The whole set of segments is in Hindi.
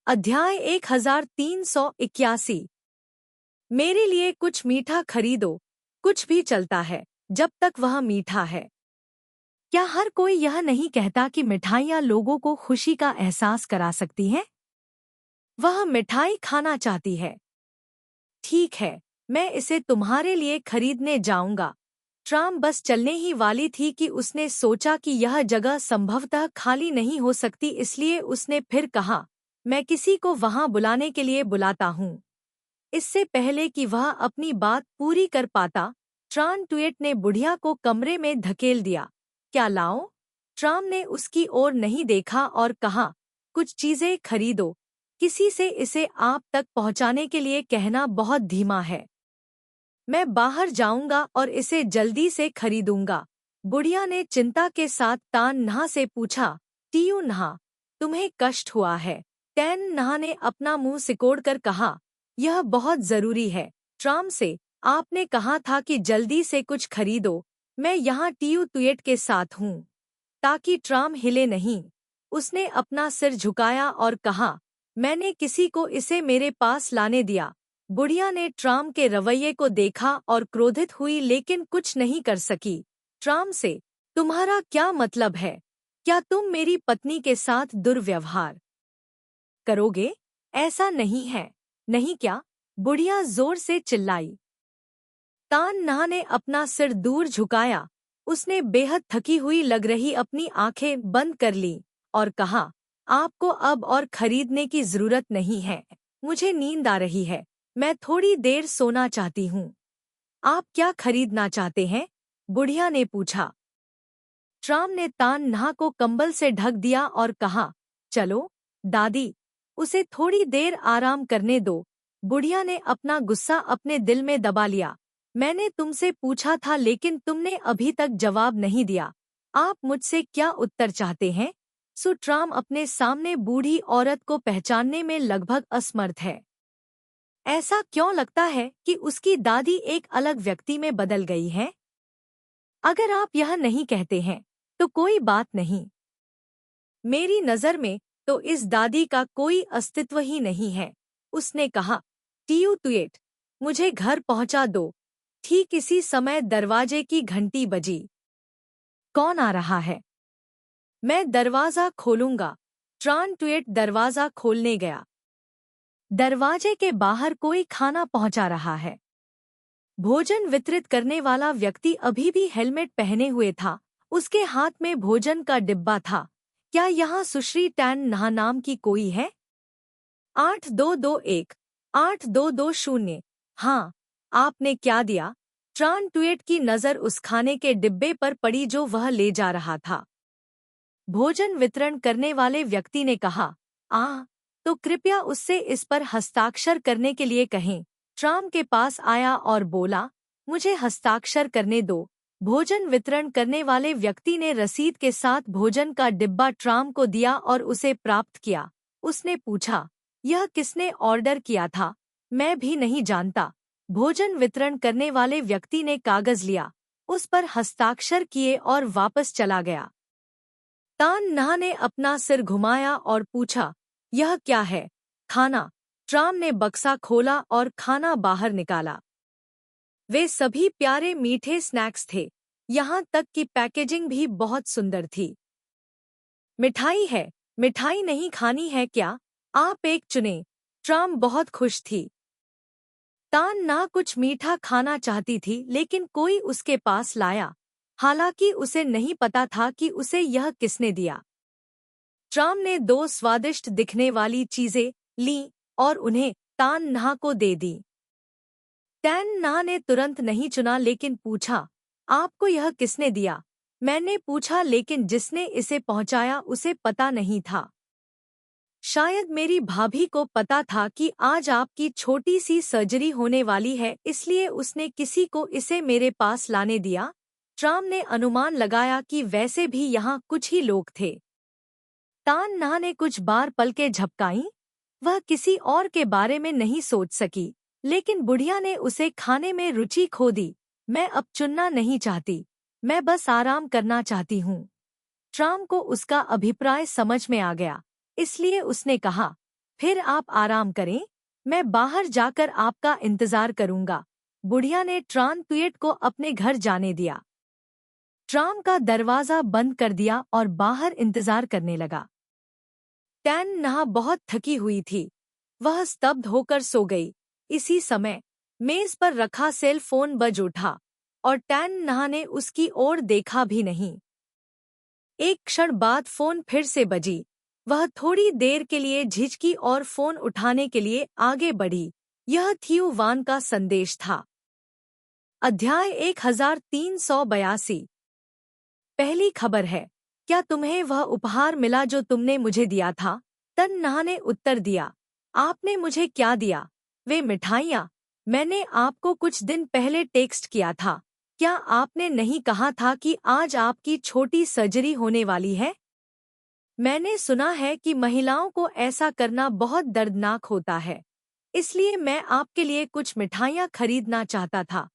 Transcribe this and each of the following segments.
अध्याय 1381। मेरे लिए कुछ मीठा खरीदो। कुछ भी चलता है जब तक वह मीठा है। क्या हर कोई यह नहीं कहता कि मिठाइयाँ लोगों को खुशी का एहसास करा सकती हैं? वह मिठाई खाना चाहती है। ठीक है, मैं इसे तुम्हारे लिए खरीदने जाऊंगा। ट्राम बस चलने ही वाली थी कि उसने सोचा कि यह जगह संभवतः खाली नहीं हो सकती, इसलिए उसने फिर कहा, मैं किसी को वहां बुलाने के लिए बुलाता हूँ। इससे पहले कि वह अपनी बात पूरी कर पाता, ट्राम ट्यूएट ने बुढ़िया को कमरे में धकेल दिया। क्या लाओ? ट्राम ने उसकी ओर नहीं देखा और कहा, कुछ चीजें खरीदो। किसी से इसे आप तक पहुंचाने के लिए कहना बहुत धीमा है। मैं बाहर जाऊंगा और इसे जल्दी से खरीदूंगा। बुढ़िया ने चिंता के साथ तान नहा से पूछा, टीयू नहा, तुम्हें कष्ट हुआ है? टैन नहा ने अपना मुंह सिकोड़कर कहा, यह बहुत जरूरी है। ट्राम से, आपने कहा था कि जल्दी से कुछ खरीदो। मैं यहाँ टीयू तुएट के साथ हूँ। ताकि ट्राम हिले नहीं। उसने अपना सिर झुकाया और कहा, मैंने किसी को इसे मेरे पास लाने दिया। बुढ़िया ने ट्राम के रवैये को देखा और क्रोधित हुई, लेकिन कुछ नहीं कर सकी। ट्राम से, तुम्हारा क्या मतलब है? क्या तुम मेरी पत्नी के साथ दुर्व्यवहार करोगे? ऐसा नहीं है। नहीं क्या? बुढ़िया जोर से चिल्लाई। तान नहा ने अपना सिर दूर झुकाया। उसने बेहद थकी हुई लग रही अपनी आंखें बंद कर लीं और कहा, आपको अब और खरीदने की जरूरत नहीं है। मुझे नींद आ रही है। मैं थोड़ी देर सोना चाहती हूँ। आप क्या खरीदना चाहते हैं? बुढ़िया ने पूछा। ट्राम ने तान नहा को कंबल से ढक दिया और कहा, चलो दादी, उसे थोड़ी देर आराम करने दो। बुढ़िया ने अपना गुस्सा अपने दिल में दबा लिया। मैंने तुमसे पूछा था, लेकिन तुमने अभी तक जवाब नहीं दिया। आप मुझसे क्या उत्तर चाहते हैं? ट्राम अपने सामने बूढ़ी औरत को पहचानने में लगभग असमर्थ है। ऐसा क्यों लगता है कि उसकी दादी एक अलग व्यक्ति में बदल गई है? अगर आप यह नहीं कहते हैं तो कोई बात नहीं। मेरी नजर में तो इस दादी का कोई अस्तित्व ही नहीं है। उसने कहा, टीयू तुएट, मुझे घर पहुंचा दो। ठीक इसी समय दरवाजे की घंटी बजी। कौन आ रहा है? मैं दरवाजा खोलूंगा। ट्रान ट्यूएट दरवाजा खोलने गया। दरवाजे के बाहर कोई खाना पहुंचा रहा है। भोजन वितरित करने वाला व्यक्ति अभी भी हेलमेट पहने हुए था। उसके हाथ में भोजन का डिब्बा था। क्या यहाँ सुश्री टैन नहा नाम की कोई है? 8221 8220। हाँ, आपने क्या दिया? ट्रान ट्यूएट की नज़र उस खाने के डिब्बे पर पड़ी जो वह ले जा रहा था। भोजन वितरण करने वाले व्यक्ति ने कहा, तो कृपया उससे इस पर हस्ताक्षर करने के लिए कहें। ट्राम के पास आया और बोला, मुझे हस्ताक्षर करने दो। भोजन वितरण करने वाले व्यक्ति ने रसीद के साथ भोजन का डिब्बा ट्राम को दिया और उसे प्राप्त किया। उसने पूछा, यह किसने ऑर्डर किया था? मैं भी नहीं जानता। भोजन वितरण करने वाले व्यक्ति ने कागज लिया, उस पर हस्ताक्षर किए और वापस चला गया। तान नहा ने अपना सिर घुमाया और पूछा, यह क्या है? खाना। ट्राम ने बक्सा खोला और खाना बाहर निकाला। वे सभी प्यारे मीठे स्नैक्स थे। यहाँ तक कि पैकेजिंग भी बहुत सुंदर थी। मिठाई है। मिठाई नहीं खानी है क्या? आप एक चुने। ट्राम बहुत खुश थी। तान ना कुछ मीठा खाना चाहती थी, लेकिन कोई उसके पास लाया। हालांकि उसे नहीं पता था कि उसे यह किसने दिया। ट्राम ने 2 स्वादिष्ट दिखने वाली चीजें लीं और उन्हें तान नहा को दे दी। टैन नहा ने तुरंत नहीं चुना, लेकिन पूछा, आपको यह किसने दिया? मैंने पूछा, लेकिन जिसने इसे पहुंचाया उसे पता नहीं था। शायद मेरी भाभी को पता था कि आज आपकी छोटी सी सर्जरी होने वाली है, इसलिए उसने किसी को इसे मेरे पास लाने दिया। ट्राम ने अनुमान लगाया कि वैसे भी यहाँ कुछ ही लोग थे। तान नहा ने कुछ बार पलकें झपकाईं। वह किसी और के बारे में नहीं सोच सकी, लेकिन बुढ़िया ने उसे खाने में रुचि खो दी। मैं अब चुनना नहीं चाहती। मैं बस आराम करना चाहती हूँ। ट्राम को उसका अभिप्राय समझ में आ गया, इसलिए उसने कहा, फिर आप आराम करें, मैं बाहर जाकर आपका इंतजार करूंगा। बुढ़िया ने ट्रान तुयेट को अपने घर जाने दिया। ट्राम का दरवाजा बंद कर दिया और बाहर इंतजार करने लगा। टैन नहा बहुत थकी हुई थी। वह स्तब्ध होकर सो गई। इसी समय मेज पर रखा सेल फोन बज उठा और टैन नहा ने उसकी ओर देखा भी नहीं। एक क्षण बाद फोन फिर से बजी। वह थोड़ी देर के लिए झिझकी और फोन उठाने के लिए आगे बढ़ी। यह थियू वान का संदेश था। अध्याय 1382। पहली खबर है, क्या तुम्हें वह उपहार मिला जो तुमने मुझे दिया था? तन नहा ने उत्तर दिया, आपने मुझे क्या दिया? वे मिठाइयाँ। मैंने आपको कुछ दिन पहले टेक्स्ट किया था। क्या आपने नहीं कहा था कि आज आपकी छोटी सर्जरी होने वाली है? मैंने सुना है कि महिलाओं को ऐसा करना बहुत दर्दनाक होता है, इसलिए मैं आपके लिए कुछ मिठाइयाँ खरीदना चाहता था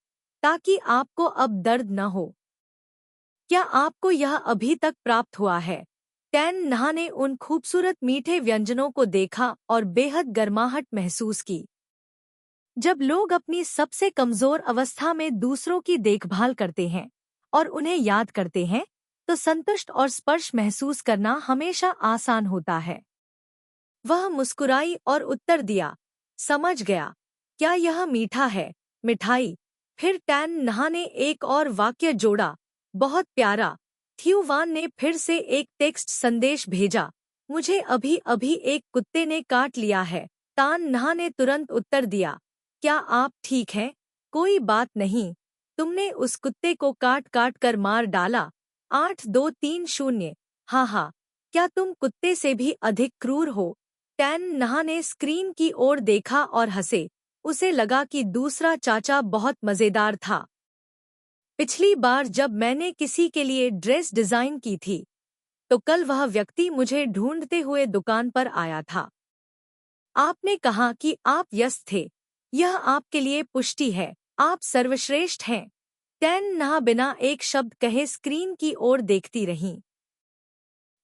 ताकि आपको अब दर्द न हो। क्या आपको यह अभी तक प्राप्त हुआ है? टैन नहा ने उन खूबसूरत मीठे व्यंजनों को देखा और बेहद गर्माहट महसूस की। जब लोग अपनी सबसे कमजोर अवस्था में दूसरों की देखभाल करते हैं और उन्हें याद करते हैं, तो संतुष्ट और स्पर्श महसूस करना हमेशा आसान होता है। वह मुस्कुराई और उत्तर दिया, समझ गया। क्या यह मीठा है? मिठाई? फिर टैन नहा ने एक और वाक्य जोड़ा, बहुत प्यारा। थियू वान ने फिर से एक टेक्स्ट संदेश भेजा, मुझे अभी अभी एक कुत्ते ने काट लिया है। तान नहा ने तुरंत उत्तर दिया, क्या आप ठीक हैं? कोई बात नहीं, तुमने उस कुत्ते को काट काट कर मार डाला। 8230। हाँ हाँ, क्या तुम कुत्ते से भी अधिक क्रूर हो? टैन नहा ने स्क्रीन की ओर देखा और हंसे। उसे लगा कि दूसरा चाचा बहुत मजेदार था। पिछली बार जब मैंने किसी के लिए ड्रेस डिजाइन की थी, तो कल वह व्यक्ति मुझे ढूंढते हुए दुकान पर आया था। आपने कहा कि आप व्यस्त थे। यह आपके लिए पुष्टि है, आप सर्वश्रेष्ठ हैं। टैन नहा बिना एक शब्द कहे स्क्रीन की ओर देखती रही।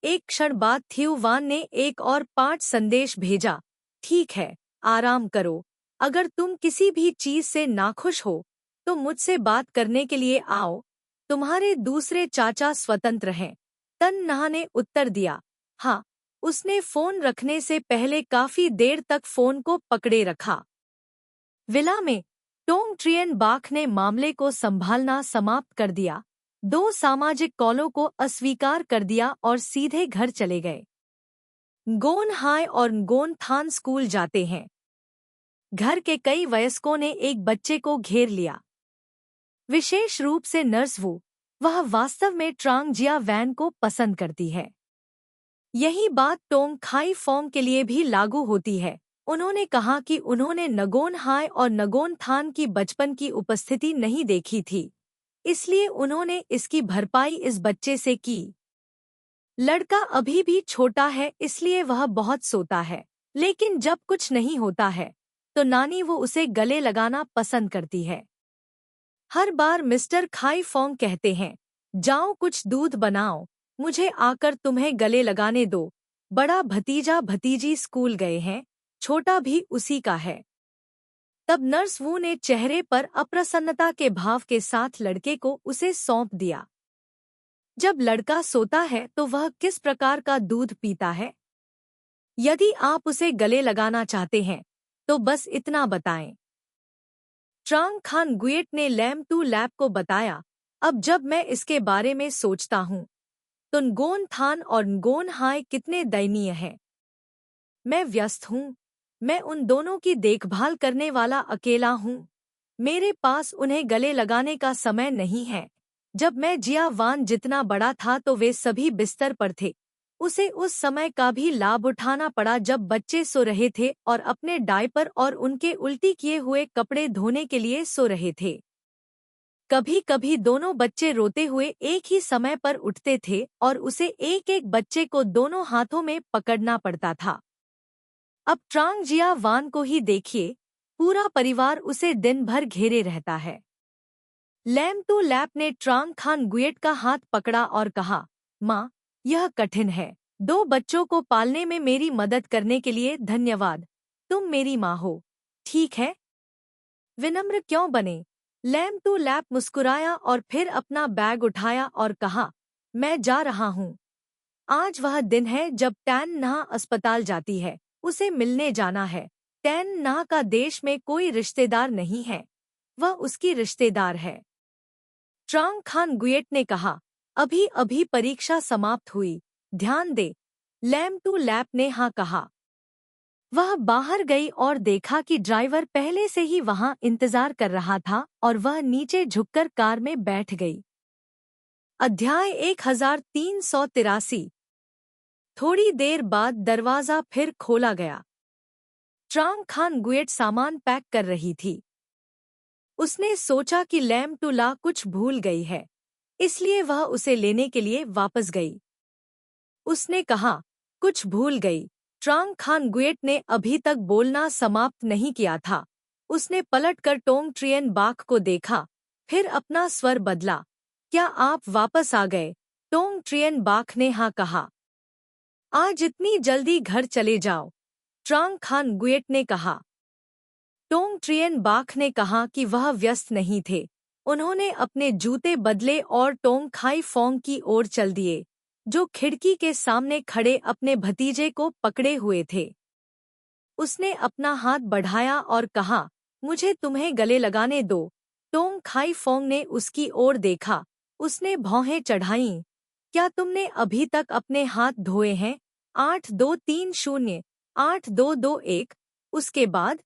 एक क्षण बाद थियू वान ने एक और 5 संदेश भेजा, ठीक है, आराम करो। अगर तुम किसी भी चीज से नाखुश हो तो मुझसे बात करने के लिए आओ। तुम्हारे दूसरे चाचा स्वतंत्र हैं। तन नहा ने उत्तर दिया, हाँ। उसने फोन रखने से पहले काफी देर तक फोन को पकड़े रखा। विला में टोंग ट्रियन बाख ने मामले को संभालना समाप्त कर दिया। 2 सामाजिक कॉलों को अस्वीकार कर दिया और सीधे घर चले गए। गोन हाई और गोन थान स्कूल जाते हैं। घर के कई वयस्कों ने एक बच्चे को घेर लिया, विशेष रूप से नर्स वू। वह वास्तव में ट्रांग जिया वैन को पसंद करती है। यही बात टोंग खाई फोंग के लिए भी लागू होती है। उन्होंने कहा कि उन्होंने नगोन हाई और नगोन थान की बचपन की उपस्थिति नहीं देखी थी, इसलिए उन्होंने इसकी भरपाई इस बच्चे से की। लड़का अभी भी छोटा है, इसलिए वह बहुत सोता है, लेकिन जब कुछ नहीं होता है तो नानी वो उसे गले लगाना पसंद करती है। हर बार मिस्टर खाई फोंग कहते हैं, जाओ कुछ दूध बनाओ, मुझे आकर तुम्हें गले लगाने दो। बड़ा भतीजा भतीजी स्कूल गए हैं, छोटा भी उसी का है। तब नर्स वू ने चेहरे पर अप्रसन्नता के भाव के साथ लड़के को उसे सौंप दिया। जब लड़का सोता है तो वह किस प्रकार का दूध पीता है? यदि आप उसे गले लगाना चाहते हैं तो बस इतना बताएं। ट्रांग खान गुएट ने लैम टू लैप को बताया, अब जब मैं इसके बारे में सोचता हूँ तो नगोन थान और नगोन हाई कितने दयनीय हैं। मैं व्यस्त हूँ, मैं उन दोनों की देखभाल करने वाला अकेला हूँ। मेरे पास उन्हें गले लगाने का समय नहीं है। जब मैं जिया वान जितना बड़ा था तो वे सभी बिस्तर पर थे। उसे उस समय का भी लाभ उठाना पड़ा जब बच्चे सो रहे थे और अपने डायपर और उनके उल्टी किए हुए कपड़े धोने के लिए सो रहे थे। कभी कभी दोनों बच्चे रोते हुए एक ही समय पर उठते थे और उसे एक एक बच्चे को दोनों हाथों में पकड़ना पड़ता था। अब ट्रांग जिया वान को ही देखिए, पूरा परिवार उसे दिन भर घेरे रहता है। लैम टू लैप ने ट्रांग खान गुएट का हाथ पकड़ा और कहा, माँ, यह कठिन है। 2 बच्चों को पालने में मेरी मदद करने के लिए धन्यवाद। तुम मेरी माँ हो, ठीक है? विनम्र क्यों बने? लैम टू लैप मुस्कुराया और फिर अपना बैग उठाया और कहा, मैं जा रहा हूँ। आज वह दिन है जब टैन नहा अस्पताल जाती है। उसे मिलने जाना है। टैन नहा का देश में कोई रिश्तेदार नहीं है, वह उसकी रिश्तेदार है। ट्रांग खान गुयेट ने कहा, अभी अभी परीक्षा समाप्त हुई, ध्यान दे। लैम टू लैप ने हाँ कहा। वह बाहर गई और देखा कि ड्राइवर पहले से ही वहां इंतजार कर रहा था और वह नीचे झुककर कार में बैठ गई। अध्याय 1383। थोड़ी देर बाद दरवाजा फिर खोला गया। ट्रांग खान गुयेट सामान पैक कर रही थी। उसने सोचा कि लैम टू ला कुछ भूल गई है, इसलिए वह उसे लेने के लिए वापस गई। उसने कहा, कुछ भूल गई। ट्रांग खान गुयेट ने अभी तक बोलना समाप्त नहीं किया था। उसने पलटकर टोंग ट्रियन बाक को देखा, फिर अपना स्वर बदला। क्या आप वापस आ गए? टोंग ट्रियन बाक ने हाँ कहा। आज इतनी जल्दी घर चले जाओ, ट्रांग खान गुयेट ने कहा। टोंग ट्रियन बाक ने कहा कि वह व्यस्त नहीं थे। उन्होंने अपने जूते बदले और टोंग खाई फोंग की ओर चल दिए, जो खिड़की के सामने खड़े अपने भतीजे को पकड़े हुए थे। उसने अपना हाथ बढ़ाया और कहा, मुझे तुम्हें गले लगाने दो। टोंग खाई फोंग ने उसकी ओर देखा। उसने भौहें चढ़ाईं। क्या तुमने अभी तक अपने हाथ धोए हैं? 8230 8221। उसके बाद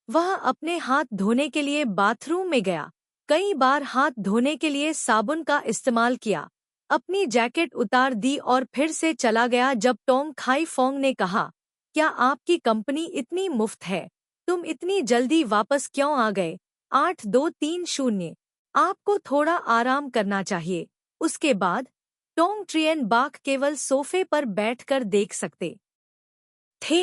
वह अपने हाथ धोने के लिए बाथरूम में गया। कई बार हाथ धोने के लिए साबुन का इस्तेमाल किया। अपनी जैकेट उतार दी और फिर से चला गया जब टोंग खाई फोंग ने कहा, क्या आपकी कंपनी इतनी मुफ्त है? तुम इतनी जल्दी वापस क्यों आ गए? 8230। आपको थोड़ा आराम करना चाहिए। उसके बाद टोंग ट्रियन बाक केवल सोफे पर बैठकर देख सकते थे।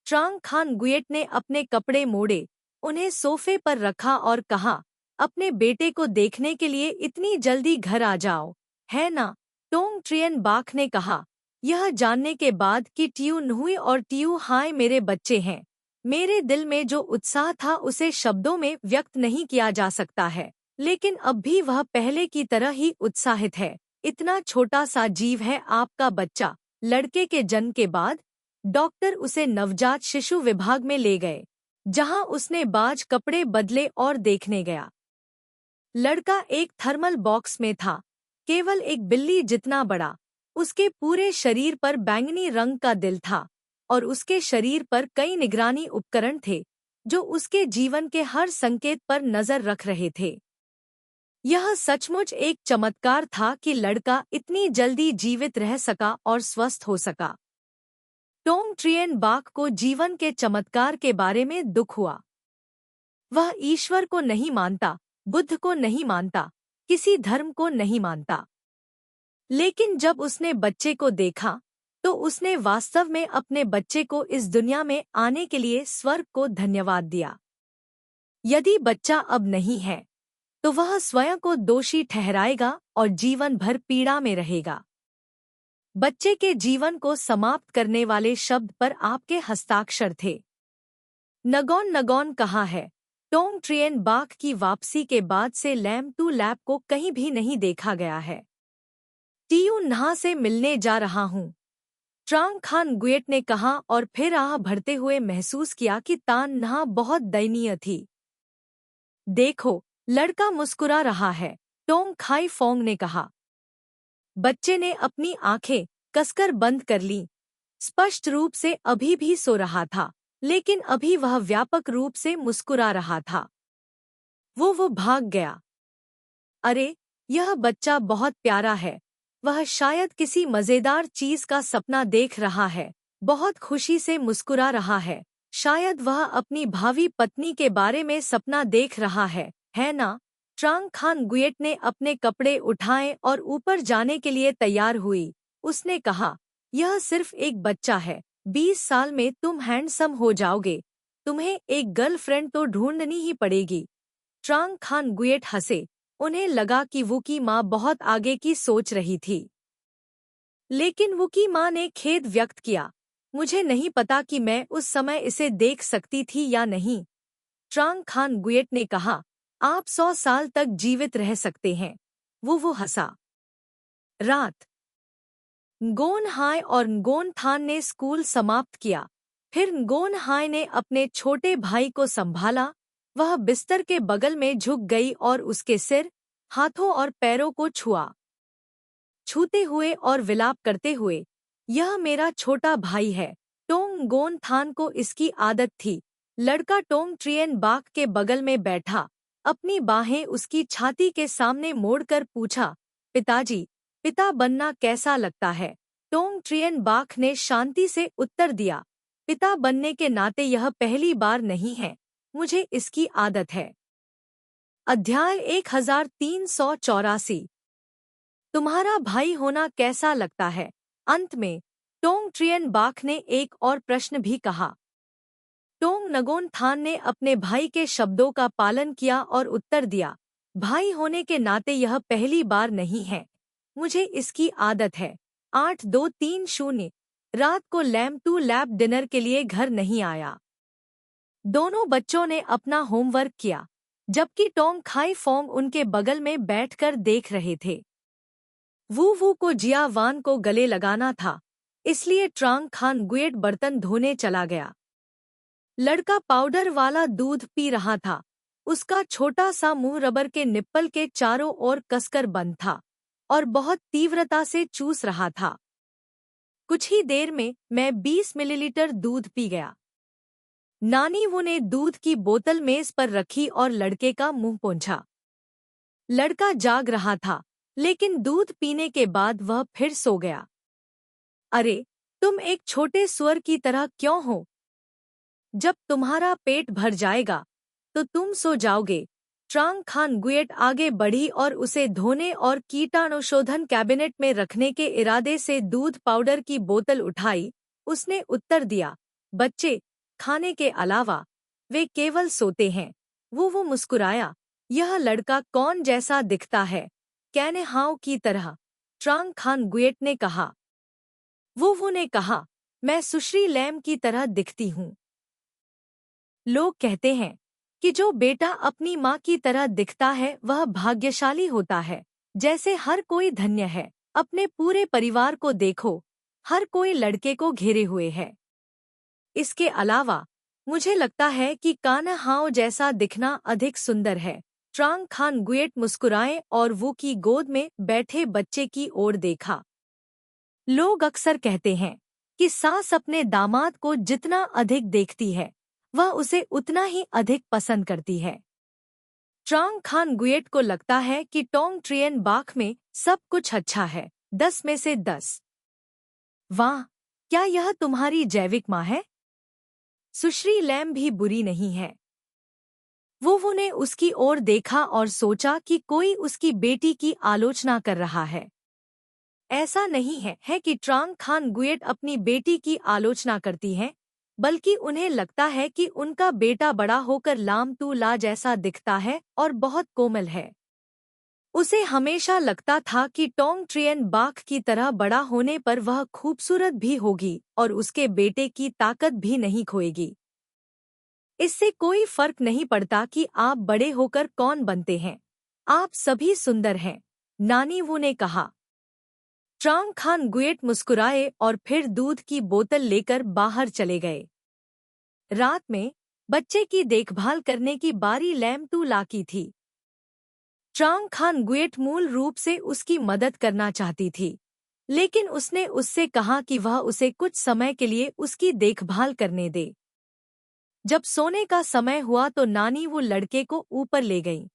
ट्रांग खान गुयेट ने अपने कपड़े मोड़े, उन्हें सोफे पर रखा और कहा, अपने बेटे को देखने के लिए इतनी जल्दी घर आ जाओ, है ना? टोंग ट्रियन बाक ने कहा, यह जानने के बाद कि ट्यू नुई और ट्यू हाय मेरे बच्चे हैं। मेरे दिल में जो उत्साह था उसे शब्दों में व्यक्त नहीं किया जा सकता है, लेकिन अब भी वह पहले की तरह ही उत्साहित है। इतना छोटा सा जीव है आपका बच्चा। लड़के के जन्म के बाद डॉक्टर उसे नवजात शिशु विभाग में ले गए, जहां उसने बाज कपड़े बदले और देखने गया। लड़का एक थर्मल बॉक्स में था, केवल एक बिल्ली जितना बड़ा। उसके पूरे शरीर पर बैंगनी रंग का दिल था और उसके शरीर पर कई निगरानी उपकरण थे, जो उसके जीवन के हर संकेत पर नजर रख रहे थे। यह सचमुच एक चमत्कार था कि लड़का इतनी जल्दी जीवित रह सका और स्वस्थ हो सका। टोंग ट्रियन बाक को जीवन के चमत्कार के बारे में दुख हुआ। वह ईश्वर को नहीं मानता, बुद्ध को नहीं मानता, किसी धर्म को नहीं मानता। लेकिन जब उसने बच्चे को देखा, तो उसने वास्तव में अपने बच्चे को इस दुनिया में आने के लिए स्वर्ग को धन्यवाद दिया। यदि बच्चा अब नहीं है, तो वह स्वयं को दोषी ठहराएगा और जीवन भर पीड़ा में रहेगा। बच्चे के जीवन को समाप्त करने वाले शब्द पर आपके हस्ताक्षर थे। नगौन नगौन कहाँ है? टोंग ट्रियन बाक की वापसी के बाद से लैम टू लैप को कहीं भी नहीं देखा गया है। टीयू नहा से मिलने जा रहा हूँ, ट्रांग खान गुयेट ने कहा और फिर आह भरते हुए महसूस किया कि तान नहा बहुत दयनीय थी। देखो, लड़का मुस्कुरा रहा है, टोंग खाई फोंग ने कहा। बच्चे ने अपनी आंखें कसकर बंद कर लीं। स्पष्ट रूप से अभी भी सो रहा था, लेकिन अभी वह व्यापक रूप से मुस्कुरा रहा था। वो भाग गया। अरे, यह बच्चा बहुत प्यारा है। वह शायद किसी मजेदार चीज का सपना देख रहा है, बहुत खुशी से मुस्कुरा रहा है। शायद वह अपनी भावी पत्नी के बारे में सपना देख रहा है ना? ट्रांग खान गुयेट ने अपने कपड़े उठाए और ऊपर जाने के लिए तैयार हुई। उसने कहा, यह सिर्फ एक बच्चा है। 20 साल में तुम हैंडसम हो जाओगे। तुम्हें एक गर्लफ्रेंड तो ढूंढनी ही पड़ेगी। ट्रांग खान गुयेट हंसे। उन्हें लगा कि वो की माँ बहुत आगे की सोच रही थी। लेकिन वो की माँ ने खेद व्यक्त किया। मुझे नहीं पता कि मैं उस समय इसे देख सकती थी या नहीं। ट्रांग खान गुयेट ने कहा, आप 100 साल तक जीवित रह सकते हैं। वो हंसा। रात। गोन हाय और गोन थान ने स्कूल समाप्त किया। फिर गोन हाय ने अपने छोटे भाई को संभाला। वह बिस्तर के बगल में झुक गई और उसके सिर, हाथों और पैरों को छूते हुए और विलाप करते हुए, यह मेरा छोटा भाई है। टोंग गोन थान को इसकी आदत थी। लड़का टोंग ट्रियन बाग के बगल में बैठा, अपनी बाहें उसकी छाती के सामने मोड़कर पूछा, पिताजी, पिता बनना कैसा लगता है? टोंग ट्रियन बाग ने शांति से उत्तर दिया, पिता बनने के नाते यह पहली बार नहीं है, मुझे इसकी आदत है। अध्याय 1384। तुम्हारा भाई होना कैसा लगता है? अंत में टोंग ट्रियन बाग ने एक और प्रश्न भी कहा। टोंग नगोन थान ने अपने भाई के शब्दों का पालन किया और उत्तर दिया, भाई होने के नाते यह पहली बार नहीं है, मुझे इसकी आदत है। 8230। रात को लैम्प टू लैब डिनर के लिए घर नहीं आया। दोनों बच्चों ने अपना होमवर्क किया, जबकि टोंग खाई फोंग उनके बगल में बैठकर देख रहे थे। वू को जिया वान को गले लगाना था, इसलिए ट्रांग खान गुयेट बर्तन धोने चला गया। लड़का पाउडर वाला दूध पी रहा था। उसका छोटा सा मुंह रबर के निप्पल के चारों ओर कसकर बंद था और बहुत तीव्रता से चूस रहा था। कुछ ही देर में मैं 20 मिलीलीटर दूध पी गया। नानी वो ने दूध की बोतल मेज पर रखी और लड़के का मुंह पोंछा। लड़का जाग रहा था, लेकिन दूध पीने के बाद वह फिर सो गया। अरे, तुम एक छोटे सुअर की तरह क्यों हो? जब तुम्हारा पेट भर जाएगा तो तुम सो जाओगे। ट्रांग खान गुयेट आगे बढ़ी और उसे धोने और कीटाणुशोधन कैबिनेट में रखने के इरादे से दूध पाउडर की बोतल उठाई। उसने उत्तर दिया, बच्चे, खाने के अलावा वे केवल सोते हैं। वो मुस्कुराया, यह लड़का कौन जैसा दिखता है? कैने हाउ की तरह, ट्रांग खान गुयेट ने कहा। वो ने कहा, मैं सुश्री लैम की तरह दिखती हूँ। लोग कहते हैं कि जो बेटा अपनी माँ की तरह दिखता है वह भाग्यशाली होता है। जैसे हर कोई धन्य है। अपने पूरे परिवार को देखो, हर कोई लड़के को घेरे हुए है। इसके अलावा मुझे लगता है कि काना हाओ जैसा दिखना अधिक सुंदर है। ट्रांग खान गुयेट मुस्कुराए और वो की गोद में बैठे बच्चे की ओर देखा। लोग अक्सर कहते हैं कि सास अपने दामाद को जितना अधिक देखती है, वह उसे उतना ही अधिक पसंद करती है। ट्रांग खान गुयेट को लगता है कि टोंग ट्रियन बाग में सब कुछ अच्छा है। 10 में से 10। वाह, क्या यह तुम्हारी जैविक माँ है? सुश्री लैम भी बुरी नहीं है। वो ने उसकी ओर देखा और सोचा कि कोई उसकी बेटी की आलोचना कर रहा है। ऐसा नहीं है कि ट्रांग खान गुयेट अपनी बेटी की आलोचना करती हैं, बल्कि उन्हें लगता है कि उनका बेटा बड़ा होकर लाम टू ला जैसा दिखता है और बहुत कोमल है। उसे हमेशा लगता था कि टोंग ट्रियन बाग की तरह बड़ा होने पर वह खूबसूरत भी होगी और उसके बेटे की ताकत भी नहीं खोएगी। इससे कोई फर्क नहीं पड़ता कि आप बड़े होकर कौन बनते हैं, आप सभी सुंदर हैं, नानी वो ने कहा। ट्रांग खान गुयेट मुस्कुराए और फिर दूध की बोतल लेकर बाहर चले गए। रात में बच्चे की देखभाल करने की बारी लैम टू ला की थी। ट्रांग खान गुयेट मूल रूप से उसकी मदद करना चाहती थी, लेकिन उसने उससे कहा कि वह उसे कुछ समय के लिए उसकी देखभाल करने दे। जब सोने का समय हुआ तो नानी वो लड़के को ऊपर ले गई।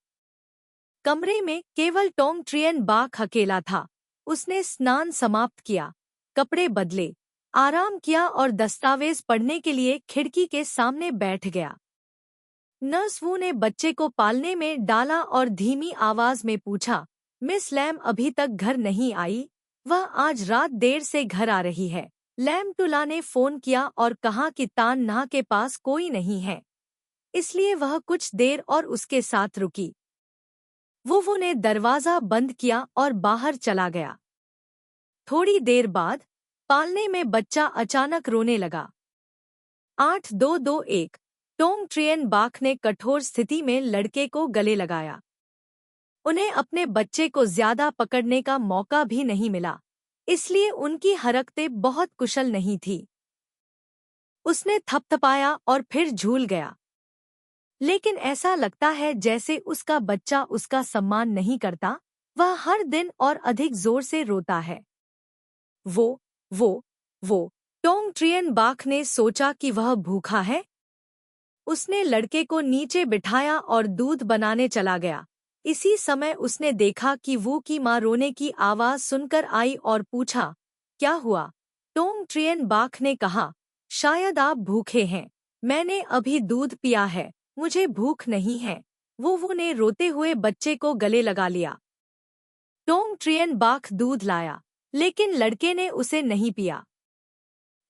कमरे में केवल टोंग ट्रियन बाग अकेला था। उसने स्नान समाप्त किया, कपड़े बदले, आराम किया और दस्तावेज पढ़ने के लिए खिड़की के सामने बैठ गया। नर्स वू ने बच्चे को पालने में डाला और धीमी आवाज में पूछा, मिस लैम अभी तक घर नहीं आई? वह आज रात देर से घर आ रही है। लैम टुला ने फोन किया और कहा कि तान नाह के पास कोई नहीं है, इसलिए वह कुछ देर और उसके साथ रुकी। वो ने दरवाजा बंद किया और बाहर चला गया। थोड़ी देर बाद पालने में बच्चा अचानक रोने लगा। 8221 टोंग ट्रियन बाख ने कठोर स्थिति में लड़के को गले लगाया। उन्हें अपने बच्चे को ज्यादा पकड़ने का मौका भी नहीं मिला, इसलिए उनकी हरकतें बहुत कुशल नहीं थी। उसने थपथपाया और फिर झूल गया, लेकिन ऐसा लगता है जैसे उसका बच्चा उसका सम्मान नहीं करता। वह हर दिन और अधिक जोर से रोता है। वो टोंग ट्रियन बाख ने सोचा कि वह भूखा है। उसने लड़के को नीचे बिठाया और दूध बनाने चला गया। इसी समय उसने देखा कि वो की माँ रोने की आवाज सुनकर आई और पूछा, क्या हुआ? टोंग ट्रियन बाख ने कहा, शायद आप भूखे हैं। मैंने अभी दूध पिया है, मुझे भूख नहीं है। वो ने रोते हुए बच्चे को गले लगा लिया। टोंग ट्रियन बाख दूध लाया, लेकिन लड़के ने उसे नहीं पिया।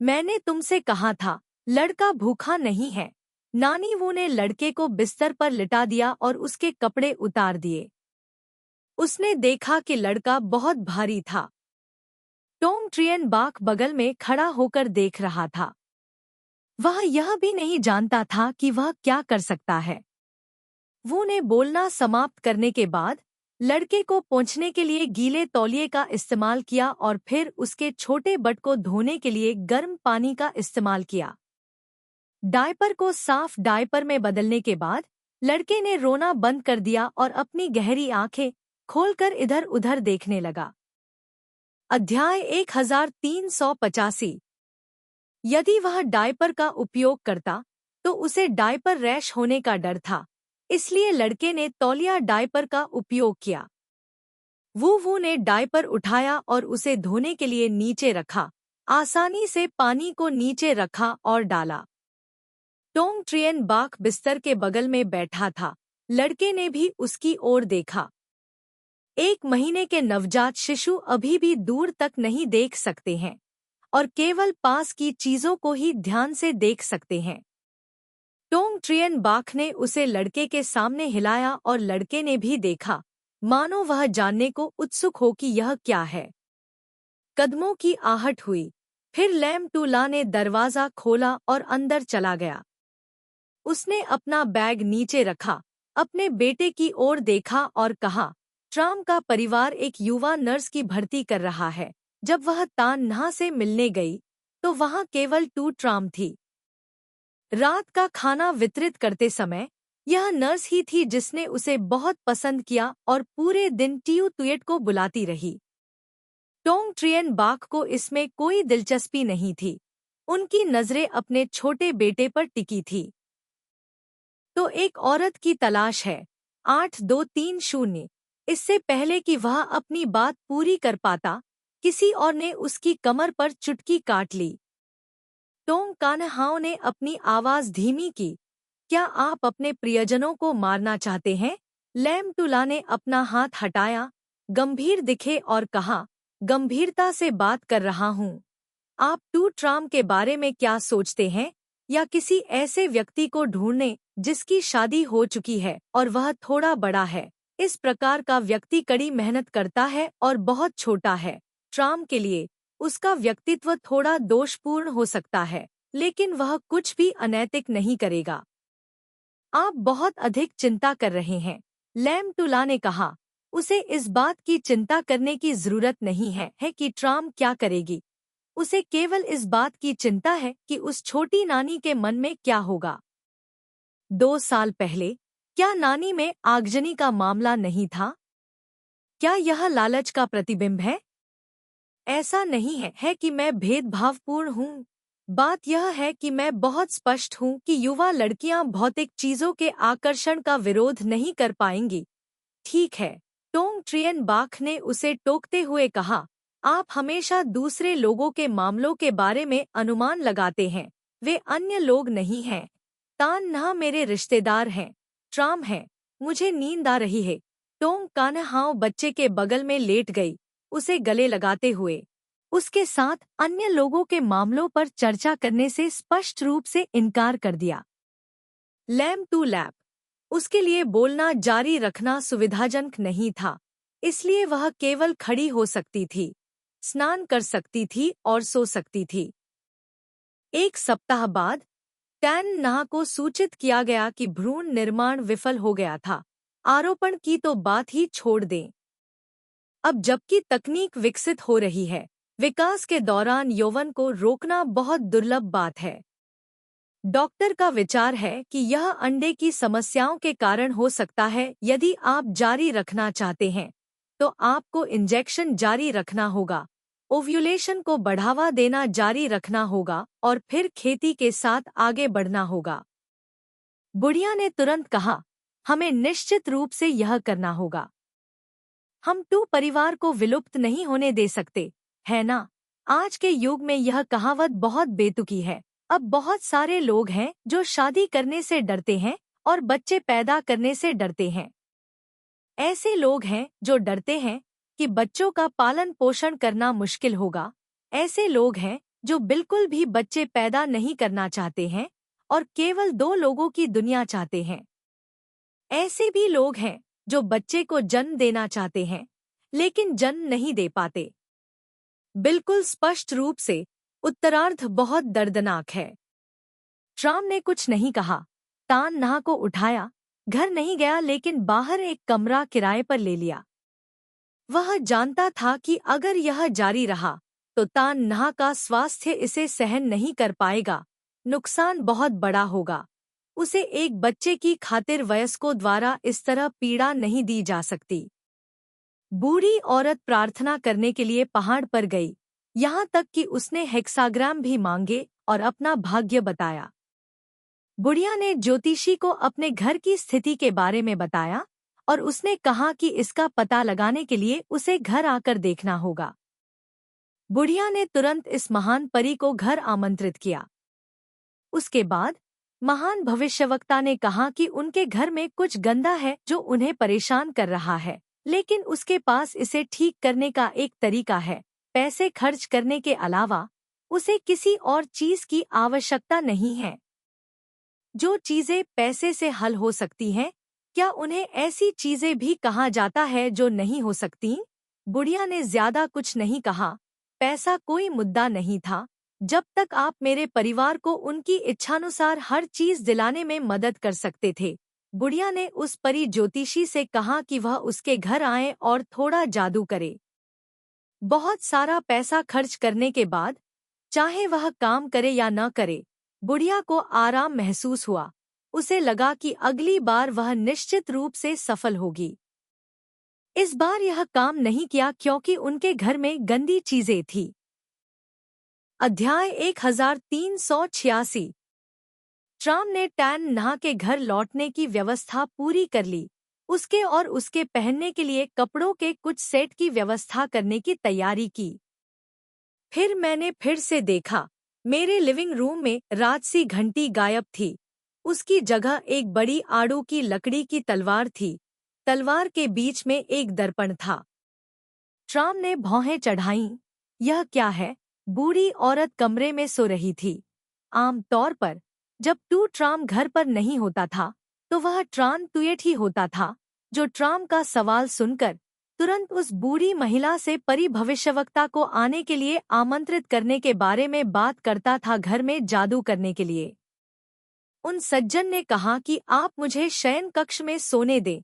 मैंने तुमसे कहा था, लड़का भूखा नहीं है। नानी वो ने लड़के को बिस्तर पर लिटा दिया और उसके कपड़े उतार दिए। उसने देखा कि लड़का बहुत भारी था। टोंग ट्रियन बाख बगल में खड़ा होकर देख रहा था। वह यह भी नहीं जानता था कि वह क्या कर सकता है। वो ने बोलना समाप्त करने के बाद लड़के को पोंछने के लिए गीले तौलिए का इस्तेमाल किया और फिर उसके छोटे बट को धोने के लिए गर्म पानी का इस्तेमाल किया। डायपर को साफ डायपर में बदलने के बाद लड़के ने रोना बंद कर दिया और अपनी गहरी आंखें खोलकर इधर उधर देखने लगा। अध्याय 1385। यदि वह डायपर का उपयोग करता तो उसे डायपर रैश होने का डर था, इसलिए लड़के ने तौलिया डायपर का उपयोग किया। वो ने डायपर उठाया और उसे धोने के लिए नीचे रखा। आसानी से पानी को नीचे रखा और डाला। टोंग ट्रियन बाख बिस्तर के बगल में बैठा था। लड़के ने भी उसकी ओर देखा। 1 महीने के नवजात शिशु अभी भी दूर तक नहीं देख सकते हैं और केवल पास की चीजों को ही ध्यान से देख सकते हैं। टोंग ट्रियन बाख ने उसे लड़के के सामने हिलाया और लड़के ने भी देखा, मानो वह जानने को उत्सुक हो कि यह क्या है। कदमों की आहट हुई। फिर लैम टूला ने दरवाजा खोला और अंदर चला गया। उसने अपना बैग नीचे रखा, अपने बेटे की ओर देखा और कहा, ट्राम का परिवार एक युवा नर्स की भर्ती कर रहा है। जब वह तान नहा से मिलने गई तो वहां केवल 2 ट्राम थी। रात का खाना वितरित करते समय यह नर्स ही थी जिसने उसे बहुत पसंद किया और पूरे दिन टियू तुयट को बुलाती रही। टोंग ट्रियन बाख को इसमें कोई दिलचस्पी नहीं थी। उनकी नजरें अपने छोटे बेटे पर टिकी थी। तो एक औरत की तलाश है। 8230। इससे पहले कि वह अपनी बात पूरी कर पाता, किसी और ने उसकी कमर पर चुटकी काट ली। टोंग कान्हाओ ने अपनी आवाज धीमी की, क्या आप अपने प्रियजनों को मारना चाहते हैं? लैम टूला ने अपना हाथ हटाया, गंभीर दिखे और कहा, गंभीरता से बात कर रहा हूँ। आप 2 ट्राम के बारे में क्या सोचते हैं? या किसी ऐसे व्यक्ति को ढूंढने जिसकी शादी हो चुकी है और वह थोड़ा बड़ा है। इस प्रकार का व्यक्ति कड़ी मेहनत करता है और बहुत छोटा है। ट्राम के लिए उसका व्यक्तित्व थोड़ा दोषपूर्ण हो सकता है, लेकिन वह कुछ भी अनैतिक नहीं करेगा। आप बहुत अधिक चिंता कर रहे हैं, लैम टूला ने कहा। उसे इस बात की चिंता करने की जरूरत नहीं है कि ट्राम क्या करेगी। उसे केवल इस बात की चिंता है कि उस छोटी नानी के मन में क्या होगा। 2 साल पहले क्या नानी में आगजनी का मामला नहीं था? क्या यह लालच का प्रतिबिंब है? ऐसा नहीं है कि मैं भेदभावपूर्ण हूँ। बात यह है कि मैं बहुत स्पष्ट हूँ कि युवा लड़कियाँ भौतिक चीजों के आकर्षण का विरोध नहीं कर पाएंगी। ठीक है, टोंग ट्रियन बाख ने उसे टोकते हुए कहा, आप हमेशा दूसरे लोगों के मामलों के बारे में अनुमान लगाते हैं। वे अन्य लोग नहीं हैं। तान नहा मेरे रिश्तेदार हैं। ट्राम है। मुझे नींद आ रही है। टोंग कान्हाओ बच्चे के बगल में लेट गई, उसे गले लगाते हुए। उसके साथ अन्य लोगों के मामलों पर चर्चा करने से स्पष्ट रूप से इनकार कर दिया। लैम टू लैप। उसके लिए बोलना जारी रखना सुविधाजनक नहीं था, इसलिए वह केवल खड़ी हो सकती थी। स्नान कर सकती थी और सो सकती थी। एक सप्ताह बाद टैन नहा को सूचित किया गया कि भ्रूण निर्माण विफल हो गया था। आरोपण की तो बात ही छोड़ दें। अब जबकि तकनीक विकसित हो रही है, विकास के दौरान यौवन को रोकना बहुत दुर्लभ बात है। डॉक्टर का विचार है कि यह अंडे की समस्याओं के कारण हो सकता है। यदि आप जारी रखना चाहते हैं तो आपको इंजेक्शन जारी रखना होगा, ओव्यूलेशन को बढ़ावा देना जारी रखना होगा और फिर खेती के साथ आगे बढ़ना होगा। बुढ़िया ने तुरंत कहा, हमें निश्चित रूप से यह करना होगा। हम टू परिवार को विलुप्त नहीं होने दे सकते, है ना? आज के युग में यह कहावत बहुत बेतुकी है। अब बहुत सारे लोग हैं जो शादी करने से डरते हैं और बच्चे पैदा करने से डरते हैं। ऐसे लोग हैं जो डरते हैं कि बच्चों का पालन पोषण करना मुश्किल होगा। ऐसे लोग हैं जो बिल्कुल भी बच्चे पैदा नहीं करना चाहते हैं और केवल 2 लोगों की दुनिया चाहते हैं। ऐसे भी लोग हैं जो बच्चे को जन्म देना चाहते हैं लेकिन जन्म नहीं दे पाते। बिल्कुल स्पष्ट रूप से उत्तरार्ध बहुत दर्दनाक है। ट्राम ने कुछ नहीं कहा। तान नहा को उठाया, घर नहीं गया लेकिन बाहर एक कमरा किराए पर ले लिया। वह जानता था कि अगर यह जारी रहा तो तान नहा का स्वास्थ्य इसे सहन नहीं कर पाएगा, नुकसान बहुत बड़ा होगा। उसे एक बच्चे की खातिर वयस्कों द्वारा इस तरह पीड़ा नहीं दी जा सकती। बूढ़ी औरत प्रार्थना करने के लिए पहाड़ पर गई, यहाँ तक कि उसने हेक्साग्राम भी मांगे और अपना भाग्य बताया। बुढ़िया ने ज्योतिषी को अपने घर की स्थिति के बारे में बताया और उसने कहा कि इसका पता लगाने के लिए उसे घर आकर देखना होगा। बुढ़िया ने तुरंत इस महान परी को घर आमंत्रित किया। उसके बाद महान भविष्यवक्ता ने कहा कि उनके घर में कुछ गंदा है जो उन्हें परेशान कर रहा है, लेकिन उसके पास इसे ठीक करने का एक तरीका है। पैसे खर्च करने के अलावा उसे किसी और चीज की आवश्यकता नहीं है। जो चीजें पैसे से हल हो सकती हैं, क्या उन्हें ऐसी चीजें भी कहा जाता है जो नहीं हो सकती? बुढ़िया ने ज्यादा कुछ नहीं कहा। पैसा कोई मुद्दा नहीं था, जब तक आप मेरे परिवार को उनकी इच्छानुसार हर चीज दिलाने में मदद कर सकते थे। बुढ़िया ने उस परी ज्योतिषी से कहा कि वह उसके घर आए और थोड़ा जादू करे। बहुत सारा पैसा खर्च करने के बाद, चाहे वह काम करे या न करे, बुढ़िया को आराम महसूस हुआ। उसे लगा कि अगली बार वह निश्चित रूप से सफल होगी। इस बार यह काम नहीं किया क्योंकि उनके घर में गंदी चीजें थी। अध्याय 1386। ट्राम ने टैन नहा के घर लौटने की व्यवस्था पूरी कर ली। उसके और उसके पहनने के लिए कपड़ों के कुछ सेट की व्यवस्था करने की तैयारी की। फिर मैंने फिर से देखा, मेरे लिविंग रूम में राजसी घंटी गायब थी। उसकी जगह एक बड़ी आड़ू की लकड़ी की तलवार थी। तलवार के बीच में एक दर्पण था। ट्राम ने भौहें चढ़ाईं। यह क्या है? बूढ़ी औरत कमरे में सो रही थी। आम तौर पर जब टू ट्राम घर पर नहीं होता था तो वह ट्रान तुएट ही होता था, जो ट्राम का सवाल सुनकर तुरंत उस बूढ़ी महिला से परी भविष्यवक्ता को आने के लिए आमंत्रित करने के बारे में बात करता था, घर में जादू करने के लिए। उन सज्जन ने कहा कि आप मुझे शयन कक्ष में सोने दें।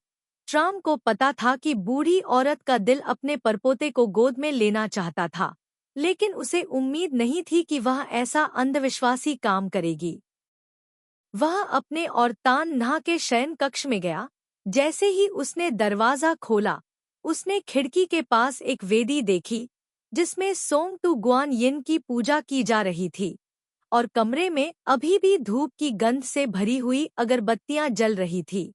ट्राम को पता था कि बूढ़ी औरत का दिल अपने परपोते को गोद में लेना चाहता था, लेकिन उसे उम्मीद नहीं थी कि वह ऐसा अंधविश्वासी काम करेगी। वह अपने और तान नहा के शयन कक्ष में गया। जैसे ही उसने दरवाजा खोला, उसने खिड़की के पास एक वेदी देखी जिसमें सोंग टू गुआन यिन की पूजा की जा रही थी और कमरे में अभी भी धूप की गंध से भरी हुई अगरबत्तियां जल रही थी।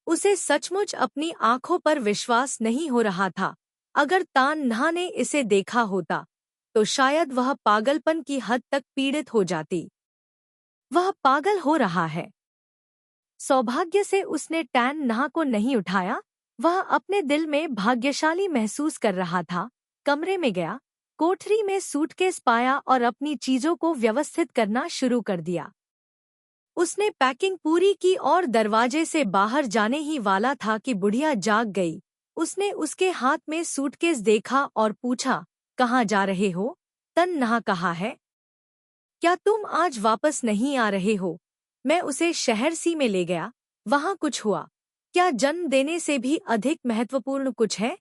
उसे सचमुच अपनी आंखों पर विश्वास नहीं हो रहा था। अगर तान नहा ने इसे देखा होता तो शायद वह पागलपन की हद तक पीड़ित हो जाती। वह पागल हो रहा है। सौभाग्य से उसने टैन नहा को नहीं उठाया। वह अपने दिल में भाग्यशाली महसूस कर रहा था। कमरे में गया, कोठरी में सूटकेस पाया और अपनी चीजों को व्यवस्थित करना शुरू कर दिया। उसने पैकिंग पूरी की और दरवाजे से बाहर जाने ही वाला था कि बुढ़िया जाग गई। उसने उसके हाथ में सूटकेस देखा और पूछा, कहाँ जा रहे हो? तन नहा कहा है। क्या तुम आज वापस नहीं आ रहे हो? मैं उसे शहर सी में ले गया, वहां कुछ हुआ। क्या जन्म देने से भी अधिक महत्वपूर्ण कुछ है?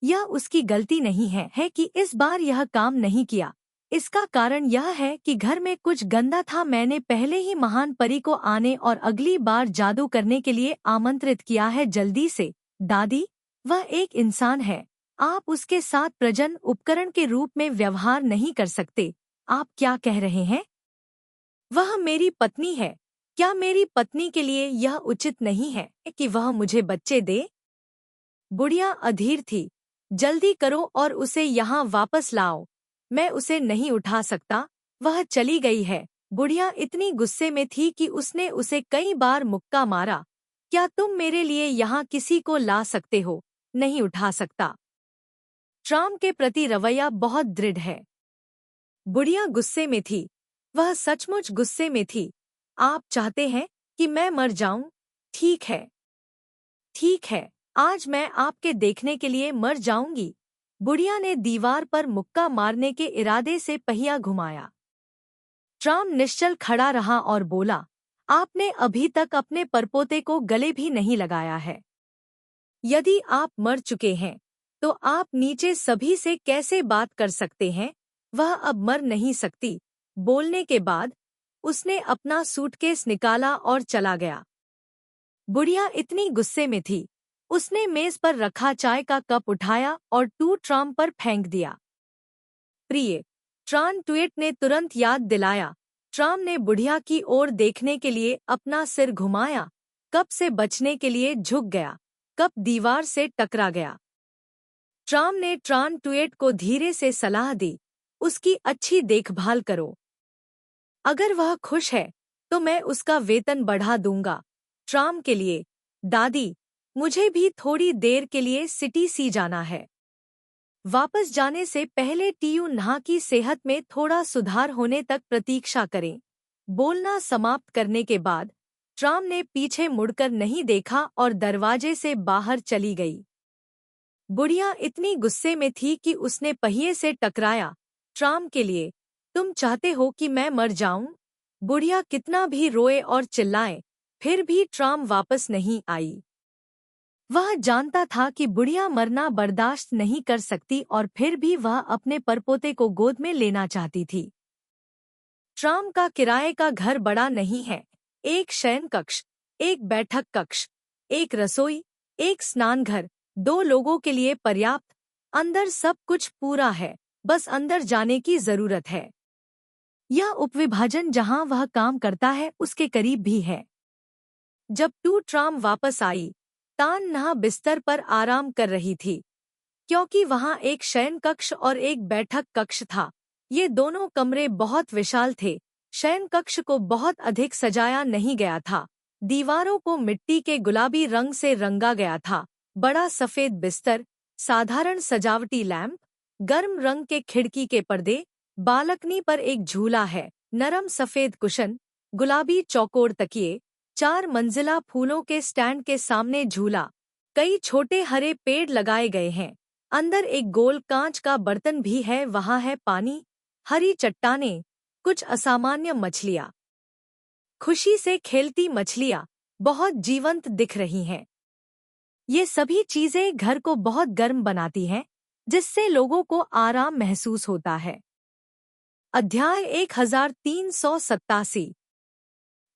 यह उसकी गलती नहीं है कि इस बार यह काम नहीं किया। इसका कारण यह है कि घर में कुछ गंदा था। मैंने पहले ही महान परी को आने और अगली बार जादू करने के लिए आमंत्रित किया है। जल्दी से दादी, वह एक इंसान है। आप उसके साथ प्रजनन उपकरण के रूप में व्यवहार नहीं कर सकते। आप क्या कह रहे हैं? वह मेरी पत्नी है। क्या मेरी पत्नी के लिए यह उचित नहीं है कि वह मुझे बच्चे दे? बुढ़िया अधीर थी। जल्दी करो और उसे यहाँ वापस लाओ। मैं उसे नहीं उठा सकता, वह चली गई है। बुढ़िया इतनी गुस्से में थी कि उसने उसे कई बार मुक्का मारा। क्या तुम मेरे लिए यहाँ किसी को ला सकते हो? नहीं उठा सकता। ट्राम के प्रति रवैया बहुत दृढ़ है। बुढ़िया गुस्से में थी। वह सचमुच गुस्से में थी। आप चाहते हैं कि मैं मर जाऊं? ठीक है, ठीक है, आज मैं आपके देखने के लिए मर जाऊंगी। बुढ़िया ने दीवार पर मुक्का मारने के इरादे से पहिया घुमाया। ट्राम निश्चल खड़ा रहा और बोला, आपने अभी तक अपने परपोते को गले भी नहीं लगाया है। यदि आप मर चुके हैं, तो आप नीचे सभी से कैसे बात कर सकते हैं? वह अब मर नहीं सकती। बोलने के बाद उसने अपना सूटकेस निकाला और चला गया। बुढ़िया इतनी गुस्से में थी, उसने मेज पर रखा चाय का कप उठाया और ट्राम पर फेंक दिया। प्रिय ट्रान ट्वेट ने तुरंत याद दिलाया। ट्राम ने बुढ़िया की ओर देखने के लिए अपना सिर घुमाया। कप से बचने के लिए झुक गया। कप दीवार से टकरा गया। ट्राम ने ट्रान ट्वेट को धीरे से सलाह दी, उसकी अच्छी देखभाल करो। अगर वह खुश है तो मैं उसका वेतन बढ़ा दूंगा। ट्राम के लिए, दादी, मुझे भी थोड़ी देर के लिए सिटी सी जाना है। वापस जाने से पहले न्हा की सेहत में थोड़ा सुधार होने तक प्रतीक्षा करें। बोलना समाप्त करने के बाद ट्राम ने पीछे मुड़कर नहीं देखा और दरवाजे से बाहर चली गई। बुढ़िया इतनी गुस्से में थी कि उसने पहिए से टकराया। ट्राम के लिए, तुम चाहते हो कि मैं मर जाऊं? बुढ़िया कितना भी रोए और चिल्लाए, फिर भी ट्राम वापस नहीं आई। वह जानता था कि बुढ़िया मरना बर्दाश्त नहीं कर सकती और फिर भी वह अपने परपोते को गोद में लेना चाहती थी। ट्राम का किराए का घर बड़ा नहीं है। एक शयन कक्ष, एक बैठक कक्ष, एक रसोई, एक स्नानघर, 2 लोगों के लिए पर्याप्त। अंदर सब कुछ पूरा है, बस अंदर जाने की जरूरत है। यह उपविभाजन जहां वह काम करता है उसके करीब भी है। जब ट्राम वापस आई, न्हा बिस्तर पर आराम कर रही थी, क्योंकि वहां एक शयन कक्ष और एक बैठक कक्ष था। ये दोनों कमरे बहुत विशाल थे। शयन कक्ष को बहुत अधिक सजाया नहीं गया था। दीवारों को मिट्टी के गुलाबी रंग से रंगा गया था। बड़ा सफेद बिस्तर, साधारण सजावटी लैंप, गर्म रंग के खिड़की के पर्दे, बालकनी पर एक झूला है, नरम सफेद कुशन, गुलाबी चौकोर तकिए, 4 मंजिला फूलों के स्टैंड के सामने झूला, कई छोटे हरे पेड़ लगाए गए हैं। अंदर एक गोल कांच का बर्तन भी है, वहां है पानी, हरी चट्टानें, कुछ असामान्य मछलियां। खुशी से खेलती मछलियां बहुत जीवंत दिख रही हैं। ये सभी चीजें घर को बहुत गर्म बनाती हैं, जिससे लोगों को आराम महसूस होता है। अध्याय 1387।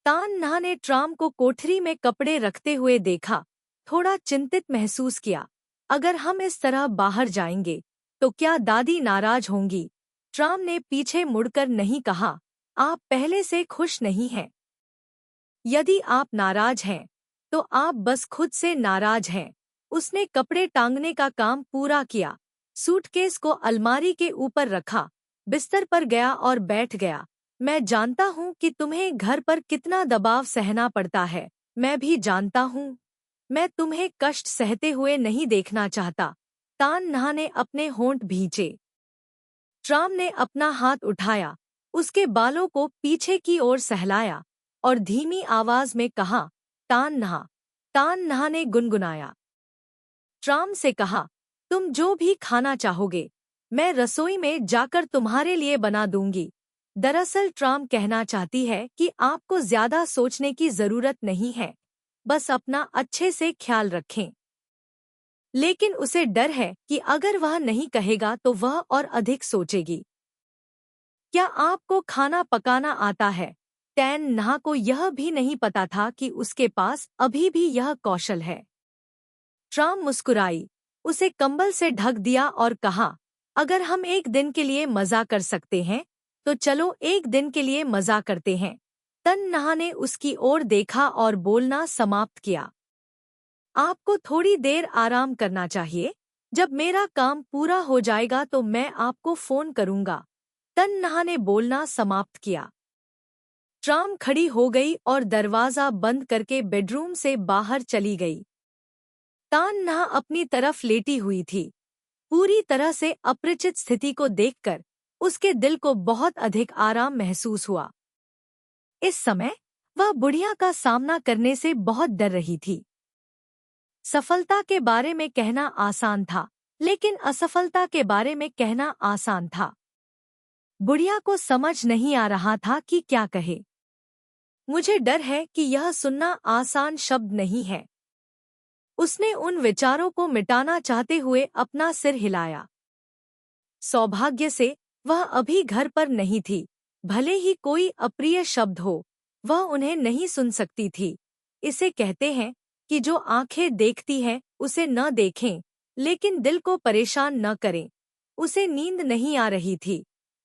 न्हा ने ट्राम को कोठरी में कपड़े रखते हुए देखा, थोड़ा चिंतित महसूस किया। अगर हम इस तरह बाहर जाएंगे तो क्या दादी नाराज होंगी? ट्राम ने पीछे मुड़कर नहीं कहा, आप पहले से खुश नहीं हैं। यदि आप नाराज हैं तो आप बस खुद से नाराज हैं। उसने कपड़े टांगने का काम पूरा किया, सूटकेस को अलमारी के ऊपर रखा, बिस्तर पर गया और बैठ गया। मैं जानता हूँ कि तुम्हें घर पर कितना दबाव सहना पड़ता है। मैं भी जानता हूँ। मैं तुम्हें कष्ट सहते हुए नहीं देखना चाहता। न्हा ने अपने होंठ भींचे। ट्राम ने अपना हाथ उठाया, उसके बालों को पीछे की ओर सहलाया और धीमी आवाज में कहा, न्हा। न्हा ने गुनगुनाया। ट्राम से कहा, तुम जो भी खाना चाहोगे मैं रसोई में जाकर तुम्हारे लिए बना दूंगी। दरअसल ट्राम कहना चाहती है कि आपको ज्यादा सोचने की जरूरत नहीं है, बस अपना अच्छे से ख्याल रखें। लेकिन उसे डर है कि अगर वह नहीं कहेगा तो वह और अधिक सोचेगी। क्या आपको खाना पकाना आता है? टैन नहा को यह भी नहीं पता था कि उसके पास अभी भी यह कौशल है। ट्राम मुस्कुराई, उसे कंबल से ढक दिया और कहा, अगर हम एक दिन के लिए मजा कर सकते हैं तो चलो एक दिन के लिए मजा करते हैं। तन नहा ने उसकी ओर देखा और बोलना समाप्त किया। आपको थोड़ी देर आराम करना चाहिए। जब मेरा काम पूरा हो जाएगा तो मैं आपको फोन करूंगा। तन नहा ने बोलना समाप्त किया। ट्राम खड़ी हो गई और दरवाजा बंद करके बेडरूम से बाहर चली गई। तान नहा अपनी तरफ लेटी हुई थी। पूरी तरह से अपरिचित स्थिति को देखकर उसके दिल को बहुत अधिक आराम महसूस हुआ। इस समय वह बुढ़िया का सामना करने से बहुत डर रही थी। सफलता के बारे में कहना आसान था, लेकिन असफलता के बारे में कहना आसान था। बुढ़िया को समझ नहीं आ रहा था कि क्या कहे। मुझे डर है कि यह सुनना आसान शब्द नहीं है। उसने उन विचारों को मिटाना चाहते हुए अपना सिर हिलाया। सौभाग्य से वह अभी घर पर नहीं थी। भले ही कोई अप्रिय शब्द हो, वह उन्हें नहीं सुन सकती थी। इसे कहते हैं कि जो आंखें देखती हैं उसे न देखें, लेकिन दिल को परेशान न करें। उसे नींद नहीं आ रही थी,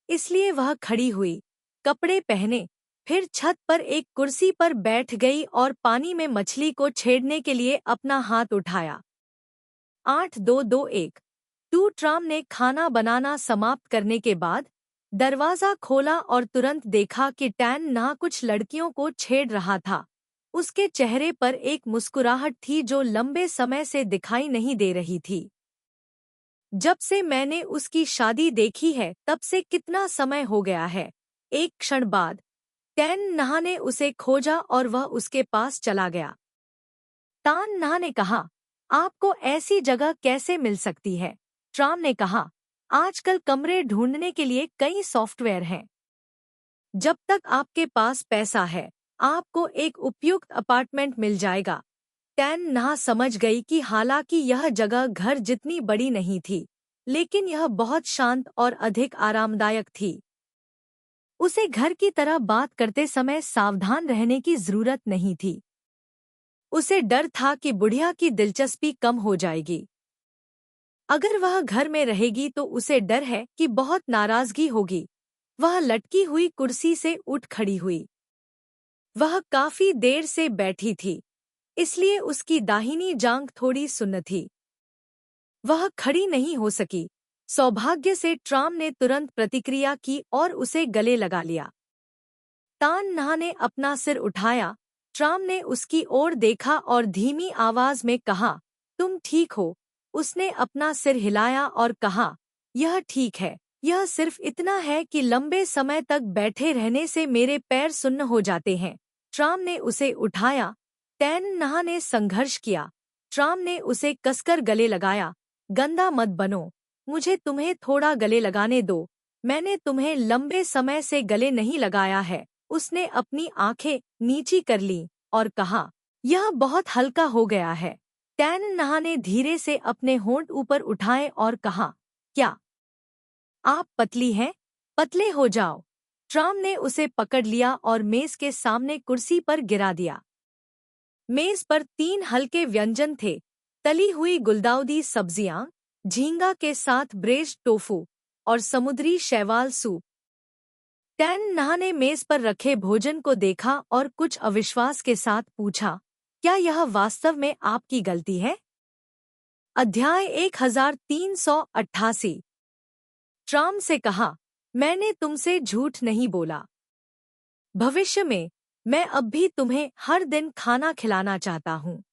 इसलिए वह खड़ी हुई, कपड़े पहने, फिर छत पर एक कुर्सी पर बैठ गई और पानी में मछली को छेड़ने के लिए अपना हाथ उठाया। 8221 ट्राम ने खाना बनाना समाप्त करने के बाद दरवाजा खोला और तुरंत देखा कि टैन नहा कुछ लड़कियों को छेड़ रहा था। उसके चेहरे पर एक मुस्कुराहट थी जो लंबे समय से दिखाई नहीं दे रही थी। जब से मैंने उसकी शादी देखी है तब से कितना समय हो गया है। एक क्षण बाद टैन नहा ने उसे खोजा और वह उसके पास चला गया। तान नहा ने कहा, आपको ऐसी जगह कैसे मिल सकती है? ट्राम ने कहा, आजकल कमरे ढूंढने के लिए कई सॉफ्टवेयर हैं। जब तक आपके पास पैसा है, आपको एक उपयुक्त अपार्टमेंट मिल जाएगा। टैन नहा समझ गई कि हालांकि यह जगह घर जितनी बड़ी नहीं थी, लेकिन यह बहुत शांत और अधिक आरामदायक थी। उसे घर की तरह बात करते समय सावधान रहने की जरूरत नहीं थी। उसे डर था कि बुढ़िया की दिलचस्पी कम हो जाएगी। अगर वह घर में रहेगी तो उसे डर है कि बहुत नाराजगी होगी। वह लटकी हुई कुर्सी से उठ खड़ी हुई। वह काफी देर से बैठी थी, इसलिए उसकी दाहिनी जांघ थोड़ी सुन्न थी। वह खड़ी नहीं हो सकी। सौभाग्य से ट्राम ने तुरंत प्रतिक्रिया की और उसे गले लगा लिया। तान नहा ने अपना सिर उठाया। ट्राम ने उसकी ओर देखा और धीमी आवाज में कहा, तुम ठीक हो? उसने अपना सिर हिलाया और कहा, यह ठीक है। यह सिर्फ इतना है कि लंबे समय तक बैठे रहने से मेरे पैर सुन्न हो जाते हैं। ट्राम ने उसे उठाया। टैन नहा ने संघर्ष किया। ट्राम ने उसे कसकर गले लगाया। गंदा मत बनो, मुझे तुम्हें थोड़ा गले लगाने दो। मैंने तुम्हें लंबे समय से गले नहीं लगाया है। उसने अपनी आंखें नीची कर लीं और कहा, यह बहुत हल्का हो गया है। टैन नहा ने धीरे से अपने होंठ ऊपर उठाए और कहा, क्या आप पतली हैं? पतले हो जाओ। ट्राम ने उसे पकड़ लिया और मेज के सामने कुर्सी पर गिरा दिया। मेज पर 3 हल्के व्यंजन थे, तली हुई गुलदाउदी सब्जियां, झींगा के साथ ब्रेज्ड टोफू और समुद्री शैवाल सूप। टैन नहा ने मेज पर रखे भोजन को देखा और कुछ अविश्वास के साथ पूछा, क्या यह वास्तव में आपकी गलती है? अध्याय 1388। ट्राम से कहा, मैंने तुमसे झूठ नहीं बोला। भविष्य में मैं अब भी तुम्हें हर दिन खाना खिलाना चाहता हूँ।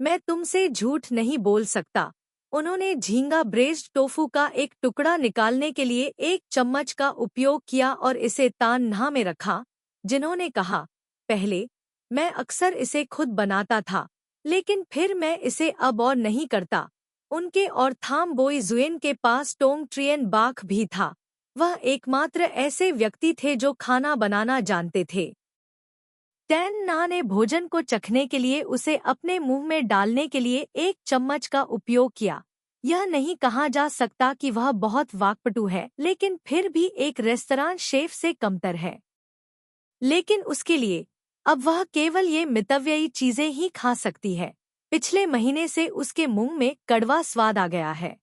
मैं तुमसे झूठ नहीं बोल सकता। उन्होंने झींगा ब्रेज्ड टोफू का एक टुकड़ा निकालने के लिए एक चम्मच का उपयोग किया और इसे तान नहा में रखा, जिन्होंने कहा, पहले मैं अक्सर इसे खुद बनाता था, लेकिन फिर मैं इसे अब और नहीं करता। उनके और थाम बोई जुएन के पास टोंग ट्रियन बाख भी था। वह एकमात्र ऐसे व्यक्ति थे जो खाना बनाना जानते थे। टैन ना ने भोजन को चखने के लिए उसे अपने मुंह में डालने के लिए एक चम्मच का उपयोग किया। यह नहीं कहा जा सकता कि वह बहुत वाक्पटु है, लेकिन फिर भी एक रेस्तरां शेफ से कमतर है। लेकिन उसके लिए अब वह केवल ये मितव्ययी चीजें ही खा सकती है। पिछले महीने से उसके मुंह में कड़वा स्वाद आ गया है।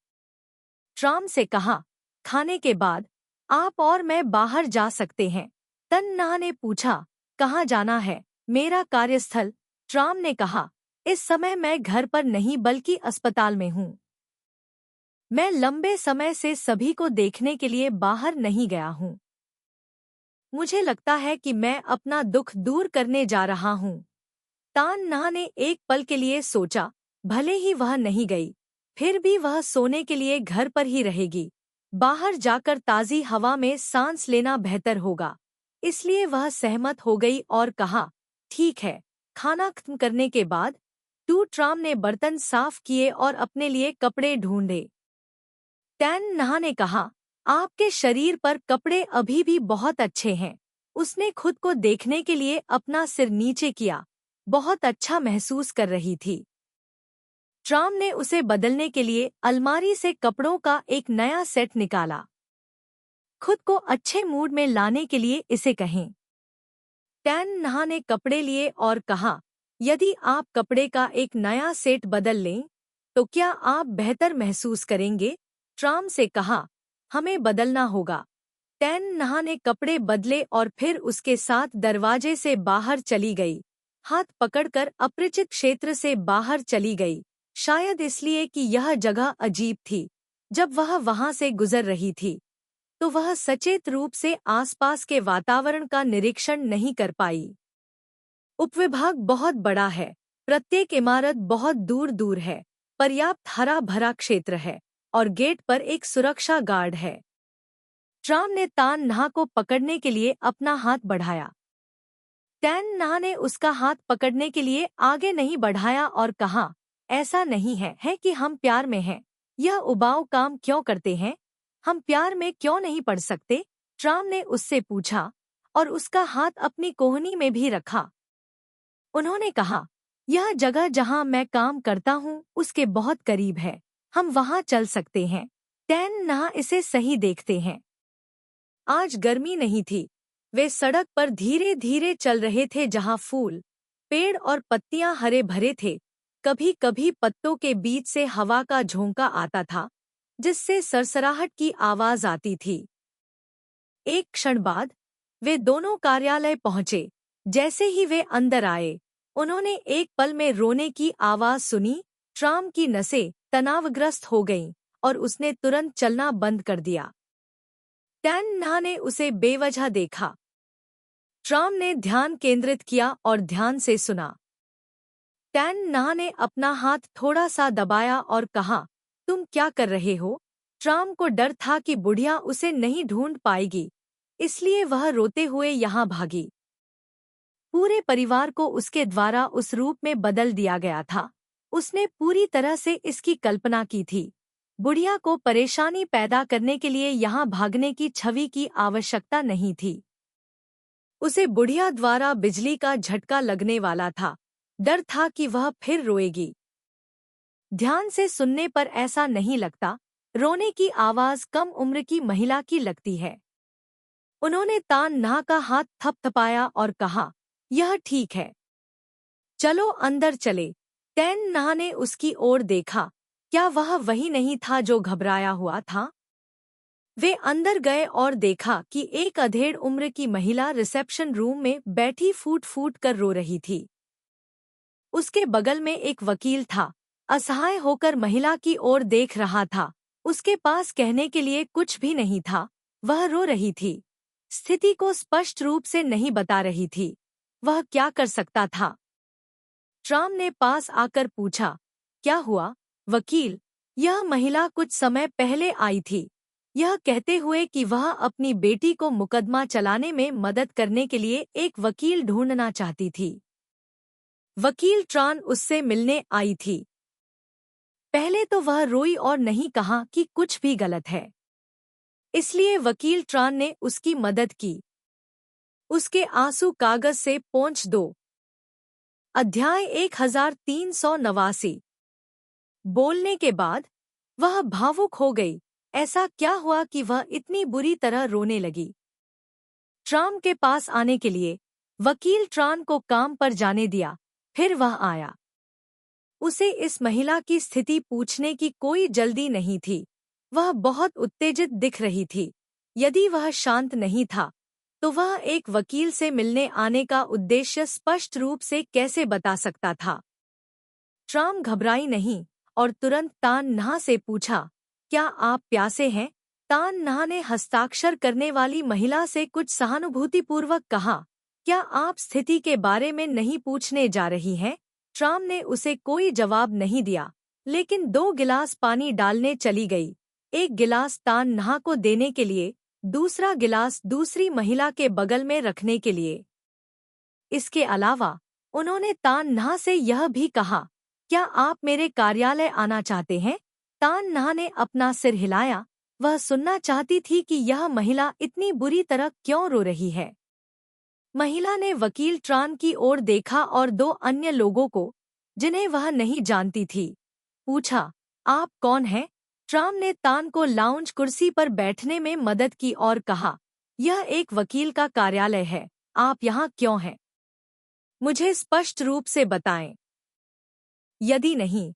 ट्राम से कहा, खाने के बाद आप और मैं बाहर जा सकते हैं। तन ना ने पूछा, कहाँ जाना है? मेरा कार्यस्थल, ट्राम ने कहा। इस समय मैं घर पर नहीं बल्कि अस्पताल में हूँ। मैं लंबे समय से सभी को देखने के लिए बाहर नहीं गया हूँ। मुझे लगता है कि मैं अपना दुख दूर करने जा रहा हूँ। तान ना ने एक पल के लिए सोचा, भले ही वह नहीं गई, फिर भी वह सोने के लिए घर पर ही रहेगी। बाहर जाकर ताज़ी हवा में सांस लेना बेहतर होगा। इसलिए वह सहमत हो गई और कहा, ठीक है। खाना खत्म करने के बाद टू ट्राम ने बर्तन साफ किए और अपने लिए कपड़े ढूंढे। टैन नहा ने कहा, आपके शरीर पर कपड़े अभी भी बहुत अच्छे हैं। उसने खुद को देखने के लिए अपना सिर नीचे किया। बहुत अच्छा महसूस कर रही थी। ट्राम ने उसे बदलने के लिए अलमारी से कपड़ों का एक नया सेट निकाला। खुद को अच्छे मूड में लाने के लिए इसे कहें। टैन नहा ने कपड़े लिए और कहा, यदि आप कपड़े का एक नया सेट बदल लें, तो क्या आप बेहतर महसूस करेंगे? ट्राम से कहा, हमें बदलना होगा। टैन नहा ने कपड़े बदले और फिर उसके साथ दरवाजे से बाहर चली गई। हाथ पकड़कर अपरिचित क्षेत्र से बाहर चली गई, शायद इसलिए कि यह जगह अजीब थी। जब वह वहां से गुजर रही थी, तो वह सचेत रूप से आसपास के वातावरण का निरीक्षण नहीं कर पाई। उपविभाग बहुत बड़ा है। प्रत्येक इमारत बहुत दूर दूर है। पर्याप्त हरा भरा क्षेत्र है और गेट पर एक सुरक्षा गार्ड है। ट्राम ने तान नहा को पकड़ने के लिए अपना हाथ बढ़ाया। टैन नहा ने उसका हाथ पकड़ने के लिए आगे नहीं बढ़ाया और कहा, ऐसा नहीं है कि हम प्यार में हैं। यह उबाऊ काम क्यों करते हैं? हम प्यार में क्यों नहीं पड़ सकते? ट्राम ने उससे पूछा और उसका हाथ अपनी कोहनी में भी रखा। उन्होंने कहा, यह जगह जहां मैं काम करता हूं उसके बहुत करीब है। हम वहां चल सकते हैं। टैन नहा इसे सही देखते हैं। आज गर्मी नहीं थी। वे सड़क पर धीरे धीरे चल रहे थे जहां फूल, पेड़ और पत्तियां हरे भरे थे। कभी कभी पत्तों के बीच से हवा का झोंका आता था, जिससे सरसराहट की आवाज आती थी। एक क्षण बाद वे दोनों कार्यालय पहुंचे। जैसे ही वे अंदर आए, उन्होंने एक पल में रोने की आवाज सुनी। ट्राम की नसें तनावग्रस्त हो गईं और उसने तुरंत चलना बंद कर दिया। टैन नहा ने उसे बेवजह देखा। ट्राम ने ध्यान केंद्रित किया और ध्यान से सुना। टैन नहा ने अपना हाथ थोड़ा सा दबाया और कहा, तुम क्या कर रहे हो? ट्राम को डर था कि बुढ़िया उसे नहीं ढूंढ पाएगी, इसलिए वह रोते हुए यहाँ भागी। पूरे परिवार को उसके द्वारा उस रूप में बदल दिया गया था। उसने पूरी तरह से इसकी कल्पना की थी। बुढ़िया को परेशानी पैदा करने के लिए यहाँ भागने की छवि की आवश्यकता नहीं थी। उसे बुढ़िया द्वारा बिजली का झटका लगने वाला था। डर था कि वह फिर रोएगी। ध्यान से सुनने पर ऐसा नहीं लगता। रोने की आवाज कम उम्र की महिला की लगती है। उन्होंने तान नहा का हाथ थपथपाया और कहा, यह ठीक है, चलो अंदर चले। टैन नहा ने उसकी ओर देखा। क्या वह वही नहीं था जो घबराया हुआ था? वे अंदर गए और देखा कि एक अधेड़ उम्र की महिला रिसेप्शन रूम में बैठी फूट फूट कर रो रही थी। उसके बगल में एक वकील था, असहाय होकर महिला की ओर देख रहा था। उसके पास कहने के लिए कुछ भी नहीं था। वह रो रही थी, स्थिति को स्पष्ट रूप से नहीं बता रही थी। वह क्या कर सकता था? ट्राम ने पास आकर पूछा, क्या हुआ वकील? यह महिला कुछ समय पहले आई थी, यह कहते हुए कि वह अपनी बेटी को मुकदमा चलाने में मदद करने के लिए एक वकील ढूंढना चाहती थी। वकील ट्रान उससे मिलने आई थी। पहले तो वह रोई और नहीं कहा कि कुछ भी गलत है। इसलिए वकील ट्रान ने उसकी मदद की। उसके आंसू कागज से पोंछ दो। अध्याय 1389। बोलने के बाद वह भावुक हो गई। ऐसा क्या हुआ कि वह इतनी बुरी तरह रोने लगी? ट्राम के पास आने के लिए वकील ट्रान को काम पर जाने दिया। फिर वह आया। उसे इस महिला की स्थिति पूछने की कोई जल्दी नहीं थी। वह बहुत उत्तेजित दिख रही थी। यदि वह शांत नहीं था तो वह एक वकील से मिलने आने का उद्देश्य स्पष्ट रूप से कैसे बता सकता था? ट्राम घबराई नहीं और तुरंत तान न्हा से पूछा, क्या आप प्यासे हैं? तान न्हा ने हस्ताक्षर करने वाली महिला से कुछ सहानुभूतिपूर्वक कहा, क्या आप स्थिति के बारे में नहीं पूछने जा रही हैं? ट्राम ने उसे कोई जवाब नहीं दिया, लेकिन 2 गिलास पानी डालने चली गई। एक गिलास तान न्हा को देने के लिए, दूसरा गिलास दूसरी महिला के बगल में रखने के लिए। इसके अलावा उन्होंने तान न्हा से यह भी कहा, क्या आप मेरे कार्यालय आना चाहते हैं? तान न्हा ने अपना सिर हिलाया। वह सुनना चाहती थी कि यह महिला इतनी बुरी तरह क्यों रो रही है। महिला ने वकील ट्रान की ओर देखा और 2 अन्य लोगों को, जिन्हें वह नहीं जानती थी, पूछा, आप कौन हैं? ट्राम ने तान को लाउंज कुर्सी पर बैठने में मदद की और कहा, यह एक वकील का कार्यालय है। आप यहाँ क्यों हैं? मुझे स्पष्ट रूप से बताएं। यदि नहीं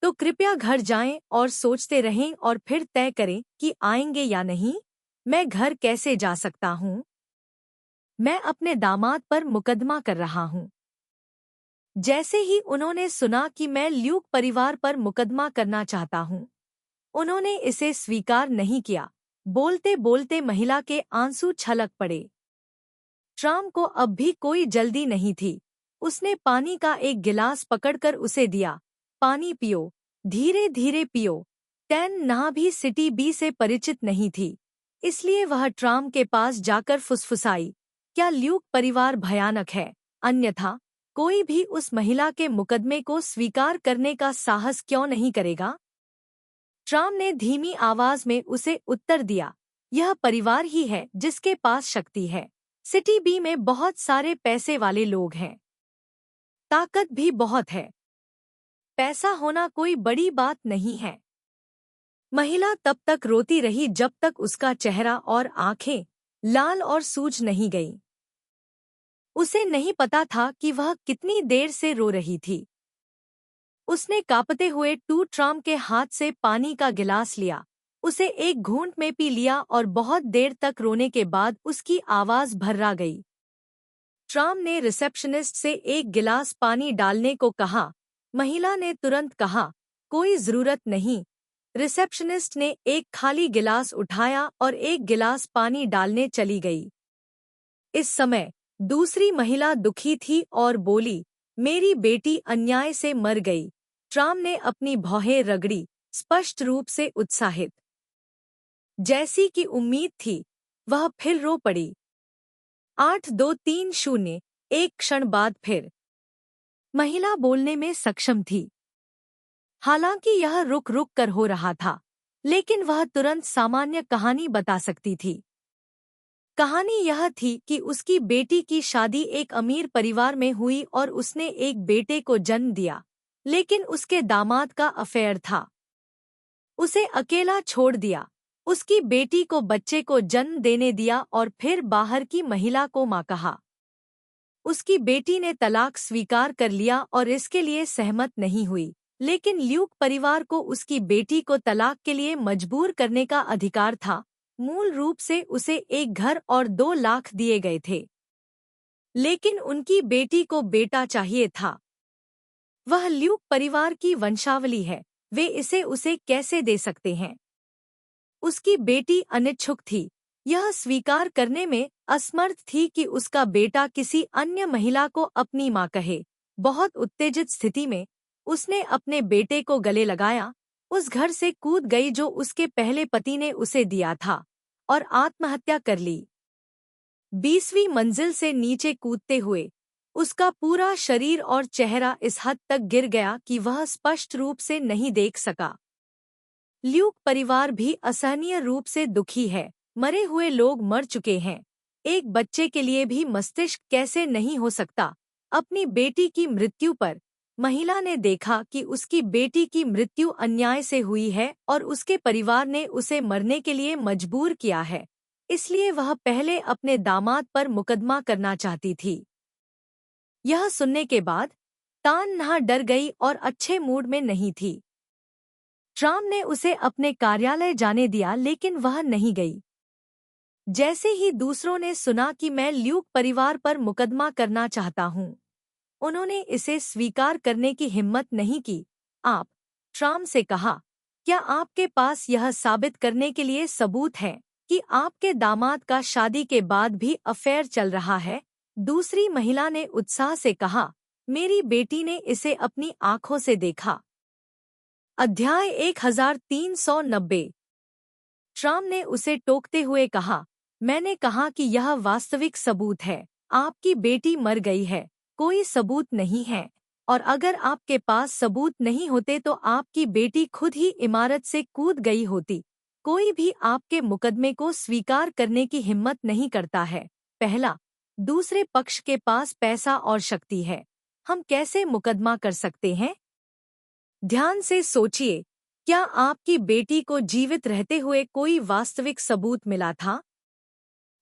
तो कृपया घर जाएं और सोचते रहें और फिर तय करें कि आएंगे या नहीं। मैं घर कैसे जा सकता हूँ? मैं अपने दामाद पर मुकदमा कर रहा हूँ। जैसे ही उन्होंने सुना कि मैं ल्यूक परिवार पर मुकदमा करना चाहता हूँ, उन्होंने इसे स्वीकार नहीं किया। बोलते बोलते महिला के आंसू छलक पड़े। ट्राम को अब भी कोई जल्दी नहीं थी। उसने पानी का एक गिलास पकड़कर उसे दिया। पानी पियो, धीरे धीरे पियो। टैन न्हा भी सिटी बी से परिचित नहीं थी, इसलिए वह ट्राम के पास जाकर फुसफुसाई, क्या ल्यूक परिवार भयानक है? अन्यथा कोई भी उस महिला के मुकदमे को स्वीकार करने का साहस क्यों नहीं करेगा? ट्राम ने धीमी आवाज में उसे उत्तर दिया, यह परिवार ही है जिसके पास शक्ति है। सिटी बी में बहुत सारे पैसे वाले लोग हैं। ताकत भी बहुत है। पैसा होना कोई बड़ी बात नहीं है। महिला तब तक रोती रही जब तक उसका चेहरा और आंखें लाल और सूज नहीं गईं। उसे नहीं पता था कि वह कितनी देर से रो रही थी। उसने कांपते हुए ट्राम के हाथ से पानी का गिलास लिया, उसे एक घूंट में पी लिया और बहुत देर तक रोने के बाद उसकी आवाज भर्रा गई। ट्राम ने रिसेप्शनिस्ट से एक गिलास पानी डालने को कहा। महिला ने तुरंत कहा, कोई जरूरत नहीं। रिसेप्शनिस्ट ने एक खाली गिलास उठाया और एक गिलास पानी डालने चली गई। इस समय दूसरी महिला दुखी थी और बोली, मेरी बेटी अन्याय से मर गई। ट्राम ने अपनी भौहें रगड़ी, स्पष्ट रूप से उत्साहित। जैसी कि उम्मीद थी, वह फिर रो पड़ी। 8-2-3-0। एक क्षण बाद फिर महिला बोलने में सक्षम थी। हालांकि यह रुक रुक कर हो रहा था, लेकिन वह तुरंत सामान्य कहानी बता सकती थी। कहानी यह थी कि उसकी बेटी की शादी एक अमीर परिवार में हुई और उसने एक बेटे को जन्म दिया, लेकिन उसके दामाद का अफेयर था। उसे अकेला छोड़ दिया, उसकी बेटी को बच्चे को जन्म देने दिया और फिर बाहर की महिला को मां कहा। उसकी बेटी ने तलाक स्वीकार कर लिया और इसके लिए सहमत नहीं हुई, लेकिन ल्यूक परिवार को उसकी बेटी को तलाक के लिए मजबूर करने का अधिकार था। मूल रूप से उसे एक घर और 2 लाख दिए गए थे, लेकिन उनकी बेटी को बेटा चाहिए था। वह ल्यूक परिवार की वंशावली है, वे इसे उसे कैसे दे सकते हैं? उसकी बेटी अनिच्छुक थी, यह स्वीकार करने में असमर्थ थी कि उसका बेटा किसी अन्य महिला को अपनी मां कहे। बहुत उत्तेजित स्थिति में उसने अपने बेटे को गले लगाया, उस घर से कूद गई जो उसके पहले पति ने उसे दिया था, और आत्महत्या कर ली। 20वीं मंजिल से नीचे कूदते हुए उसका पूरा शरीर और चेहरा इस हद तक गिर गया कि वह स्पष्ट रूप से नहीं देख सका। ल्यूक परिवार भी असहनीय रूप से दुखी है। मरे हुए लोग मर चुके हैं। एक बच्चे के लिए भी मस्तिष्क कैसे नहीं हो सकता। अपनी बेटी की मृत्यु पर महिला ने देखा कि उसकी बेटी की मृत्यु अन्याय से हुई है और उसके परिवार ने उसे मरने के लिए मजबूर किया है, इसलिए वह पहले अपने दामाद पर मुकदमा करना चाहती थी। यह सुनने के बाद तान नहा डर गई और अच्छे मूड में नहीं थी। ट्राम ने उसे अपने कार्यालय जाने दिया, लेकिन वह नहीं गई। जैसे ही दूसरों ने सुना कि मैं ल्यूक परिवार पर मुकदमा करना चाहता हूँ, उन्होंने इसे स्वीकार करने की हिम्मत नहीं की। आप, ट्राम से कहा, क्या आपके पास यह साबित करने के लिए सबूत है कि आपके दामाद का शादी के बाद भी अफेयर चल रहा है? दूसरी महिला ने उत्साह से कहा, मेरी बेटी ने इसे अपनी आंखों से देखा। अध्याय 1390। ट्राम ने उसे टोकते हुए कहा, मैंने कहा कि यह वास्तविक सबूत है। आपकी बेटी मर गई है, कोई सबूत नहीं है। और अगर आपके पास सबूत नहीं होते तो आपकी बेटी खुद ही इमारत से कूद गई होती। कोई भी आपके मुकदमे को स्वीकार करने की हिम्मत नहीं करता है। पहला, दूसरे पक्ष के पास पैसा और शक्ति है। हम कैसे मुकदमा कर सकते हैं? ध्यान से सोचिए, क्या आपकी बेटी को जीवित रहते हुए कोई वास्तविक सबूत मिला था?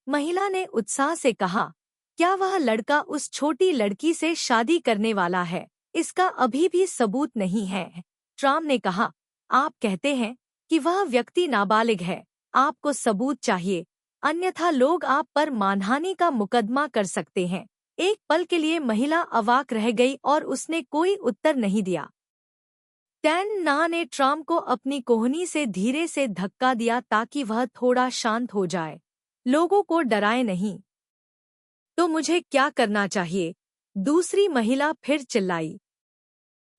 महिला ने उत्साह से कहा, क्या वह लड़का उस छोटी लड़की से शादी करने वाला है? इसका अभी भी सबूत नहीं है। ट्राम ने कहा, आप कहते हैं कि वह व्यक्ति नाबालिग है। आपको सबूत चाहिए, अन्यथा लोग आप पर मानहानि का मुकदमा कर सकते हैं। एक पल के लिए महिला अवाक रह गई और उसने कोई उत्तर नहीं दिया। टैन ना ने ट्राम को अपनी कोहनी से धीरे से धक्का दिया ताकि वह थोड़ा शांत हो जाए। लोगों को डराए नहीं। तो मुझे क्या करना चाहिए? दूसरी महिला फिर चिल्लाई।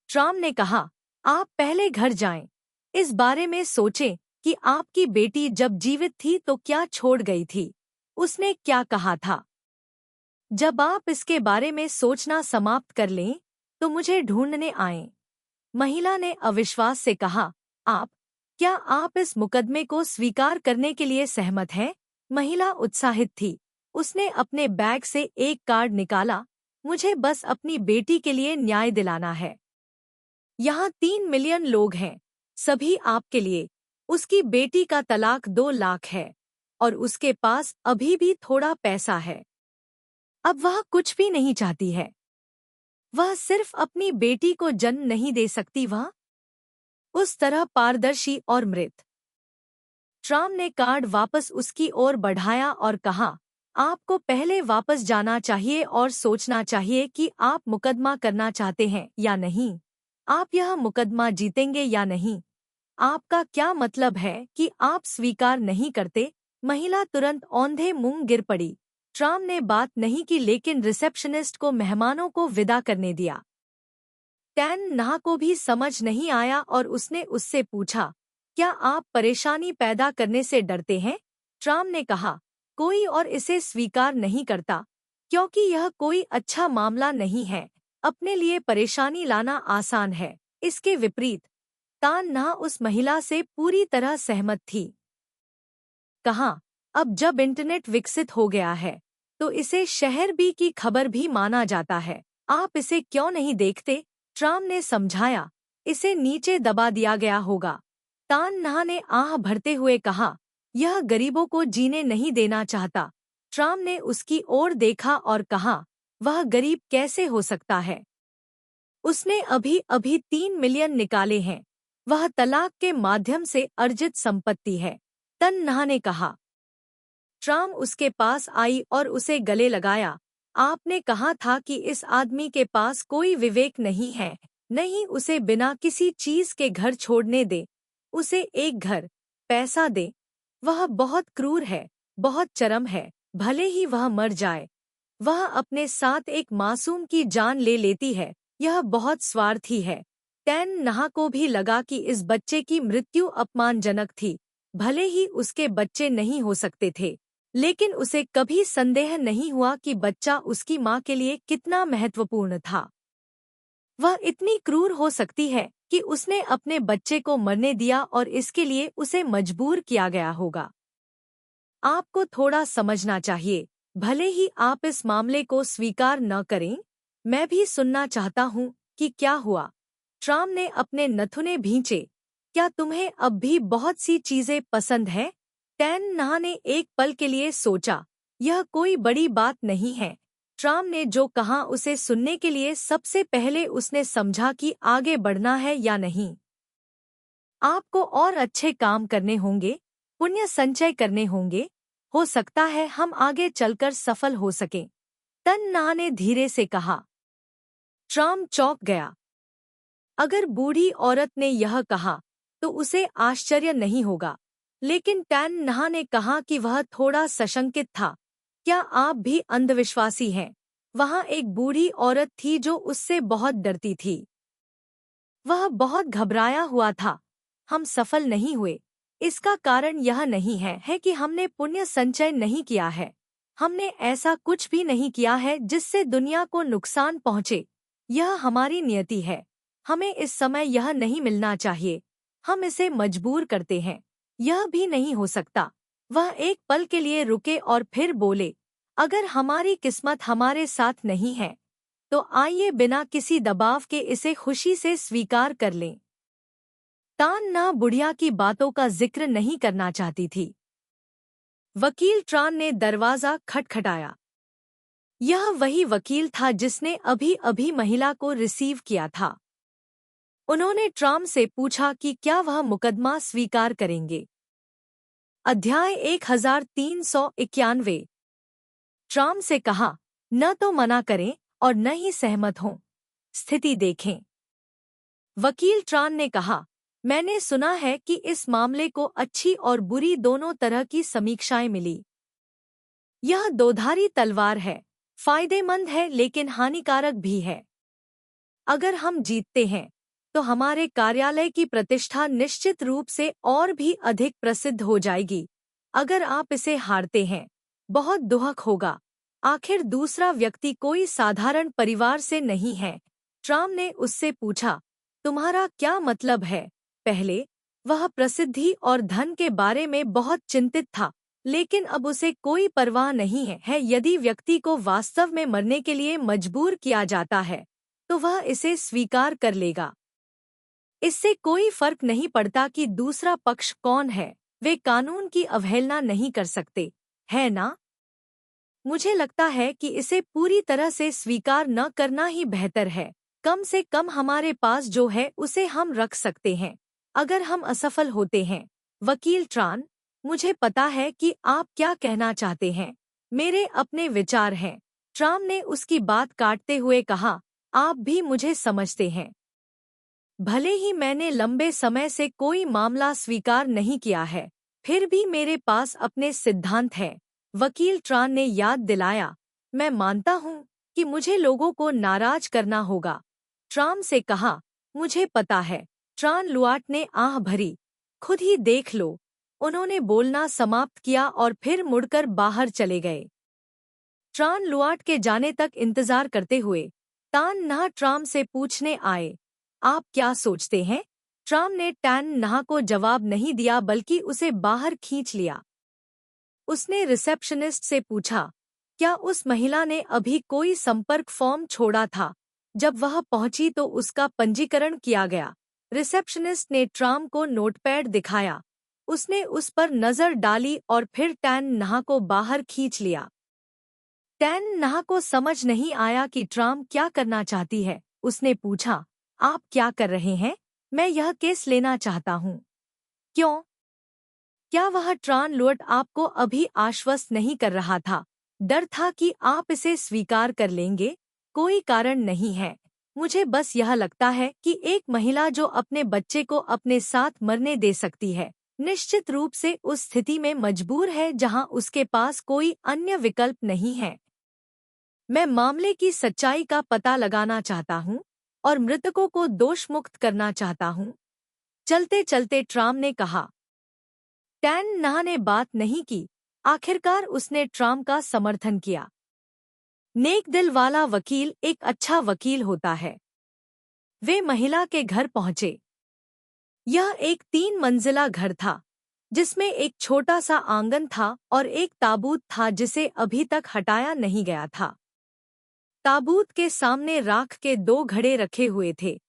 ट्राम ने कहा, आप पहले घर जाएं। इस बारे में सोचें कि आपकी बेटी जब जीवित थी तो क्या छोड़ गई थी। उसने क्या कहा था? जब आप इसके बारे में सोचना समाप्त कर लें तो मुझे ढूंढने आएं। महिला ने अविश्वास से कहा, क्या आप इस मुकदमे को स्वीकार करने के लिए सहमत हैं? महिला उत्साहित थी। उसने अपने बैग से एक कार्ड निकाला। मुझे बस अपनी बेटी के लिए न्याय दिलाना है। यहाँ 3 मिलियन लोग हैं, सभी आपके लिए। उसकी बेटी का तलाक 2 लाख है और उसके पास अभी भी थोड़ा पैसा है। अब वह कुछ भी नहीं चाहती है। वह सिर्फ अपनी बेटी को जन्म नहीं दे सकती, वह उस तरह पारदर्शी और मृत। ट्राम ने कार्ड वापस उसकी ओर बढ़ाया और कहा, आपको पहले वापस जाना चाहिए और सोचना चाहिए कि आप मुकदमा करना चाहते हैं या नहीं। आप यह मुकदमा जीतेंगे या नहीं। आपका क्या मतलब है कि आप स्वीकार नहीं करते? महिला तुरंत औंधे मुंह गिर पड़ी। ट्राम ने बात नहीं की, लेकिन रिसेप्शनिस्ट को मेहमानों को विदा करने दिया। टैन नहा को भी समझ नहीं आया और उसने उससे पूछा, क्या आप परेशानी पैदा करने से डरते हैं? ट्राम ने कहा, कोई और इसे स्वीकार नहीं करता क्योंकि यह कोई अच्छा मामला नहीं है। अपने लिए परेशानी लाना आसान है। इसके विपरीत तान नहा उस महिला से पूरी तरह सहमत थी। कहा, अब जब इंटरनेट विकसित हो गया है तो इसे शहर बी की खबर भी माना जाता है। आप इसे क्यों नहीं देखते? ट्राम ने समझाया, इसे नीचे दबा दिया गया होगा। तान नहा ने आह भरते हुए कहा, यह गरीबों को जीने नहीं देना चाहता। ट्राम ने उसकी ओर देखा और कहा, वह गरीब कैसे हो सकता है? उसने अभी अभी 3 मिलियन निकाले हैं। वह तलाक के माध्यम से अर्जित संपत्ति है। तन नहा ने कहा। ट्राम उसके पास आई और उसे गले लगाया। आपने कहा था कि इस आदमी के पास कोई विवेक नहीं है। नहीं, उसे बिना किसी चीज के घर छोड़ने दे। उसे एक घर, पैसा दे। वह बहुत क्रूर है, बहुत चरम है। भले ही वह मर जाए, वह अपने साथ एक मासूम की जान ले लेती है। यह बहुत स्वार्थी है। टैन नहा को भी लगा कि इस बच्चे की मृत्यु अपमानजनक थी। भले ही उसके बच्चे नहीं हो सकते थे, लेकिन उसे कभी संदेह नहीं हुआ कि बच्चा उसकी माँ के लिए कितना महत्वपूर्ण था। वह इतनी क्रूर हो सकती है कि उसने अपने बच्चे को मरने दिया और इसके लिए उसे मजबूर किया गया होगा। आपको थोड़ा समझना चाहिए, भले ही आप इस मामले को स्वीकार न करें। मैं भी सुनना चाहता हूँ कि क्या हुआ। ट्राम ने अपने नथुने भींचे। क्या तुम्हें अब भी बहुत सी चीजें पसंद है? टैन नहा ने एक पल के लिए सोचा। यह कोई बड़ी बात नहीं है। ट्राम ने जो कहा उसे सुनने के लिए सबसे पहले उसने समझा कि आगे बढ़ना है या नहीं। आपको और अच्छे काम करने होंगे, पुण्य संचय करने होंगे। हो सकता है हम आगे चलकर सफल हो सकें। तन ना ने धीरे से कहा। ट्राम चौंक गया। अगर बूढ़ी औरत ने यह कहा तो उसे आश्चर्य नहीं होगा, लेकिन टैन नहा ने कहा कि वह थोड़ा सशंकित था। क्या आप भी अंधविश्वासी हैं? वहाँ एक बूढ़ी औरत थी जो उससे बहुत डरती थी। वह बहुत घबराया हुआ था। हम सफल नहीं हुए। इसका कारण यह नहीं है कि हमने पुण्य संचय नहीं किया है। हमने ऐसा कुछ भी नहीं किया है जिससे दुनिया को नुकसान पहुँचे। यह हमारी नियति है। हमें इस समय यह नहीं मिलना चाहिए। हम इसे मजबूर करते हैं। यह भी नहीं हो सकता। वह एक पल के लिए रुके और फिर बोले, अगर हमारी किस्मत हमारे साथ नहीं है तो आइए बिना किसी दबाव के इसे खुशी से स्वीकार कर लें। तान ना बुढ़िया की बातों का जिक्र नहीं करना चाहती थी। वकील ट्रान ने दरवाजा खटखटाया। यह वही वकील था जिसने अभी अभी महिला को रिसीव किया था। उन्होंने ट्राम से पूछा कि क्या वह मुकदमा स्वीकार करेंगे। अध्याय 1391। ट्राम से कहा, न तो मना करें और न ही सहमत हों। स्थिति देखें। वकील ट्रान ने कहा, मैंने सुना है कि इस मामले को अच्छी और बुरी दोनों तरह की समीक्षाएं मिली। यह दोधारी तलवार है, फायदेमंद है लेकिन हानिकारक भी है। अगर हम जीतते हैं तो हमारे कार्यालय की प्रतिष्ठा निश्चित रूप से और भी अधिक प्रसिद्ध हो जाएगी। अगर आप इसे हारते हैं, बहुत दुख होगा। आखिर दूसरा व्यक्ति कोई साधारण परिवार से नहीं है। ट्राम ने उससे पूछा, तुम्हारा क्या मतलब है? पहले वह प्रसिद्धि और धन के बारे में बहुत चिंतित था, लेकिन अब उसे कोई परवाह नहीं है यदि व्यक्ति को वास्तव में मरने के लिए मजबूर किया जाता है तो वह इसे स्वीकार कर लेगा। इससे कोई फर्क नहीं पड़ता कि दूसरा पक्ष कौन है, वे कानून की अवहेलना नहीं कर सकते, है ना? मुझे लगता है कि इसे पूरी तरह से स्वीकार न करना ही बेहतर है। कम से कम हमारे पास जो है उसे हम रख सकते हैं अगर हम असफल होते हैं। वकील ट्रान, मुझे पता है कि आप क्या कहना चाहते हैं। मेरे अपने विचार हैं। ट्राम ने उसकी बात काटते हुए कहा, आप भी मुझे समझते हैं। भले ही मैंने लंबे समय से कोई मामला स्वीकार नहीं किया है, फिर भी मेरे पास अपने सिद्धांत हैं। वकील ट्रान ने याद दिलाया, मैं मानता हूँ कि मुझे लोगों को नाराज करना होगा। ट्राम से कहा, मुझे पता है। ट्रान लुआट ने आह भरी, खुद ही देख लो। उन्होंने बोलना समाप्त किया और फिर मुड़कर बाहर चले गए। ट्रान लुआट के जाने तक इंतजार करते हुए तान नहा ट्राम से पूछने आए, आप क्या सोचते हैं? ट्राम ने टैन नहा को जवाब नहीं दिया बल्कि उसे बाहर खींच लिया। उसने रिसेप्शनिस्ट से पूछा, क्या उस महिला ने अभी कोई संपर्क फॉर्म छोड़ा था? जब वह पहुंची तो उसका पंजीकरण किया गया। रिसेप्शनिस्ट ने ट्राम को नोटपैड दिखाया। उसने उस पर नजर डाली और फिर टैन नहा को बाहर खींच लिया। टैन नहा को समझ नहीं आया कि ट्राम क्या करना चाहती है। उसने पूछा, आप क्या कर रहे हैं? मैं यह केस लेना चाहता हूँ। क्यों? क्या वह ट्रान लुआट आपको अभी आश्वस्त नहीं कर रहा था? डर था कि आप इसे स्वीकार कर लेंगे? कोई कारण नहीं है। मुझे बस यह लगता है कि एक महिला जो अपने बच्चे को अपने साथ मरने दे सकती है, निश्चित रूप से उस स्थिति में मजबूर है जहां उसके पास कोई अन्य विकल्प नहीं है। मैं मामले की सच्चाई का पता लगाना चाहता हूं और मृतकों को दोष मुक्त करना चाहता हूं। चलते चलते ट्राम ने कहा। टैन नहा ने बात नहीं की। आखिरकार उसने ट्राम का समर्थन किया। नेक दिल वाला वकील एक अच्छा वकील होता है। वे महिला के घर पहुंचे। यह एक 3 मंजिला घर था, जिसमें एक छोटा सा आंगन था और एक ताबूत था जिसे अभी तक हटाया नहीं गया था। ताबूत के सामने राख के 2 घड़े रखे हुए थे,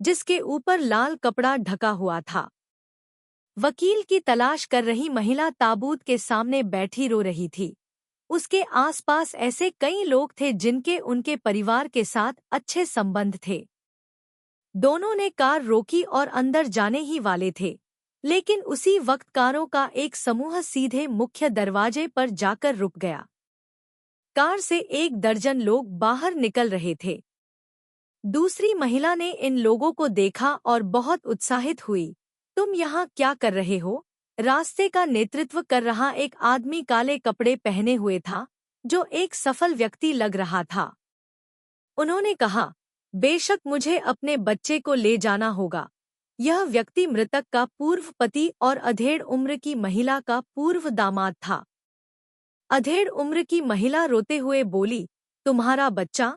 जिसके ऊपर लाल कपड़ा ढका हुआ था। वकील की तलाश कर रही महिला ताबूत के सामने बैठी रो रही थी। उसके आसपास ऐसे कई लोग थे जिनके उनके परिवार के साथ अच्छे संबंध थे। दोनों ने कार रोकी और अंदर जाने ही वाले थे, लेकिन उसी वक्त कारों का एक समूह सीधे मुख्य दरवाजे पर जाकर रुक गया। कार से 1 दर्जन लोग बाहर निकल रहे थे। दूसरी महिला ने इन लोगों को देखा और बहुत उत्साहित हुई। तुम यहाँ क्या कर रहे हो? रास्ते का नेतृत्व कर रहा एक आदमी काले कपड़े पहने हुए था, जो एक सफल व्यक्ति लग रहा था। उन्होंने कहा, बेशक मुझे अपने बच्चे को ले जाना होगा। यह व्यक्ति मृतक का पूर्व पति और अधेड़ उम्र की महिला का पूर्व दामाद था। अधेड़ उम्र की महिला रोते हुए बोली, तुम्हारा बच्चा?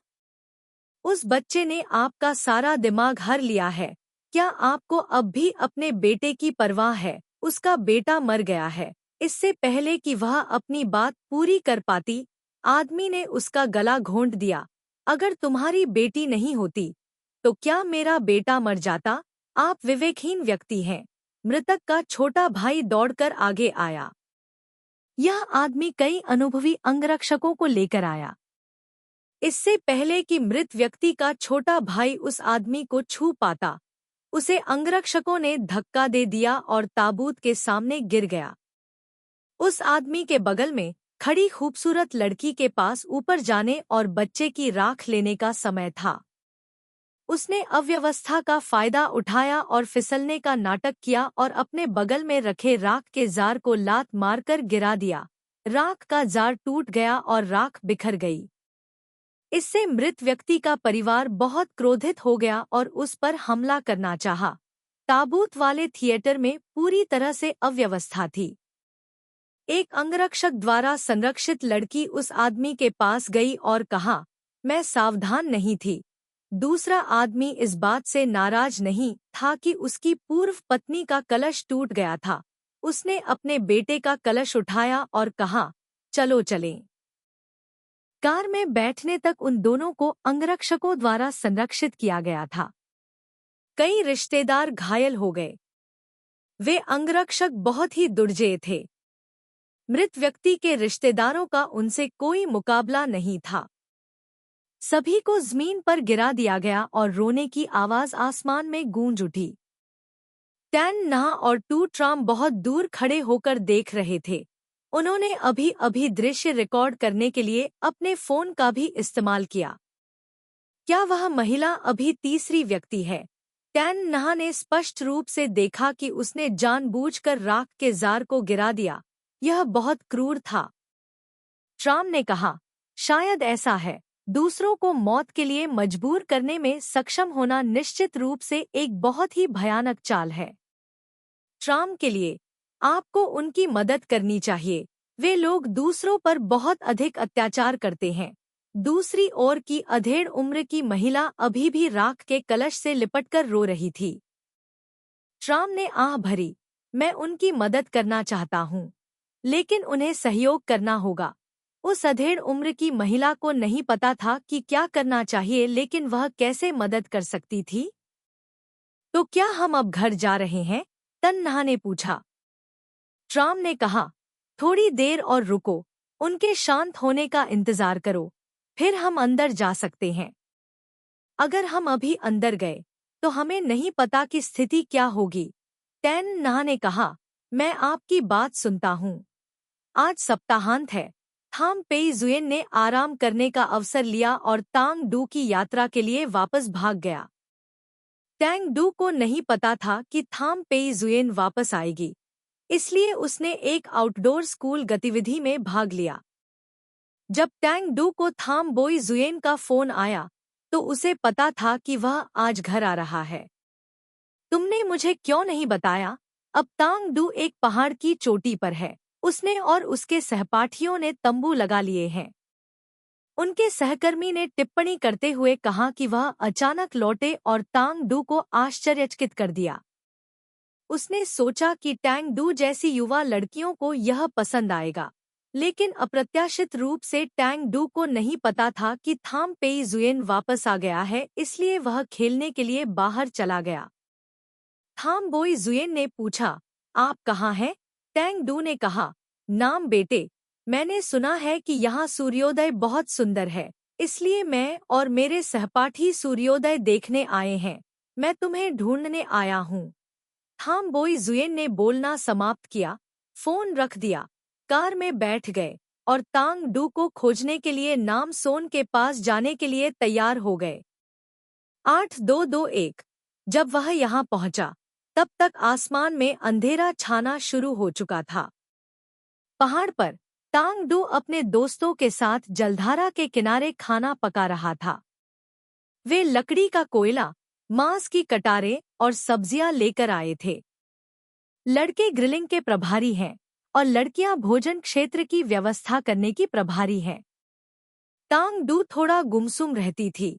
उस बच्चे ने आपका सारा दिमाग हर लिया है। क्या आपको अब भी अपने बेटे की परवाह है? उसका बेटा मर गया है। इससे पहले कि वह अपनी बात पूरी कर पाती, आदमी ने उसका गला घोंट दिया। अगर तुम्हारी बेटी नहीं होती, तो क्या मेरा बेटा मर जाता? आप विवेकहीन व्यक्ति हैं। मृतक का छोटा भाई दौड़कर आगे आया। यह आदमी कई अनुभवी अंगरक्षकों को लेकर आया। इससे पहले कि मृत व्यक्ति का छोटा भाई उस आदमी को छू पाता, उसे अंगरक्षकों ने धक्का दे दिया और ताबूत के सामने गिर गया। उस आदमी के बगल में खड़ी खूबसूरत लड़की के पास ऊपर जाने और बच्चे की राख लेने का समय था। उसने अव्यवस्था का फायदा उठाया और फिसलने का नाटक किया और अपने बगल में रखे राख के जार को लात मारकर गिरा दिया। राख का जार टूट गया और राख बिखर गई। इससे मृत व्यक्ति का परिवार बहुत क्रोधित हो गया और उस पर हमला करना चाहा। ताबूत वाले थिएटर में पूरी तरह से अव्यवस्था थी। एक अंगरक्षक द्वारा संरक्षित लड़की उस आदमी के पास गई और कहा, मैं सावधान नहीं थी। दूसरा आदमी इस बात से नाराज नहीं था कि उसकी पूर्व पत्नी का कलश टूट गया था। उसने अपने बेटे का कलश उठाया और कहा, चलो चलें। कार में बैठने तक उन दोनों को अंगरक्षकों द्वारा संरक्षित किया गया था। कई रिश्तेदार घायल हो गए। वे अंगरक्षक बहुत ही दुर्जेय थे। मृत व्यक्ति के रिश्तेदारों का उनसे कोई मुकाबला नहीं था। सभी को जमीन पर गिरा दिया गया और रोने की आवाज आसमान में गूंज उठी। टैन नहा और टू ट्राम बहुत दूर खड़े होकर देख रहे थे। उन्होंने अभी अभी दृश्य रिकॉर्ड करने के लिए अपने फोन का भी इस्तेमाल किया। क्या वह महिला अभी तीसरी व्यक्ति है? टैन नहा ने स्पष्ट रूप से देखा कि उसने जानबूझकर राख के जार को गिरा दिया। यह बहुत क्रूर था। ट्राम ने कहा, शायद ऐसा है। दूसरों को मौत के लिए मजबूर करने में सक्षम होना निश्चित रूप से एक बहुत ही भयानक चाल है। ट्राम के लिए आपको उनकी मदद करनी चाहिए। वे लोग दूसरों पर बहुत अधिक अत्याचार करते हैं। दूसरी ओर की अधेड़ उम्र की महिला अभी भी राख के कलश से लिपटकर रो रही थी। ट्राम ने आह भरी, मैं उनकी मदद करना चाहता हूँ, लेकिन उन्हें सहयोग करना होगा। उस अधेड़ उम्र की महिला को नहीं पता था कि क्या करना चाहिए, लेकिन वह कैसे मदद कर सकती थी। तो क्या हम अब घर जा रहे हैं? तन्हा ने पूछा। ट्राम ने कहा, थोड़ी देर और रुको, उनके शांत होने का इंतजार करो, फिर हम अंदर जा सकते हैं। अगर हम अभी अंदर गए तो हमें नहीं पता कि स्थिति क्या होगी। तन्हा ने कहा, मैं आपकी बात सुनता हूँ। आज सप्ताहांत है। थाम पेई जुएन ने आराम करने का अवसर लिया और तांग डू की यात्रा के लिए वापस भाग गया। टैंग डू को नहीं पता था कि थाम पेई जुएन वापस आएगी, इसलिए उसने एक आउटडोर स्कूल गतिविधि में भाग लिया। जब टैंग डू को थाम बोई जुएन का फोन आया तो उसे पता था कि वह आज घर आ रहा है। तुमने मुझे क्यों नहीं बताया? अब तांग डू एक पहाड़ की चोटी पर है। उसने और उसके सहपाठियों ने तंबू लगा लिए हैं। उनके सहकर्मी ने टिप्पणी करते हुए कहा कि वह अचानक लौटे और तांग डू को आश्चर्यचकित कर दिया। उसने सोचा कि टैंग डू जैसी युवा लड़कियों को यह पसंद आएगा, लेकिन अप्रत्याशित रूप से टैंग डू को नहीं पता था कि थाम पेई जुएन वापस आ गया है, इसलिए वह खेलने के लिए बाहर चला गया। थाम बोई जुएन ने पूछा, आप कहाँ हैं? टैंग डू ने कहा, नाम बेटे, मैंने सुना है कि यहाँ सूर्योदय बहुत सुंदर है, इसलिए मैं और मेरे सहपाठी सूर्योदय देखने आए हैं। मैं तुम्हें ढूंढने आया हूँ। थाम बोई जुएन ने बोलना समाप्त किया, फोन रख दिया, कार में बैठ गए और तांग डू को खोजने के लिए नाम सोन के पास जाने के लिए तैयार हो गए। 8221 जब वह यहाँ पहुंचा, तब तक आसमान में अंधेरा छाना शुरू हो चुका था। पहाड़ पर तांग डू अपने दोस्तों के साथ जलधारा के किनारे खाना पका रहा था। वे लकड़ी का कोयला, मांस की कटारें और सब्जियां लेकर आए थे। लड़के ग्रिलिंग के प्रभारी हैं और लड़कियां भोजन क्षेत्र की व्यवस्था करने की प्रभारी हैं। तांग डू थोड़ा गुमसुम रहती थी।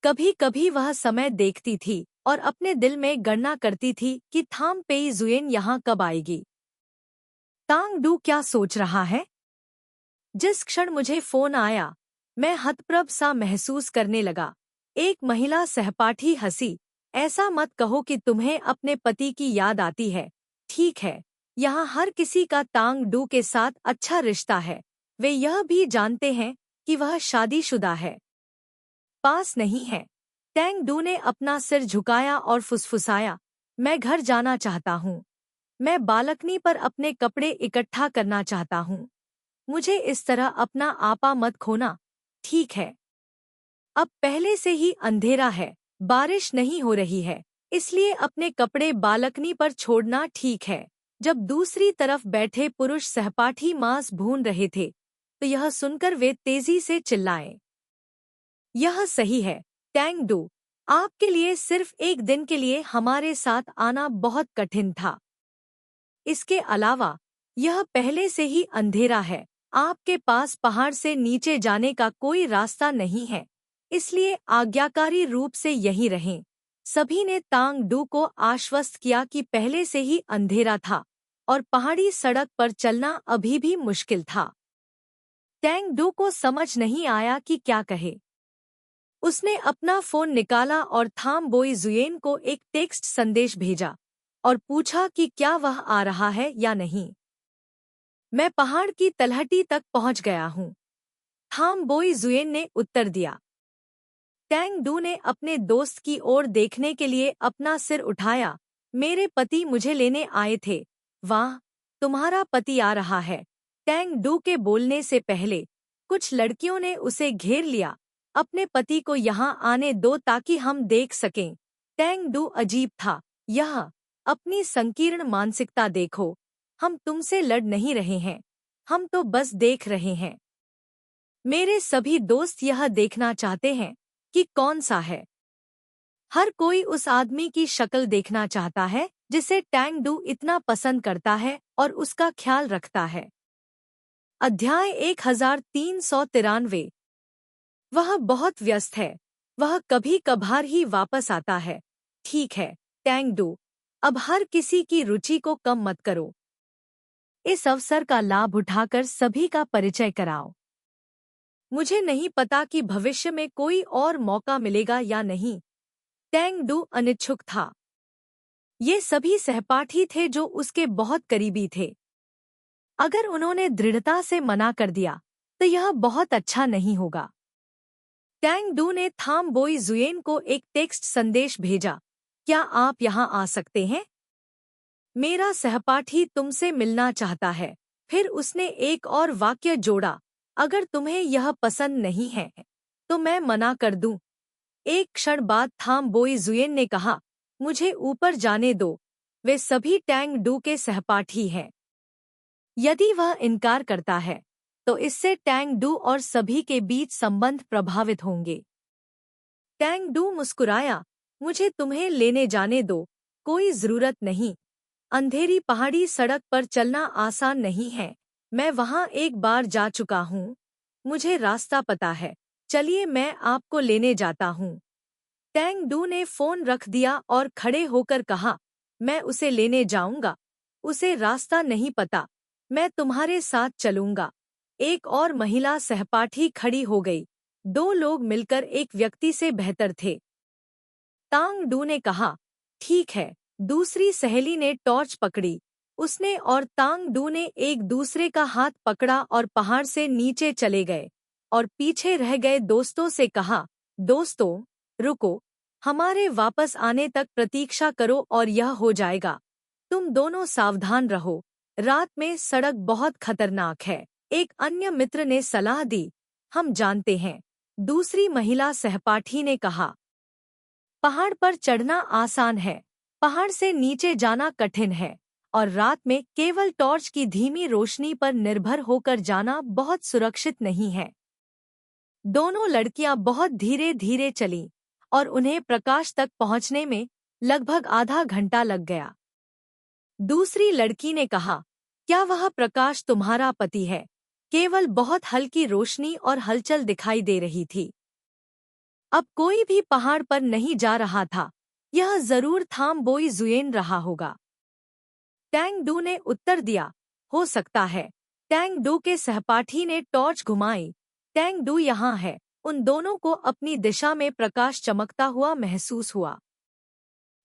कभी कभी वह समय देखती थी और अपने दिल में गणना करती थी कि थाम पेई जुएन यहाँ कब आएगी। तांग डू क्या सोच रहा है? जिस क्षण मुझे फोन आया, मैं हतप्रभ सा महसूस करने लगा। एक महिला सहपाठी हंसी, ऐसा मत कहो कि तुम्हें अपने पति की याद आती है। ठीक है, यहाँ हर किसी का तांग डू के साथ अच्छा रिश्ता है। वे यह भी जानते हैं कि वह शादीशुदा है। पास नहीं है। टैंग डू ने अपना सिर झुकाया और फुसफुसाया, मैं घर जाना चाहता हूँ। मैं बालकनी पर अपने कपड़े इकट्ठा करना चाहता हूँ। मुझे इस तरह अपना आपा मत खोना, ठीक है? अब पहले से ही अंधेरा है, बारिश नहीं हो रही है, इसलिए अपने कपड़े बालकनी पर छोड़ना ठीक है। जब दूसरी तरफ बैठे पुरुष सहपाठी मांस भून रहे थे, तो यह सुनकर वे तेजी से चिल्लाए, यह सही है, टैंग डू, आपके लिए सिर्फ एक दिन के लिए हमारे साथ आना बहुत कठिन था। इसके अलावा यह पहले से ही अंधेरा है, आपके पास पहाड़ से नीचे जाने का कोई रास्ता नहीं है, इसलिए आज्ञाकारी रूप से यहीं रहें। सभी ने तांग डू को आश्वस्त किया कि पहले से ही अंधेरा था और पहाड़ी सड़क पर चलना अभी भी मुश्किल था। टैंग डू को समझ नहीं आया कि क्या कहे। उसने अपना फोन निकाला और थाम बोई जुएन को एक टेक्स्ट संदेश भेजा और पूछा कि क्या वह आ रहा है या नहीं। मैं पहाड़ की तलहटी तक पहुंच गया हूँ, थाम बोई जुएन ने उत्तर दिया। टैंग डू ने अपने दोस्त की ओर देखने के लिए अपना सिर उठाया, मेरे पति मुझे लेने आए थे। वाह, तुम्हारा पति आ रहा है। टैंग डू के बोलने से पहले कुछ लड़कियों ने उसे घेर लिया, अपने पति को यहाँ आने दो ताकि हम देख सकें। टैंग डू अजीब था, यह अपनी संकीर्ण मानसिकता देखो, हम तुमसे लड़ नहीं रहे हैं, हम तो बस देख रहे हैं। मेरे सभी दोस्त यह देखना चाहते हैं कि कौन सा है। हर कोई उस आदमी की शक्ल देखना चाहता है जिसे टैंग डू इतना पसंद करता है और उसका ख्याल रखता है। अध्याय 1393। वह बहुत व्यस्त है, वह कभी कभार ही वापस आता है। ठीक है, टैंग डू, अब हर किसी की रुचि को कम मत करो। इस अवसर का लाभ उठाकर सभी का परिचय कराओ। मुझे नहीं पता कि भविष्य में कोई और मौका मिलेगा या नहीं। टैंग डू अनिच्छुक था। ये सभी सहपाठी थे जो उसके बहुत करीबी थे। अगर उन्होंने दृढ़ता से मना कर दिया तो यह बहुत अच्छा नहीं होगा। टैंग डू ने थाम बोई जुएन को एक टेक्स्ट संदेश भेजा, क्या आप यहाँ आ सकते हैं? मेरा सहपाठी तुमसे मिलना चाहता है। फिर उसने एक और वाक्य जोड़ा, अगर तुम्हें यह पसंद नहीं है तो मैं मना कर दूं। एक क्षण बाद थाम बोई जुएन ने कहा, मुझे ऊपर जाने दो, वे सभी टैंग डू के सहपाठी हैं। यदि वह इनकार करता है तो इससे टैंग डू और सभी के बीच संबंध प्रभावित होंगे। टैंग डू मुस्कुराया, मुझे तुम्हें लेने जाने दो, कोई जरूरत नहीं। अंधेरी पहाड़ी सड़क पर चलना आसान नहीं है। मैं वहाँ एक बार जा चुका हूँ। मुझे रास्ता पता है। चलिए मैं आपको लेने जाता हूँ। टैंग डू ने फोन रख दिया और खड़े होकर कहा, मैं उसे लेने जाऊंगा। उसे रास्ता नहीं पता। मैं तुम्हारे साथ चलूंगा। एक और महिला सहपाठी खड़ी हो गई। दो लोग मिलकर एक व्यक्ति से बेहतर थे। तांग डू ने कहा, ठीक है। दूसरी सहेली ने टॉर्च पकड़ी। उसने और तांग डू ने एक दूसरे का हाथ पकड़ा और पहाड़ से नीचे चले गए और पीछे रह गए दोस्तों से कहा, दोस्तों, रुको। हमारे वापस आने तक प्रतीक्षा करो और यह हो जाएगा। तुम दोनों सावधान रहो। रात में सड़क बहुत खतरनाक है। एक अन्य मित्र ने सलाह दी। हम जानते हैं, दूसरी महिला सहपाठी ने कहा। पहाड़ पर चढ़ना आसान है, पहाड़ से नीचे जाना कठिन है और रात में केवल टॉर्च की धीमी रोशनी पर निर्भर होकर जाना बहुत सुरक्षित नहीं है। दोनों लड़कियां बहुत धीरे धीरे चलीं और उन्हें प्रकाश तक पहुंचने में लगभग आधा घंटा लग गया। दूसरी लड़की ने कहा, क्या वह प्रकाश तुम्हारा पति है? केवल बहुत हल्की रोशनी और हलचल दिखाई दे रही थी। अब कोई भी पहाड़ पर नहीं जा रहा था। यह जरूर थाम बोई जुएन रहा होगा। टैंग डू ने उत्तर दिया, हो सकता है। टैंग डू के सहपाठी ने टॉर्च घुमाई। टैंग डू यहाँ है। उन दोनों को अपनी दिशा में प्रकाश चमकता हुआ महसूस हुआ।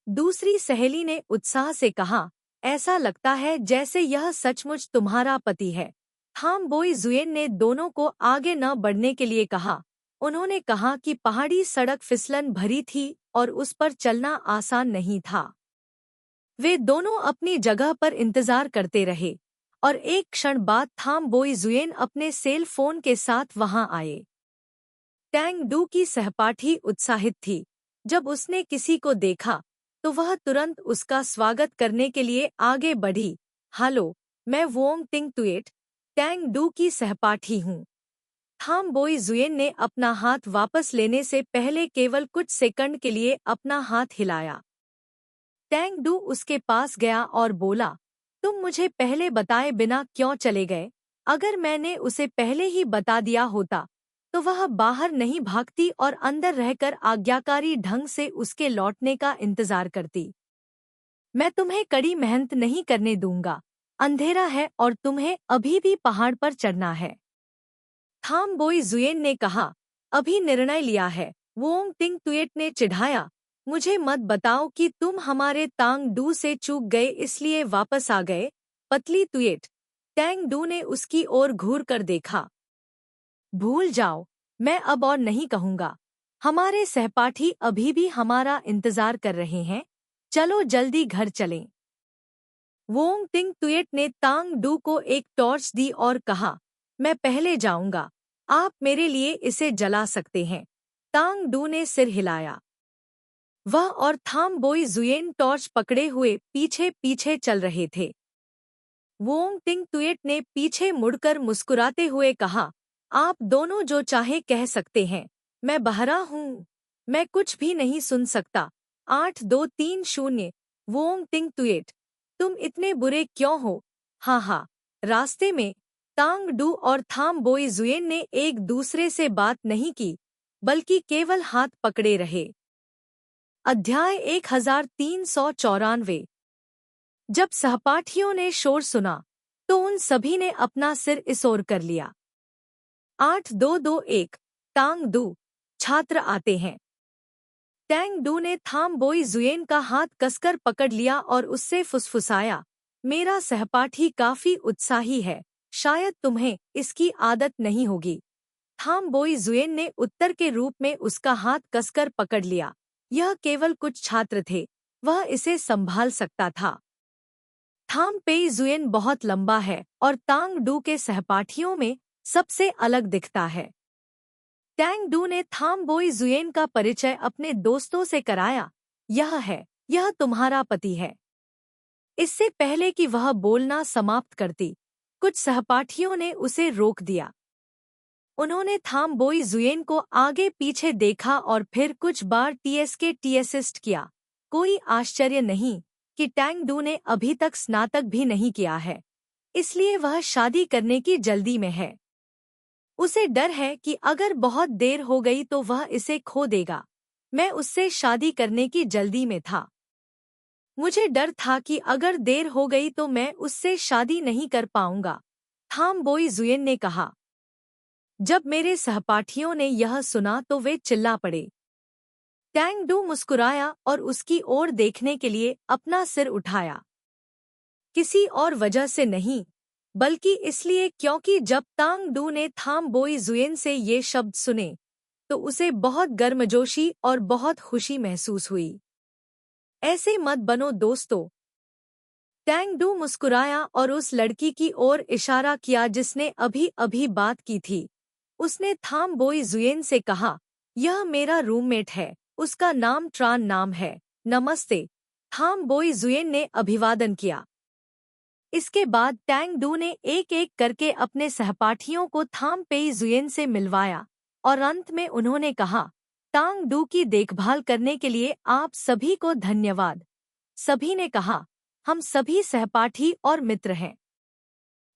दूसरी सहेली ने उत्साह से कहा, ऐसा लगता है जैसे यह सचमुच तुम्हारा पति है। थाम बोई जुएन ने दोनों को आगे न बढ़ने के लिए कहा। उन्होंने कहा कि पहाड़ी सड़क फिसलन भरी थी और उस पर चलना आसान नहीं था। वे दोनों अपनी जगह पर इंतजार करते रहे और एक क्षण बाद थाम बोई जुएन अपने सेल फोन के साथ वहां आए। टैंग डू की सहपाठी उत्साहित थी। जब उसने किसी को देखा तो वह तुरंत उसका स्वागत करने के लिए आगे बढ़ी। हेलो, मैं वोंग टिंग तुएट, टैंग डू की सहपाठी हूँ। थाम बोई जुएन ने अपना हाथ वापस लेने से पहले केवल कुछ सेकंड के लिए अपना हाथ हिलाया। टैंग डू उसके पास गया और बोला, तुम मुझे पहले बताए बिना क्यों चले गए? अगर मैंने उसे पहले ही बता दिया होता तो वह बाहर नहीं भागती और अंदर रहकर आज्ञाकारी ढंग से उसके लौटने का इंतजार करती। मैं तुम्हें कड़ी मेहनत नहीं करने दूंगा। अंधेरा है और तुम्हें अभी भी पहाड़ पर चढ़ना है। थाम बोई जुएन ने कहा, अभी निर्णय लिया है। वोंग टिंग तुएट ने चिढ़ाया, मुझे मत बताओ कि तुम हमारे तांग डू से चूक गए इसलिए वापस आ गए। पतली तुएट। टैंग डू ने उसकी ओर घूर कर देखा। भूल जाओ, मैं अब और नहीं कहूँगा। हमारे सहपाठी अभी भी हमारा इंतजार कर रहे हैं। चलो जल्दी घर चलें। वोंग टिंग तुएट ने तांग डू को एक टॉर्च दी और कहा, मैं पहले जाऊंगा। आप मेरे लिए इसे जला सकते हैं। तांग डू ने सिर हिलाया। वह और थाम बोई जुएन टॉर्च पकड़े हुए पीछे पीछे चल रहे थे। वोंग टिंग तुएट ने पीछे मुड़कर मुस्कुराते हुए कहा, आप दोनों जो चाहे कह सकते हैं। मैं बहरा हूँ। मैं कुछ भी नहीं सुन सकता। 8230। वोंग टिंग तुएट, तुम इतने बुरे क्यों हो? हाँ हाँ। रास्ते में तांग डू और थाम बोई जुएन ने एक दूसरे से बात नहीं की, बल्कि केवल हाथ पकड़े रहे। अध्याय 1394। जब सहपाठियों ने शोर सुना तो उन सभी ने अपना सिर इस ओर कर लिया। 8221। तांग डू, छात्र आते हैं। टैंग डू ने थाम बोई जुएन का हाथ कसकर पकड़ लिया और उससे फुसफुसाया, मेरा सहपाठी काफी उत्साही है, शायद तुम्हें इसकी आदत नहीं होगी। थाम बोई जुएन ने उत्तर के रूप में उसका हाथ कसकर पकड़ लिया। यह केवल कुछ छात्र थे, वह इसे संभाल सकता था। थाम पेई जुएन बहुत लंबा है और तांग डू के सहपाठियों में सबसे अलग दिखता है। टैंग डू ने थाम बोई जुएन का परिचय अपने दोस्तों से कराया। यह तुम्हारा पति है। इससे पहले कि वह बोलना समाप्त करती, कुछ सहपाठियों ने उसे रोक दिया। उन्होंने थाम बोई जुएन को आगे पीछे देखा और फिर कुछ बार टीएसके टीएसिस्ट किया। कोई आश्चर्य नहीं, कि टैंग डू ने अभी तक स्नातक भी नहीं किया है, इसलिए वह शादी करने की जल्दी में है। उसे डर है कि अगर बहुत देर हो गई तो वह इसे खो देगा। मैं उससे शादी करने की जल्दी में था। मुझे डर था कि अगर देर हो गई तो मैं उससे शादी नहीं कर पाऊंगा, थाम बोई जुएन ने कहा। जब मेरे सहपाठियों ने यह सुना तो वे चिल्ला पड़े। टैंग डू मुस्कुराया और उसकी ओर देखने के लिए अपना सिर उठाया। किसी और वजह से नहीं, बल्कि इसलिए क्योंकि जब तांग डू ने थाम बोई जुएन से ये शब्द सुने तो उसे बहुत गर्मजोशी और बहुत खुशी महसूस हुई। ऐसे मत बनो दोस्तों। टैंग डू मुस्कुराया और उस लड़की की ओर इशारा किया जिसने अभी अभी बात की थी। उसने थाम बोई जुएन से कहा, यह मेरा रूममेट है, उसका नाम ट्रान नाम है। नमस्ते। थाम बोई जुएन ने अभिवादन किया। इसके बाद टैंग डू ने एक एक करके अपने सहपाठियों को थाम पेई जुएन से मिलवाया और अंत में उन्होंने कहा, टांग डू की देखभाल करने के लिए आप सभी को धन्यवाद। सभी ने कहा, हम सभी सहपाठी और मित्र हैं।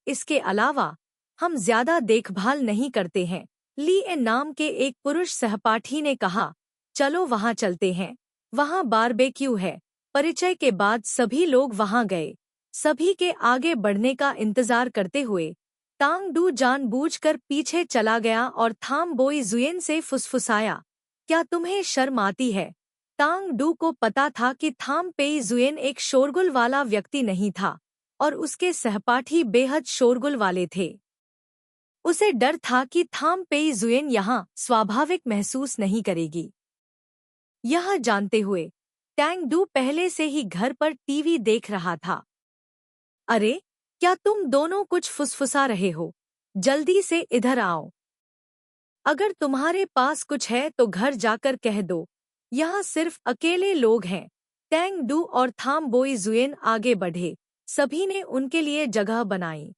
इसके अलावा हम ज्यादा देखभाल नहीं करते हैं। ली ए नाम के एक पुरुष सहपाठी ने कहा, चलो वहां चलते हैं, वहां बारबेक्यू है। परिचय के बाद सभी लोग वहां गए। सभी के आगे बढ़ने का इंतजार करते हुए टांग डू जानबूझकर पीछे चला गया और थाम बोई जुएन से फुसफुसाया, क्या तुम्हें शर्म आती है? टांग डू को पता था कि थाम पेई जुएन एक शोरगुल वाला व्यक्ति नहीं था और उसके सहपाठी बेहद शोरगुल वाले थे। उसे डर था कि थाम पेई जुएन यहाँ स्वाभाविक महसूस नहीं करेगी। यह जानते हुए टैंग डू पहले से ही घर पर टीवी देख रहा था। अरे, क्या तुम दोनों कुछ फुसफुसा रहे हो? जल्दी से इधर आओ। अगर तुम्हारे पास कुछ है तो घर जाकर कह दो, यहाँ सिर्फ अकेले लोग हैं। टैंग डू और थाम बोई जुएन आगे बढ़े। सभी ने उनके लिए जगह बनाई।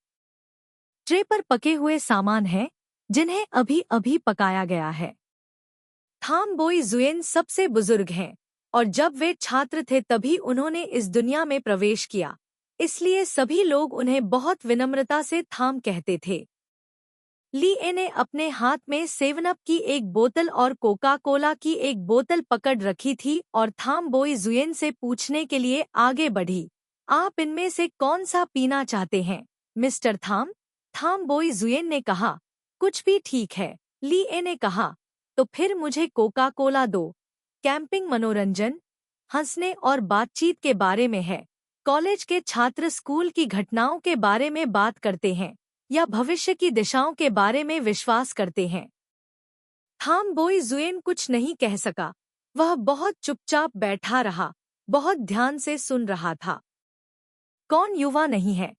ट्रे पर पके हुए सामान हैं, जिन्हें अभी अभी पकाया गया है। थाम बोई जुएन सबसे बुजुर्ग हैं और जब वे छात्र थे तभी उन्होंने इस दुनिया में प्रवेश किया, इसलिए सभी लोग उन्हें बहुत विनम्रता से थाम कहते थे। ली ए ने अपने हाथ में सेवन अप की एक बोतल और कोका कोला की एक बोतल पकड़ रखी थी और थाम बोई जुएन से पूछने के लिए आगे बढ़ी, आप इनमें से कौन सा पीना चाहते हैं मिस्टर थाम? थाम बोई जुएन ने कहा, कुछ भी ठीक है। ली ए ने कहा, तो फिर मुझे कोका कोला दो। कैंपिंग मनोरंजन, हंसने और बातचीत के बारे में है। कॉलेज के छात्र स्कूल की घटनाओं के बारे में बात करते हैं या भविष्य की दिशाओं के बारे में विश्वास करते हैं। थाम बोई जुएन कुछ नहीं कह सका। वह बहुत चुपचाप बैठा रहा, बहुत ध्यान से सुन रहा था। कौन युवा नहीं है?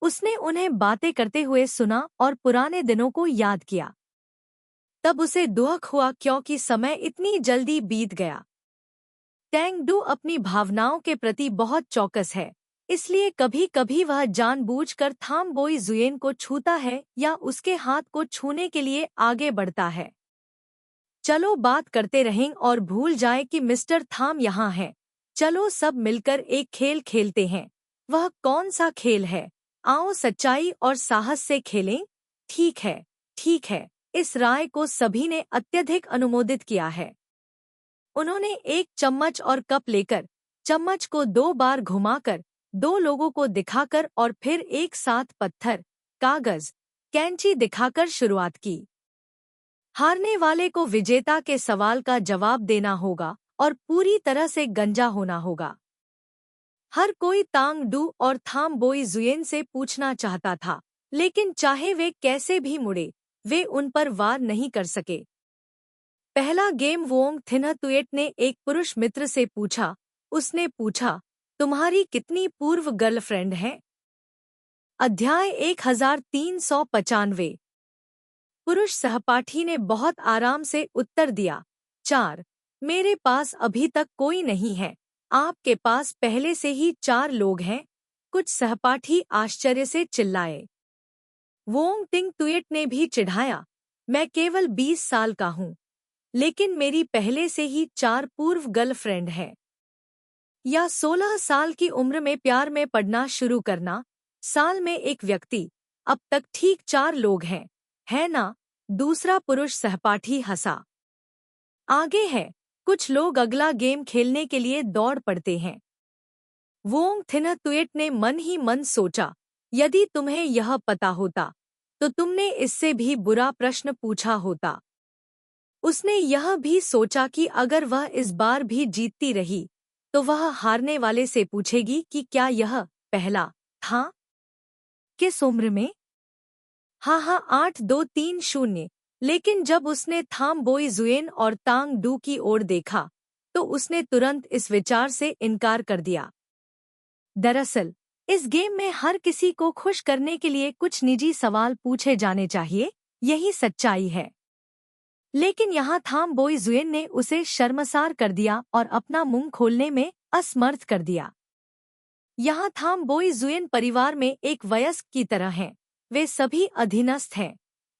उसने उन्हें बातें करते हुए सुना और पुराने दिनों को याद किया। तब उसे दुख हुआ क्योंकि समय इतनी जल्दी बीत गया। टैंग डू अपनी भावनाओं के प्रति बहुत चौकस है, इसलिए कभी कभी वह जानबूझकर थाम बोई जुएन को छूता है या उसके हाथ को छूने के लिए आगे बढ़ता है। चलो बात करते रहें और भूल जाएं कि मिस्टर थाम यहाँ है। चलो सब मिलकर एक खेल खेलते हैं। वह कौन सा खेल है? आओ सच्चाई और साहस से खेलें। ठीक है, ठीक है। इस राय को सभी ने अत्यधिक अनुमोदित किया है। उन्होंने एक चम्मच और कप लेकर चम्मच को 2 बार घुमाकर 2 लोगों को दिखाकर और फिर एक साथ पत्थर, कागज, कैंची दिखाकर शुरुआत की। हारने वाले को विजेता के सवाल का जवाब देना होगा और पूरी तरह से गंजा होना होगा। हर कोई टांग डू और थाम बोई जुएन से पूछना चाहता था, लेकिन चाहे वे कैसे भी मुड़े, वे उन पर वार नहीं कर सके। पहला गेम वोंग थिनहतुएट ने एक पुरुष मित्र से पूछा। उसने पूछा, तुम्हारी कितनी पूर्व गर्लफ्रेंड है? अध्याय 1395। पुरुष सहपाठी ने बहुत आराम से उत्तर दिया, 4। मेरे पास अभी तक कोई नहीं है। आपके पास पहले से ही 4 लोग हैं। कुछ सहपाठी आश्चर्य से चिल्लाए। वोंग तिंग तुएट ने भी चिढ़ाया, मैं केवल 20 साल का हूँ, लेकिन मेरी पहले से ही 4 पूर्व गर्लफ्रेंड है। या 16 साल की उम्र में प्यार में पड़ना शुरू करना। साल में एक व्यक्ति। अब तक ठीक 4 लोग हैं, है ना? दूसरा पुरुष सहपाठी हंसा। आगे है, कुछ लोग अगला गेम खेलने के लिए दौड़ पड़ते हैं। वोंग थिनहतुएट ने मन ही मन सोचा, यदि तुम्हें यह पता होता तो तुमने इससे भी बुरा प्रश्न पूछा होता। उसने यह भी सोचा कि अगर वह इस बार भी जीतती रही तो वह हारने वाले से पूछेगी कि क्या यह पहला था। किस उम्र में? हाँ, 8-2-3-0। लेकिन जब उसने थाम बोई जुएन और तांग डू की ओर देखा तो उसने तुरंत इस विचार से इनकार कर दिया। दरअसल इस गेम में हर किसी को खुश करने के लिए कुछ निजी सवाल पूछे जाने चाहिए, यही सच्चाई है। लेकिन यहाँ थाम बोई जुएन ने उसे शर्मसार कर दिया और अपना मुंह खोलने में असमर्थ कर दिया। यहाँ थाम बोई जुएन परिवार में एक वयस्क की तरह हैं। वे सभी अधीनस्थ हैं,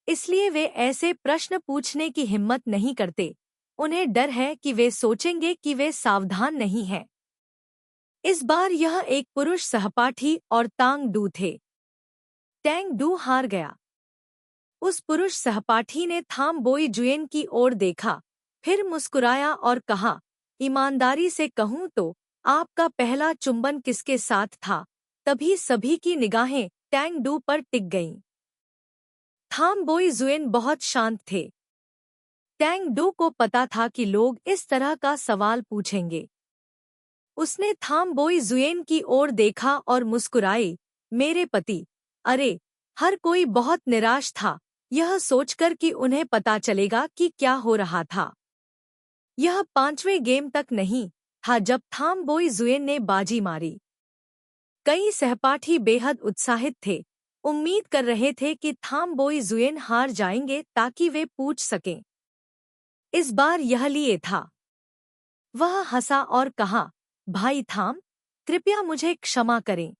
इसलिए वे ऐसे प्रश्न पूछने की हिम्मत नहीं करते। उन्हें डर है कि वे सोचेंगे कि वे सावधान नहीं हैं। इस बार यह एक पुरुष सहपाठी और तांग डू थे। टैंग डू हार गया। उस पुरुष सहपाठी ने थाम बोई जुएन की ओर देखा, फिर मुस्कुराया और कहा, ईमानदारी से कहूँ तो आपका पहला चुंबन किसके साथ था? तभी सभी की निगाहें टैंग डू पर टिक गईं। थाम बोई जुएन बहुत शांत थे। टैंग डू को पता था कि लोग इस तरह का सवाल पूछेंगे। उसने थाम बोई जुएन की ओर देखा और मुस्कुराई, मेरे पति। अरे, हर कोई बहुत निराश था, यह सोचकर कि उन्हें पता चलेगा कि क्या हो रहा था। यह 5वें गेम तक नहीं था जब थाम बोई जुएन ने बाजी मारी। कई सहपाठी बेहद उत्साहित थे, उम्मीद कर रहे थे कि थाम बोई जुएन हार जाएंगे ताकि वे पूछ सकें। इस बार यह लिए था। वह हंसा और कहा, भाई थाम, कृपया मुझे क्षमा करें।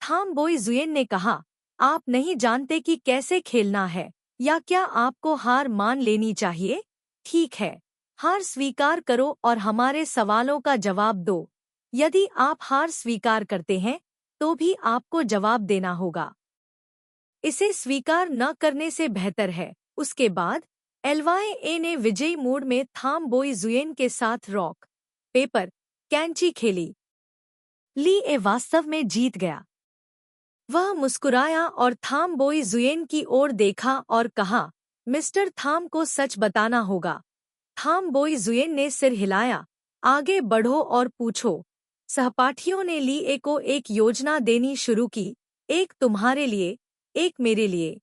थाम बोई जुएन ने कहा, आप नहीं जानते कि कैसे खेलना है, या क्या आपको हार मान लेनी चाहिए? ठीक है, हार स्वीकार करो और हमारे सवालों का जवाब दो। यदि आप हार स्वीकार करते हैं तो भी आपको जवाब देना होगा। इसे स्वीकार न करने से बेहतर है। उसके बाद एलवाई ने विजयी मूड में थाम बोई जुएन के साथ रॉक पेपर कैंची खेली। ली ए वास्तव में जीत गया। वह मुस्कुराया और थाम बोई जुएन की ओर देखा और कहा, मिस्टर थाम को सच बताना होगा। थाम बोई जुएन ने सिर हिलाया, आगे बढ़ो और पूछो। सहपाठियों ने ली ए को एक योजना देनी शुरू की, एक तुम्हारे लिए, एक मेरे लिए।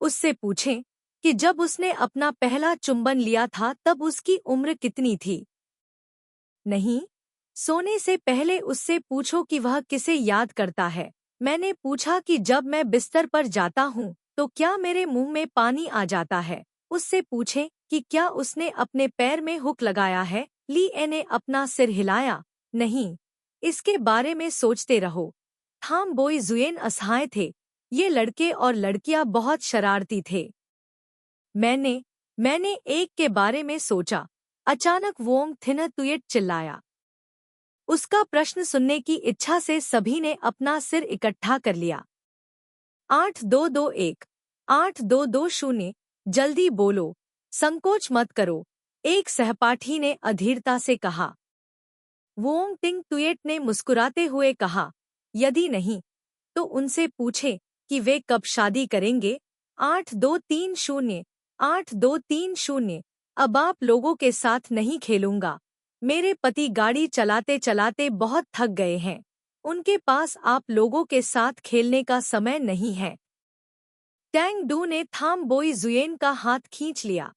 उससे पूछें कि जब उसने अपना पहला चुंबन लिया था तब उसकी उम्र कितनी थी। नहीं, सोने से पहले उससे पूछो कि वह किसे याद करता है। मैंने पूछा कि जब मैं बिस्तर पर जाता हूँ तो क्या मेरे मुंह में पानी आ जाता है। उससे पूछें कि क्या उसने अपने पैर में हुक लगाया है। ली ए ने अपना सिर हिलाया, नहीं, इसके बारे में सोचते रहो। थाम बोई जुएन असहाय थे, ये लड़के और लड़कियां बहुत शरारती थे। मैंने एक के बारे में सोचा। अचानक वोंग थिनहतुएट चिल्लाया। उसका प्रश्न सुनने की इच्छा से सभी ने अपना सिर इकट्ठा कर लिया। 8-2-2-1, 8-2-2-0, जल्दी बोलो, संकोच मत करो, एक सहपाठी ने अधीरता से कहा। वोंग थिनहतुएट ने मुस्कुराते हुए कहा, यदि नहीं तो उनसे पूछे कि वे कब शादी करेंगे। 8-2-3-0, 8-2-3-0, अब आप लोगों के साथ नहीं खेलूंगा। मेरे पति गाड़ी चलाते चलाते बहुत थक गए हैं, उनके पास आप लोगों के साथ खेलने का समय नहीं है। टैंग डू ने थाम बोई जुएन का हाथ खींच लिया।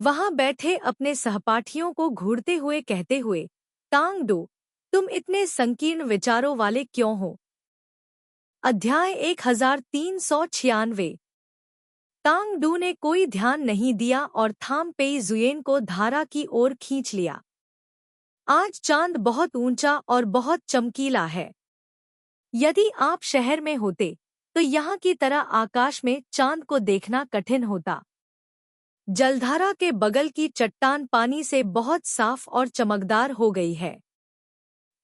वहां बैठे अपने सहपाठियों को घूरते हुए कहते हुए, टांग डू, तुम इतने संकीर्ण विचारों वाले क्यों हो? अध्याय 1396। टांग डू ने कोई ध्यान नहीं दिया और थाम पेई जुएन को धारा की ओर खींच लिया। आज चांद बहुत ऊंचा और बहुत चमकीला है। यदि आप शहर में होते तो यहाँ की तरह आकाश में चांद को देखना कठिन होता। जलधारा के बगल की चट्टान पानी से बहुत साफ और चमकदार हो गई है।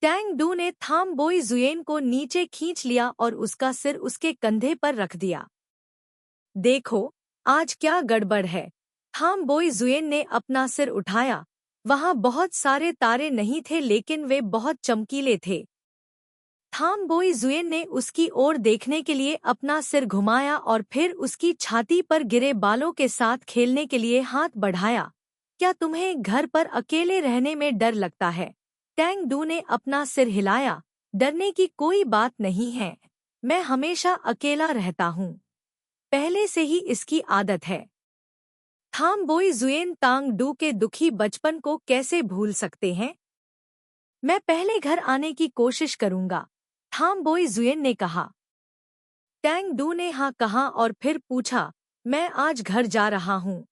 टैंग डू ने थाम बोई जुएन को नीचे खींच लिया और उसका सिर उसके कंधे पर रख दिया। देखो, आज क्या गड़बड़ है। थाम बोई जुएन ने अपना सिर उठाया। वहां बहुत सारे तारे नहीं थे, लेकिन वे बहुत चमकीले थे। थाम बोई जुएन ने उसकी ओर देखने के लिए अपना सिर घुमाया और फिर उसकी छाती पर गिरे बालों के साथ खेलने के लिए हाथ बढ़ाया। क्या तुम्हें घर पर अकेले रहने में डर लगता है? टैंग डू ने अपना सिर हिलाया। डरने की कोई बात नहीं है, मैं हमेशा अकेला रहता हूँ। पहले से ही इसकी आदत है। थाम बोई जुएन तांग डू के दुखी बचपन को कैसे भूल सकते हैं? मैं पहले घर आने की कोशिश करूंगा, थाम बोई जुएन ने कहा। टैंग डू ने हाँ कहा और फिर पूछा, मैं आज घर जा रहा हूँ,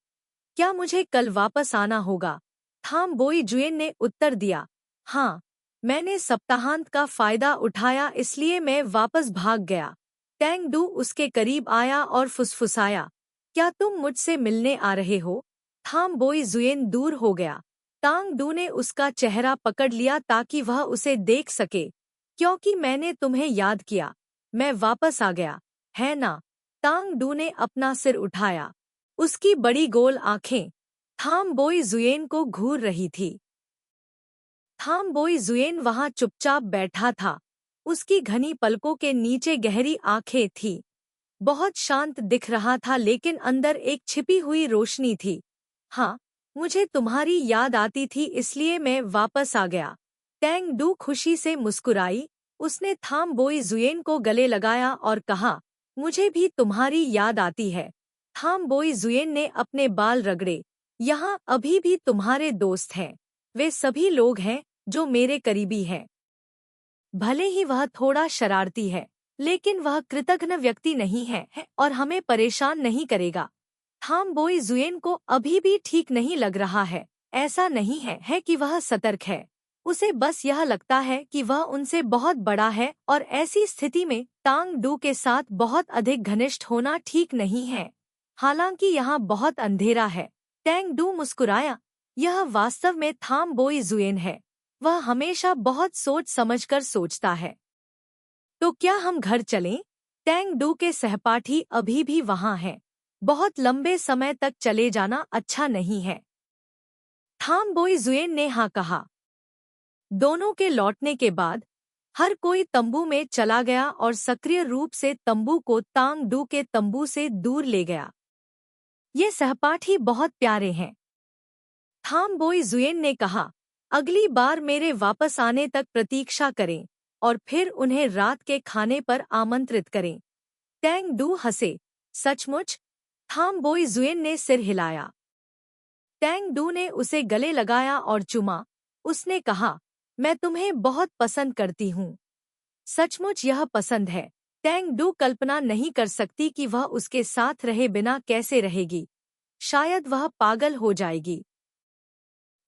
क्या मुझे कल वापस आना होगा? थाम बोई जुएन ने उत्तर दिया, हाँ, मैंने सप्ताहांत का फायदा उठाया इसलिए मैं वापस भाग गया। टैंग डू उसके करीब आया और फुसफुसाया, क्या तुम मुझसे मिलने आ रहे हो? थाम बोई जुएन दूर हो गया। टांग डू ने उसका चेहरा पकड़ लिया ताकि वह उसे देख सके। क्योंकि मैंने तुम्हें याद किया, मैं वापस आ गया, है ना? टांग डू ने अपना सिर उठाया। उसकी बड़ी गोल आंखें थाम बोई जुएन को घूर रही थी। थाम बोई जुएन वहां चुपचाप बैठा था। उसकी घनी पलकों के नीचे गहरी आंखें थीं। बहुत शांत दिख रहा था, लेकिन अंदर एक छिपी हुई रोशनी थी। हाँ, मुझे तुम्हारी याद आती थी इसलिए मैं वापस आ गया। टैंग डू खुशी से मुस्कुराई। उसने थाम बोई जुएन को गले लगाया और कहा, मुझे भी तुम्हारी याद आती है। थाम बोई जुएन ने अपने बाल रगड़े। यहाँ अभी भी तुम्हारे दोस्त हैं। वे सभी लोग हैं जो मेरे करीबी हैं। भले ही वह थोड़ा शरारती है, लेकिन वह कृतघ्न व्यक्ति नहीं है और हमें परेशान नहीं करेगा। थाम बोई जुएन को अभी भी ठीक नहीं लग रहा है। ऐसा नहीं है कि वह सतर्क है। उसे बस यह लगता है कि वह उनसे बहुत बड़ा है और ऐसी स्थिति में टांग डू के साथ बहुत अधिक घनिष्ठ होना ठीक नहीं है। हालांकि यहाँ बहुत अंधेरा है। टैंग डू मुस्कुराया। यह वास्तव में थाम बोई जुएन है। वह हमेशा बहुत सोच समझकर सोचता है। तो क्या हम घर चलें? टैंग डू के सहपाठी अभी भी वहां हैं। बहुत लंबे समय तक चले जाना अच्छा नहीं है। थाम बोई जुएन ने हाँ कहा। दोनों के लौटने के बाद हर कोई तंबू में चला गया और सक्रिय रूप से तंबू को टांग डू के तंबू से दूर ले गया। ये सहपाठी बहुत प्यारे हैं, थाम बोई जुएन ने कहा। अगली बार मेरे वापस आने तक प्रतीक्षा करें और फिर उन्हें रात के खाने पर आमंत्रित करें। टैंग डू हंसे। सचमुच? थाम बोई जुएन ने सिर हिलाया। टैंग डू ने उसे गले लगाया और चुमा। उसने कहा, मैं तुम्हें बहुत पसंद करती हूँ। सचमुच यह पसंद है। टैंग डू कल्पना नहीं कर सकती कि वह उसके साथ रहे बिना कैसे रहेगी। शायद वह पागल हो जाएगी।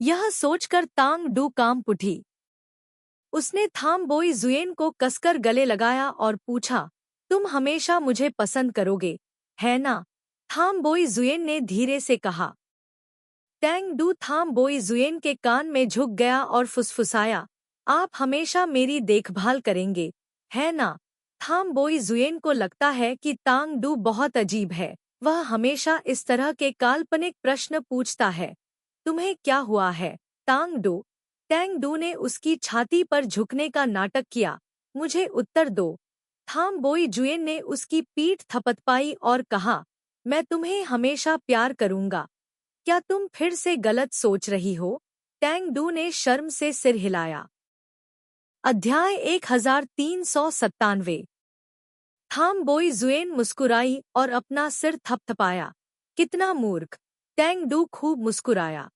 यह सोचकर टांग डू कांप उठी। उसने थाम बोई जुएन को कसकर गले लगाया और पूछा, तुम हमेशा मुझे पसंद करोगे, है ना? थाम बोई जुएन ने धीरे से कहा। टैंग डू थाम बोई जुएन के कान में झुक गया और फुसफुसाया, आप हमेशा मेरी देखभाल करेंगे, है ना? थाम बोई जुएन को लगता है कि टांग डू बहुत अजीब है। वह हमेशा इस तरह के काल्पनिक प्रश्न पूछता है। तुम्हें क्या हुआ है, टांग डू? टैंग डू ने उसकी छाती पर झुकने का नाटक किया। मुझे उत्तर दो। थाम बोई जुएन ने उसकी पीठ थपथपाई और कहा, मैं तुम्हें हमेशा प्यार करूंगा। क्या तुम फिर से गलत सोच रही हो? टैंग डू ने शर्म से सिर हिलाया। अध्याय 1397। थाम बोई जुएन मुस्कुराई और अपना सिर थपथपाया। कितना मूर्ख! टैंग डू खूब मुस्कुराया।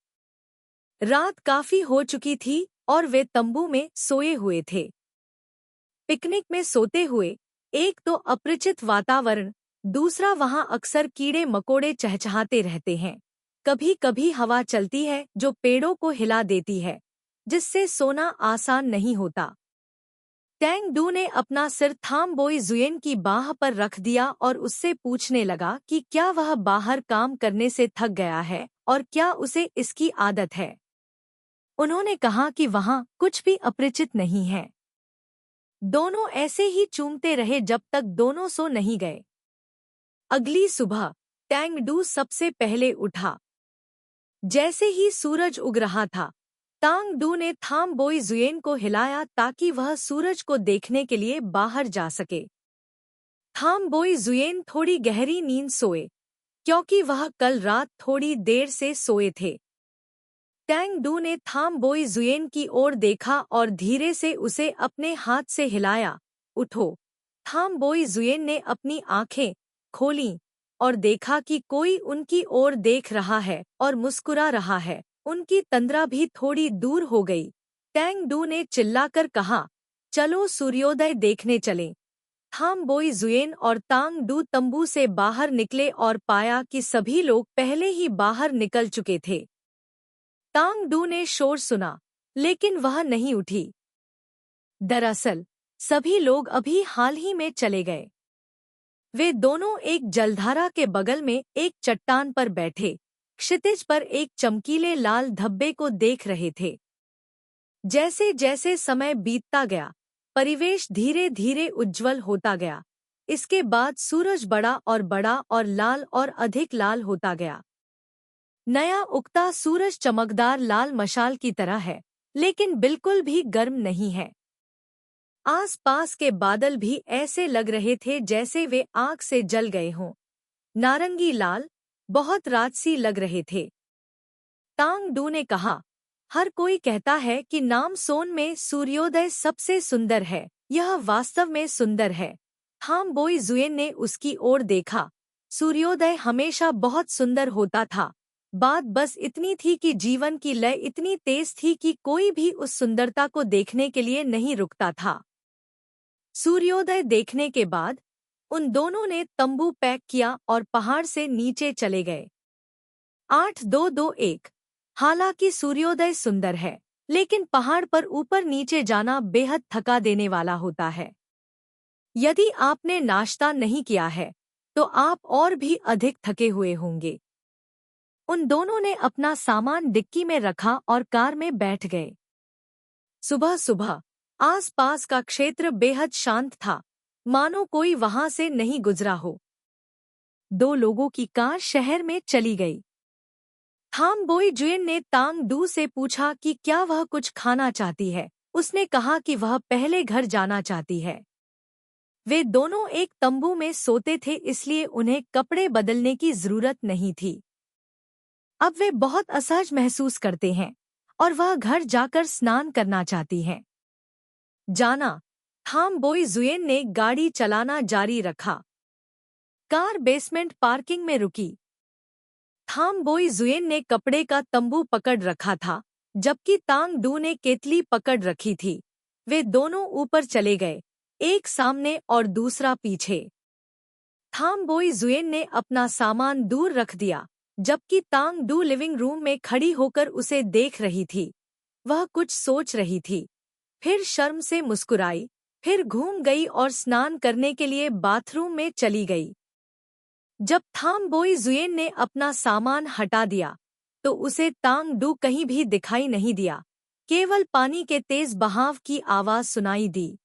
रात काफी हो चुकी थी और वे तंबू में सोए हुए थे। पिकनिक में सोते हुए, एक तो अपरिचित वातावरण, दूसरा वहां अक्सर कीड़े मकोड़े चहचहाते रहते हैं। कभी कभी हवा चलती है जो पेड़ों को हिला देती है, जिससे सोना आसान नहीं होता। टैंग डू ने अपना सिर थाम बोई जुएन की बाह पर रख दिया और उससे पूछने लगा कि क्या वह बाहर काम करने से थक गया है और क्या उसे इसकी आदत है। उन्होंने कहा कि वहां कुछ भी अपरिचित नहीं है। दोनों ऐसे ही चूमते रहे जब तक दोनों सो नहीं गए। अगली सुबह टैंग डू सबसे पहले उठा। जैसे ही सूरज उग रहा था, तांग डू ने थाम बोई जुएन को हिलाया ताकि वह सूरज को देखने के लिए बाहर जा सके। थाम बोई जुएन थोड़ी गहरी नींद सोए, क्योंकि वह कल रात थोड़ी देर से सोए थे। टैंग डू ने थाम बोई जुएन की ओर देखा और धीरे से उसे अपने हाथ से हिलाया। उठो। थाम बोई जुएन ने अपनी आंखें खोलीं और देखा कि कोई उनकी ओर देख रहा है और मुस्कुरा रहा है। उनकी तंद्रा भी थोड़ी दूर हो गई। टैंग डू ने चिल्लाकर कहा, चलो सूर्योदय देखने चलें। थाम बोई जुएन और तांग डू तंबू से बाहर निकले और पाया कि सभी लोग पहले ही बाहर निकल चुके थे। तांग डू ने शोर सुना, लेकिन वह नहीं उठी। दरअसल सभी लोग अभी हाल ही में चले गए। वे दोनों एक जलधारा के बगल में एक चट्टान पर बैठे क्षितिज पर एक चमकीले लाल धब्बे को देख रहे थे। जैसे जैसे समय बीतता गया, परिवेश धीरे धीरे उज्ज्वल होता गया। इसके बाद सूरज बड़ा और लाल और अधिक लाल होता गया। नया उगता सूरज चमकदार लाल मशाल की तरह है, लेकिन बिल्कुल भी गर्म नहीं है। आसपास के बादल भी ऐसे लग रहे थे जैसे वे आग से जल गए हों। नारंगी लाल, बहुत राजसी लग रहे थे। तांग डू ने कहा, हर कोई कहता है कि नामसोन में सूर्योदय सबसे सुंदर है। यह वास्तव में सुंदर है। थाम बोई जुएन ने उसकी ओर देखा। सूर्योदय हमेशा बहुत सुंदर होता था। बात बस इतनी थी कि जीवन की लय इतनी तेज थी कि कोई भी उस सुंदरता को देखने के लिए नहीं रुकता था। सूर्योदय देखने के बाद उन दोनों ने तंबू पैक किया और पहाड़ से नीचे चले गए। 8221। हालांकि सूर्योदय सुंदर है, लेकिन पहाड़ पर ऊपर नीचे जाना बेहद थका देने वाला होता है। यदि आपने नाश्ता नहीं किया है, तो आप और भी अधिक थके हुए होंगे। उन दोनों ने अपना सामान डिक्की में रखा और कार में बैठ गए। सुबह सुबह आसपास का क्षेत्र बेहद शांत था, मानो कोई वहां से नहीं गुजरा हो। दो लोगों की कार शहर में चली गई। थाम बोई जुएन ने तांग डू से पूछा कि क्या वह कुछ खाना चाहती है। उसने कहा कि वह पहले घर जाना चाहती है। वे दोनों एक तंबू में सोते थे, इसलिए उन्हें कपड़े बदलने की जरूरत नहीं थी। अब वे बहुत असहज महसूस करते हैं और वह घर जाकर स्नान करना चाहती हैं। जाना। थाम बोई जुएन ने गाड़ी चलाना जारी रखा। कार बेसमेंट पार्किंग में रुकी। थाम बोई जुएन ने कपड़े का तंबू पकड़ रखा था, जबकि तांग डू ने केतली पकड़ रखी थी। वे दोनों ऊपर चले गए, एक सामने और दूसरा पीछे। थाम बोई जुएन ने अपना सामान दूर रख दिया, जबकि तांग डू लिविंग रूम में खड़ी होकर उसे देख रही थी। वह कुछ सोच रही थी, फिर शर्म से मुस्कुराई, फिर घूम गई और स्नान करने के लिए बाथरूम में चली गई। जब थाम बोई जुएन ने अपना सामान हटा दिया, तो उसे तांग डू कहीं भी दिखाई नहीं दिया, केवल पानी के तेज बहाव की आवाज सुनाई दी।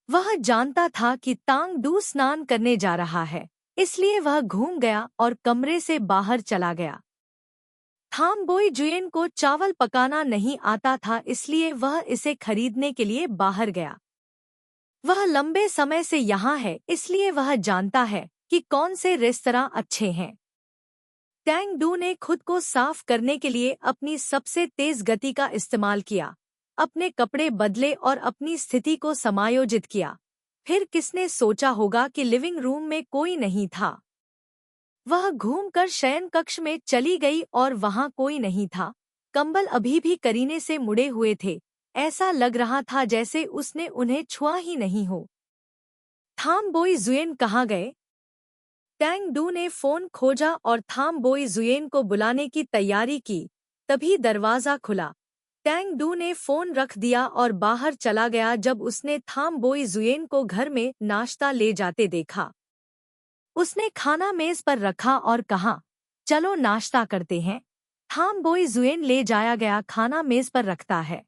वह जानता था कि तांग डू स्नान करने जा रहा है, इसलिए वह घूम गया और कमरे से बाहर चला गया। थाम बोई जुएन को चावल पकाना नहीं आता था, इसलिए वह इसे खरीदने के लिए बाहर गया। वह लंबे समय से यहाँ है, इसलिए वह जानता है कि कौन से रेस्तरां अच्छे हैं। टैंग डू ने खुद को साफ करने के लिए अपनी सबसे तेज गति का इस्तेमाल किया, अपने कपड़े बदले और अपनी स्थिति को समायोजित किया। फिर किसने सोचा होगा कि लिविंग रूम में कोई नहीं था। वह घूमकर शयन कक्ष में चली गई और वहां कोई नहीं था। कंबल अभी भी करीने से मुड़े हुए थे, ऐसा लग रहा था जैसे उसने उन्हें छुआ ही नहीं हो। थाम बोई जुएन कहाँ गए? टैंग डू ने फोन खोजा और थाम बोई जुएन को बुलाने की तैयारी की। तभी दरवाजा खुला। टैंग डू ने फोन रख दिया और बाहर चला गया जब उसने थाम बोई जुएन को घर में नाश्ता ले जाते देखा। उसने खाना मेज पर रखा और कहा, चलो नाश्ता करते हैं। थाम बोई जुएन ले जाया गया खाना मेज पर रखता है।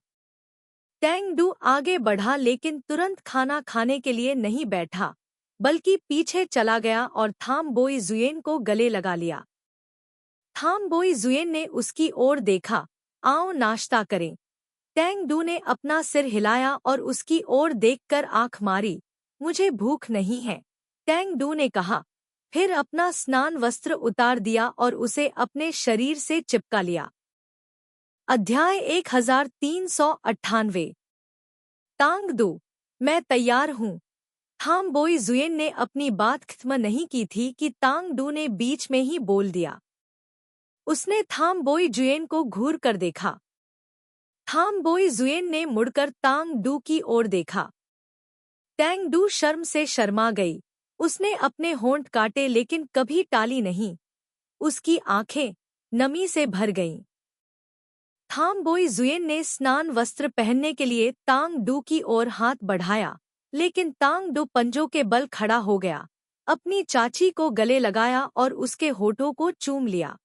टैंग डू आगे बढ़ा लेकिन तुरंत खाना खाने के लिए नहीं बैठा, बल्कि पीछे चला गया और थाम बोई जुएन को गले लगा लिया। थाम बोई जुएन ने उसकी ओर देखा। आओ नाश्ता करें। टैंग डू ने अपना सिर हिलाया और उसकी ओर देखकर आंख मारी। मुझे भूख नहीं है, टैंग डू ने कहा। फिर अपना स्नान वस्त्र उतार दिया और उसे अपने शरीर से चिपका लिया। अध्याय 1398। तांग दू, मैं तैयार हूँ। थाम बोई जुएन ने अपनी बात खत्म नहीं की थी कि तांग डू ने बीच में ही बोल दिया। उसने थाम बोई जुएन को घूर कर देखा। थाम बोई जुएन ने मुड़कर तांग डू की ओर देखा। टैंग डू शर्म से शर्मा गई। उसने अपने होंठ काटे लेकिन कभी टाली नहीं। उसकी आंखें नमी से भर गईं। थाम बोई जुएन ने स्नान वस्त्र पहनने के लिए तांग डू की ओर हाथ बढ़ाया, लेकिन तांग डू पंजों के बल खड़ा हो गया, अपनी चाची को गले लगाया और उसके होठों को चूम लिया।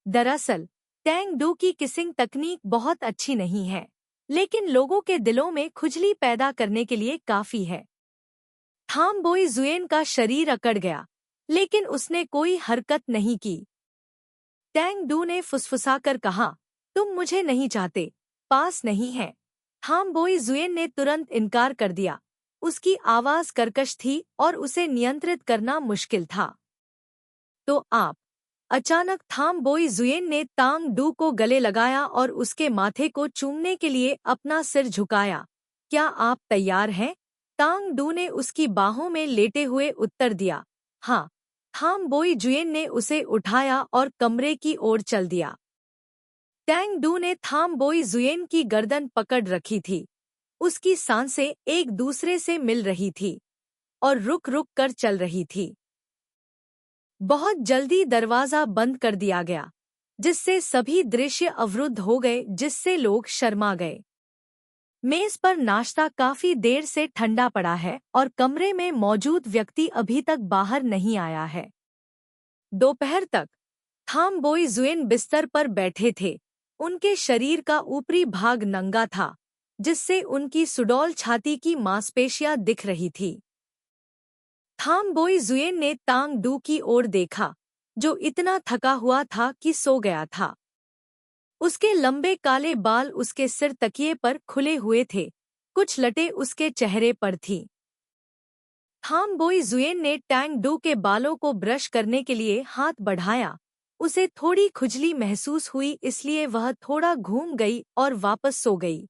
दरअसल टैंग डू की किसिंग तकनीक बहुत अच्छी नहीं है, लेकिन लोगों के दिलों में खुजली पैदा करने के लिए काफी है। थाम बोई जुएन का शरीर अकड़ गया, लेकिन उसने कोई हरकत नहीं की। टैंग डू ने फुसफुसाकर कहा, तुम मुझे नहीं चाहते, पास नहीं है। थाम बोई जुएन ने तुरंत इनकार कर दिया। उसकी आवाज कर्कश थी और उसे नियंत्रित करना मुश्किल था। तो आप। अचानक थाम बोई जुएन ने तांग डू को गले लगाया और उसके माथे को चूमने के लिए अपना सिर झुकाया। क्या आप तैयार हैं? तांग डू ने उसकी बाहों में लेटे हुए उत्तर दिया। हाँ। थाम बोई जुएन ने उसे उठाया और कमरे की ओर चल दिया। टैंग डू ने थाम बोई जुएन की गर्दन पकड़ रखी थी। उसकी सांसें एक दूसरे से मिल रही थी और रुक रुक कर चल रही थी। बहुत जल्दी दरवाजा बंद कर दिया गया, जिससे सभी दृश्य अवरुद्ध हो गए, जिससे लोग शर्मा गए। मेज पर नाश्ता काफी देर से ठंडा पड़ा है और कमरे में मौजूद व्यक्ति अभी तक बाहर नहीं आया है। दोपहर तक थाम बोई जुएन बिस्तर पर बैठे थे। उनके शरीर का ऊपरी भाग नंगा था, जिससे उनकी सुडौल छाती की मांसपेशियां दिख रही थी। थाम बोई जुएन ने तांग डू की ओर देखा, जो इतना थका हुआ था कि सो गया था। उसके लंबे काले बाल उसके सिर तकिए पर खुले हुए थे, कुछ लटें उसके चेहरे पर थीं। थाम बोई जुएन ने टैंग डू के बालों को ब्रश करने के लिए हाथ बढ़ाया। उसे थोड़ी खुजली महसूस हुई, इसलिए वह थोड़ा घूम गई और वापस सो गई।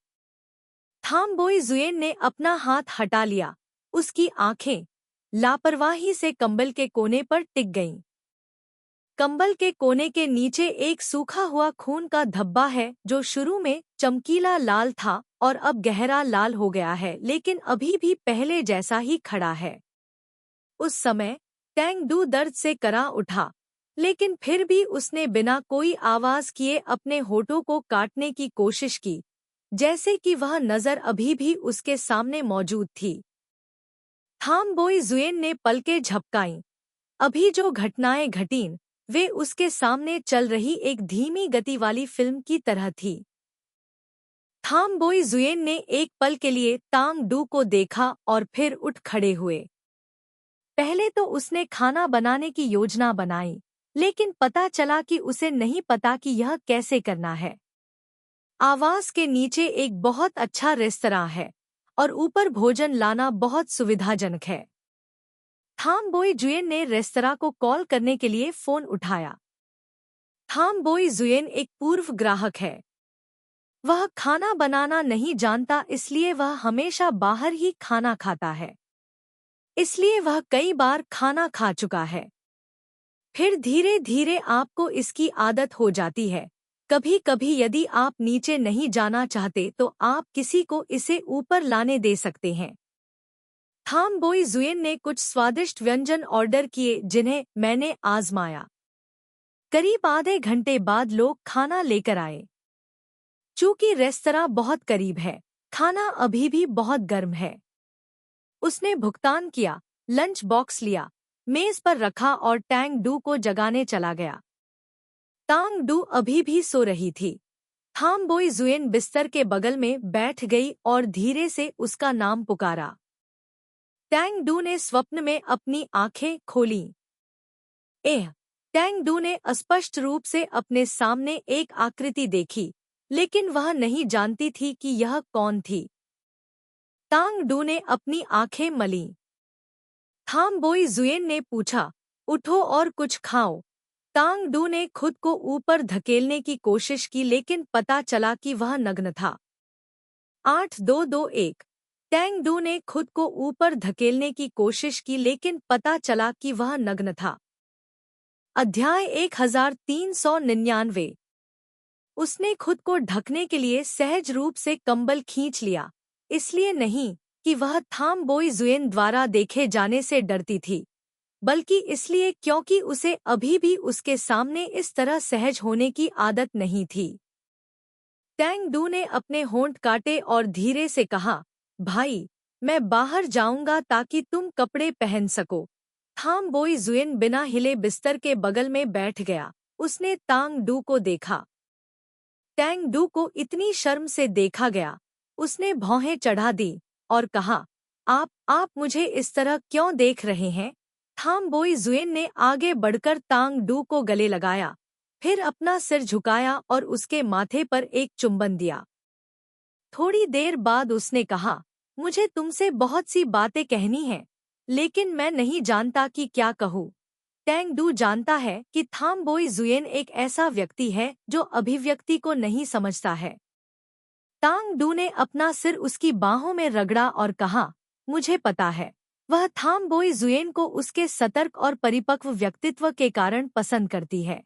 थाम बोई जुएन ने अपना हाथ हटा लिया। उसकी आंखें लापरवाही से कंबल के कोने पर टिक गईं। कंबल के कोने के नीचे एक सूखा हुआ खून का धब्बा है, जो शुरू में चमकीला लाल था और अब गहरा लाल हो गया है, लेकिन अभी भी पहले जैसा ही खड़ा है। उस समय टैंग डू दर्द से करा उठा, लेकिन फिर भी उसने बिना कोई आवाज किए अपने होठों को काटने की कोशिश की, जैसे कि वह नजर अभी भी उसके सामने मौजूद थी। थाम बोई जुएन ने पलकें झपकाईं। अभी जो घटनाएं घटीं, वे उसके सामने चल रही एक धीमी गति वाली फिल्म की तरह थी। थाम बोई जुएन ने एक पल के लिए तांग डू को देखा और फिर उठ खड़े हुए। पहले तो उसने खाना बनाने की योजना बनाई, लेकिन पता चला कि उसे नहीं पता कि यह कैसे करना है। आवास के नीचे एक बहुत अच्छा रेस्तरां है और ऊपर भोजन लाना बहुत सुविधाजनक है। थाम बोई जुएन ने रेस्तरां को कॉल करने के लिए फोन उठाया। थाम बोई जुएन एक पूर्व ग्राहक है। वह खाना बनाना नहीं जानता, इसलिए वह हमेशा बाहर ही खाना खाता है। इसलिए वह कई बार खाना खा चुका है। फिर धीरे धीरे आपको इसकी आदत हो जाती है। कभी कभी यदि आप नीचे नहीं जाना चाहते तो आप किसी को इसे ऊपर लाने दे सकते हैं। थाम बोई जुएन ने कुछ स्वादिष्ट व्यंजन ऑर्डर किए, जिन्हें मैंने आजमाया। करीब आधे घंटे बाद लोग खाना लेकर आए। चूंकि रेस्तरां बहुत करीब है, खाना अभी भी बहुत गर्म है। उसने भुगतान किया, लंच बॉक्स लिया, मेज पर रखा और टैंग डू को जगाने चला गया। तांग डू अभी भी सो रही थी। थाम बोई जुएन बिस्तर के बगल में बैठ गई और धीरे से उसका नाम पुकारा। टैंग डू ने स्वप्न में अपनी आंखें खोलीं। टैंग डू ने स्पष्ट रूप से अपने सामने एक आकृति देखी, लेकिन वह नहीं जानती थी कि यह कौन थी। तांग डू ने अपनी आंखें मलीं। थाम बोई जुएन ने पूछा, उठो और कुछ खाओ। तांग डू ने खुद को ऊपर धकेलने की कोशिश की, लेकिन पता चला कि वह नग्न था। 8221 टैंग डू ने खुद को ऊपर धकेलने की कोशिश की, लेकिन पता चला कि वह नग्न था। अध्याय 1399 उसने खुद को ढकने के लिए सहज रूप से कंबल खींच लिया, इसलिए नहीं कि वह थाम बोई जुएन द्वारा देखे जाने से डरती थी, बल्कि इसलिए क्योंकि उसे अभी भी उसके सामने इस तरह सहज होने की आदत नहीं थी। टैंग डू ने अपने होंठ काटे और धीरे से कहा, भाई, मैं बाहर जाऊंगा ताकि तुम कपड़े पहन सको। थाम बोई जुएन बिना हिले बिस्तर के बगल में बैठ गया। उसने तांग डू को देखा। टैंग डू को इतनी शर्म से देखा गया, उसने भौहें चढ़ा दी और कहा, आप मुझे इस तरह क्यों देख रहे हैं? थाम बोई जुएन ने आगे बढ़कर तांग डू को गले लगाया, फिर अपना सिर झुकाया और उसके माथे पर एक चुंबन दिया। थोड़ी देर बाद उसने कहा, मुझे तुमसे बहुत सी बातें कहनी हैं, लेकिन मैं नहीं जानता कि क्या कहूँ। टैंग डू जानता है कि थाम बोई जुएन एक ऐसा व्यक्ति है जो अभिव्यक्ति को नहीं समझता है। तांग डू ने अपना सिर उसकी बाहों में रगड़ा और कहा, मुझे पता है, वह थाम बोई जुएन को उसके सतर्क और परिपक्व व्यक्तित्व के कारण पसंद करती है।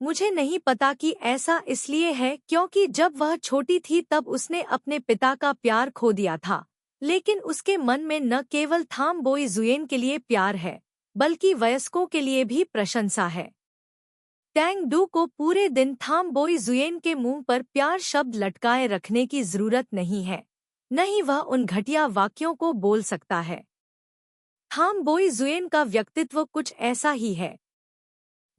मुझे नहीं पता कि ऐसा इसलिए है क्योंकि जब वह छोटी थी तब उसने अपने पिता का प्यार खो दिया था, लेकिन उसके मन में न केवल थाम बोई जुएन के लिए प्यार है, बल्कि वयस्कों के लिए भी प्रशंसा है। टैंग डू को पूरे दिन थाम बोई जुएन के मुंह पर प्यार शब्द लटकाए रखने की जरूरत नहीं है, न ही वह उन घटिया वाक्यों को बोल सकता है। थाम बोई जुएन का व्यक्तित्व कुछ ऐसा ही है।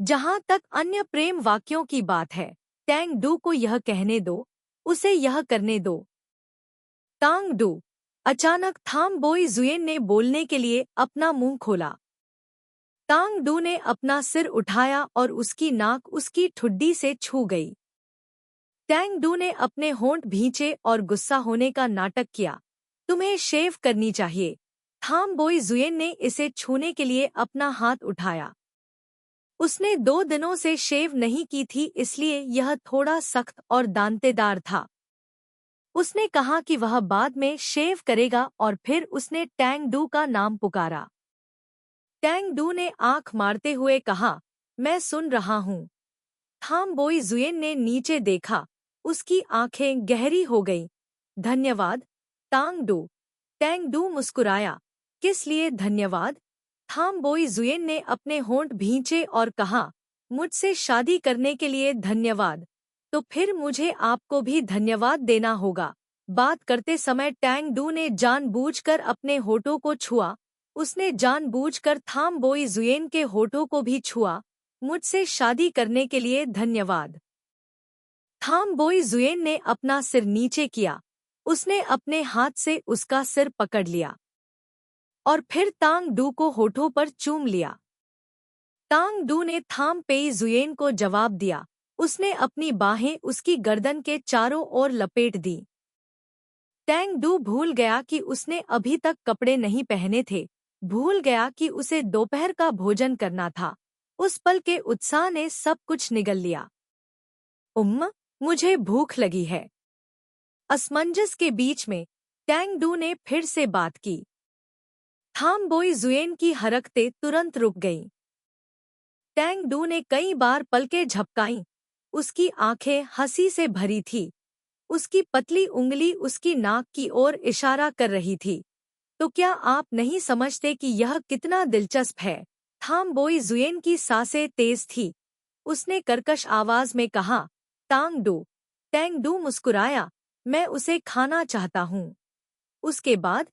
जहां तक अन्य प्रेम वाक्यों की बात है, टैंग डू को यह कहने दो, उसे यह करने दो। तांग डू। अचानक थाम बोई जुएन ने बोलने के लिए अपना मुंह खोला। तांग डू ने अपना सिर उठाया और उसकी नाक उसकी ठुड्डी से छू गई। टैंग डू ने अपने होंठ भींचे और गुस्सा होने का नाटक किया। तुम्हें शेव करनी चाहिए। थाम बोई जुएन ने इसे छूने के लिए अपना हाथ उठाया। उसने 2 दिनों से शेव नहीं की थी, इसलिए यह थोड़ा सख्त और दांतेदार था। उसने कहा कि वह बाद में शेव करेगा और फिर उसने टैंग डू का नाम पुकारा। टैंग डू ने आंख मारते हुए कहा, मैं सुन रहा हूँ। थाम बोई जुएन ने नीचे देखा, उसकी आंखें गहरी हो गईं। धन्यवाद, तांग डू। टैंग डू मुस्कुराया। किस लिए धन्यवाद? थाम बोई जुएन ने अपने होंठ भींचे और कहा, मुझसे शादी करने के लिए धन्यवाद। तो फिर मुझे आपको भी धन्यवाद देना होगा। बात करते समय टैंग डू ने जानबूझकर अपने होठों को छुआ। उसने जानबूझकर थाम बोई जुएन के होठों को भी छुआ। मुझसे शादी करने के लिए धन्यवाद। थाम बोई जुएन ने अपना सिर नीचे किया। उसने अपने हाथ से उसका सिर पकड़ लिया और फिर तांग डू को होठों पर चूम लिया। तांग डू ने थाम पेई जुएन को जवाब दिया। उसने अपनी बाहें उसकी गर्दन के चारों ओर लपेट दी। टैंग डू भूल गया कि उसने अभी तक कपड़े नहीं पहने थे, भूल गया कि उसे दोपहर का भोजन करना था। उस पल के उत्साह ने सब कुछ निगल लिया। मुझे भूख लगी है। असमंजस के बीच में टैंग डू ने फिर से बात की। थाम बोई जुएन की हरकतें तुरंत रुक गईं। टैंग डू ने कई बार पलकें झपकाईं। उसकी आंखें हंसी से भरी थी। उसकी पतली उंगली उसकी नाक की ओर इशारा कर रही थी। तो क्या आप नहीं समझते कि यह कितना दिलचस्प है? थाम बोई जुएन की सांसें तेज थी। उसने कर्कश आवाज में कहा, तांग डू। टैंग डू मुस्कुराया, मैं उसे खाना चाहता हूँ। उसके बाद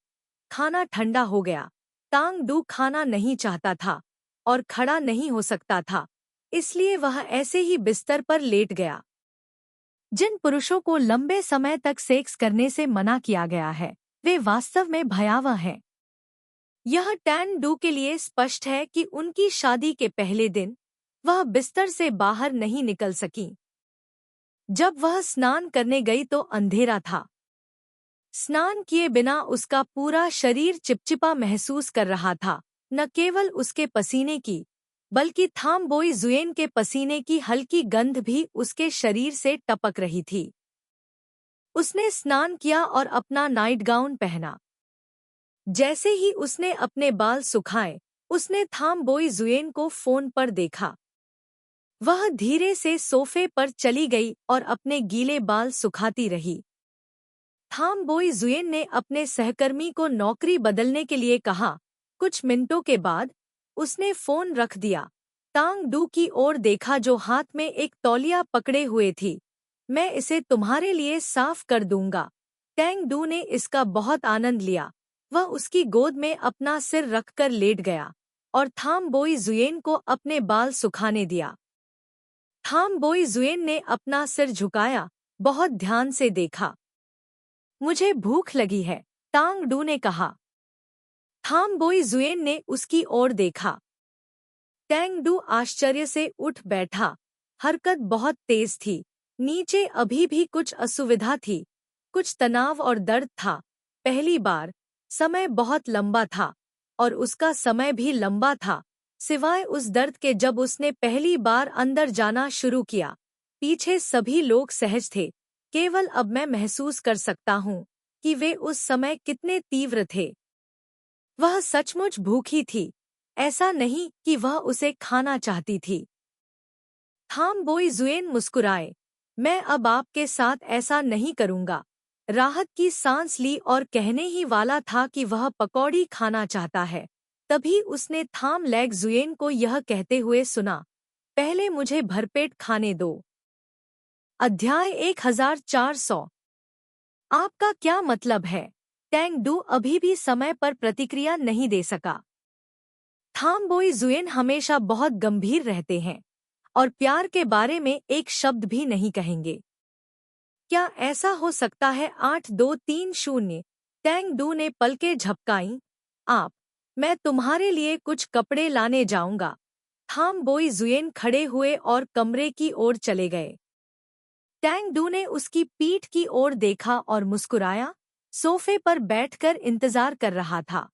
खाना ठंडा हो गया। तांग डू खाना नहीं चाहता था और खड़ा नहीं हो सकता था। इसलिए वह ऐसे ही बिस्तर पर लेट गया। जिन पुरुषों को लंबे समय तक सेक्स करने से मना किया गया है, वे वास्तव में भयावह हैं। यह टैन डू के लिए स्पष्ट है कि उनकी शादी के पहले दिन वह बिस्तर से बाहर नहीं निकल सकी। जब वह स्नान करने गई तो अंधेरा था। स्नान किए बिना उसका पूरा शरीर चिपचिपा महसूस कर रहा था, न केवल उसके पसीने की, बल्कि थाम बोई जुएन के पसीने की हल्की गंध भी उसके शरीर से टपक रही थी। उसने स्नान किया और अपना नाइट गाउन पहना। जैसे ही उसने अपने बाल सुखाए, उसने थाम बोई जुएन को फोन पर देखा। वह धीरे से सोफे पर चली गई और अपने गीले बाल सुखाती रही। थाम बोई जुएन ने अपने सहकर्मी को नौकरी बदलने के लिए कहा। कुछ मिनटों के बाद उसने फोन रख दिया। तांग डू की ओर देखा जो हाथ में एक तौलिया पकड़े हुए थी। मैं इसे तुम्हारे लिए साफ कर दूंगा। टैंग डू ने इसका बहुत आनंद लिया। वह उसकी गोद में अपना सिर रखकर लेट गया और थाम बोई जुएन को अपने बाल सुखाने दिया। थाम बोई जुएन ने अपना सिर झुकाया, बहुत ध्यान से देखा। मुझे भूख लगी है, तांग डू ने कहा। थाम बोई जुएन ने उसकी ओर देखा। टैंग डू आश्चर्य से उठ बैठा। हरकत बहुत तेज थी। नीचे अभी भी कुछ असुविधा थी, कुछ तनाव और दर्द था। पहली बार समय बहुत लंबा था और उसका समय भी लंबा था, सिवाय उस दर्द के जब उसने पहली बार अंदर जाना शुरू किया। पीछे सभी लोग सहज थे, केवल अब मैं महसूस कर सकता हूँ कि वे उस समय कितने तीव्र थे। वह सचमुच भूखी थी, ऐसा नहीं कि वह उसे खाना चाहती थी। थाम बोई जुएन मुस्कुराए। मैं अब आपके साथ ऐसा नहीं करूँगा। राहत की सांस ली और कहने ही वाला था कि वह पकौड़ी खाना चाहता है, तभी उसने थाम लैग जुएन को यह कहते हुए सुना, पहले मुझे भरपेट खाने दो। अध्याय 1400। आपका क्या मतलब है? टैंग डू अभी भी समय पर प्रतिक्रिया नहीं दे सका। थाम बोई जुएन हमेशा बहुत गंभीर रहते हैं और प्यार के बारे में एक शब्द भी नहीं कहेंगे। क्या ऐसा हो सकता है? 8230। टैंग डू ने पलकें झपकाईं। मैं तुम्हारे लिए कुछ कपड़े लाने जाऊंगा। थाम बोई जुएन खड़े हुए और कमरे की ओर चले गए। टैंग डू ने उसकी पीठ की ओर देखा और मुस्कुराया। सोफे पर बैठकर इंतजार कर रहा था।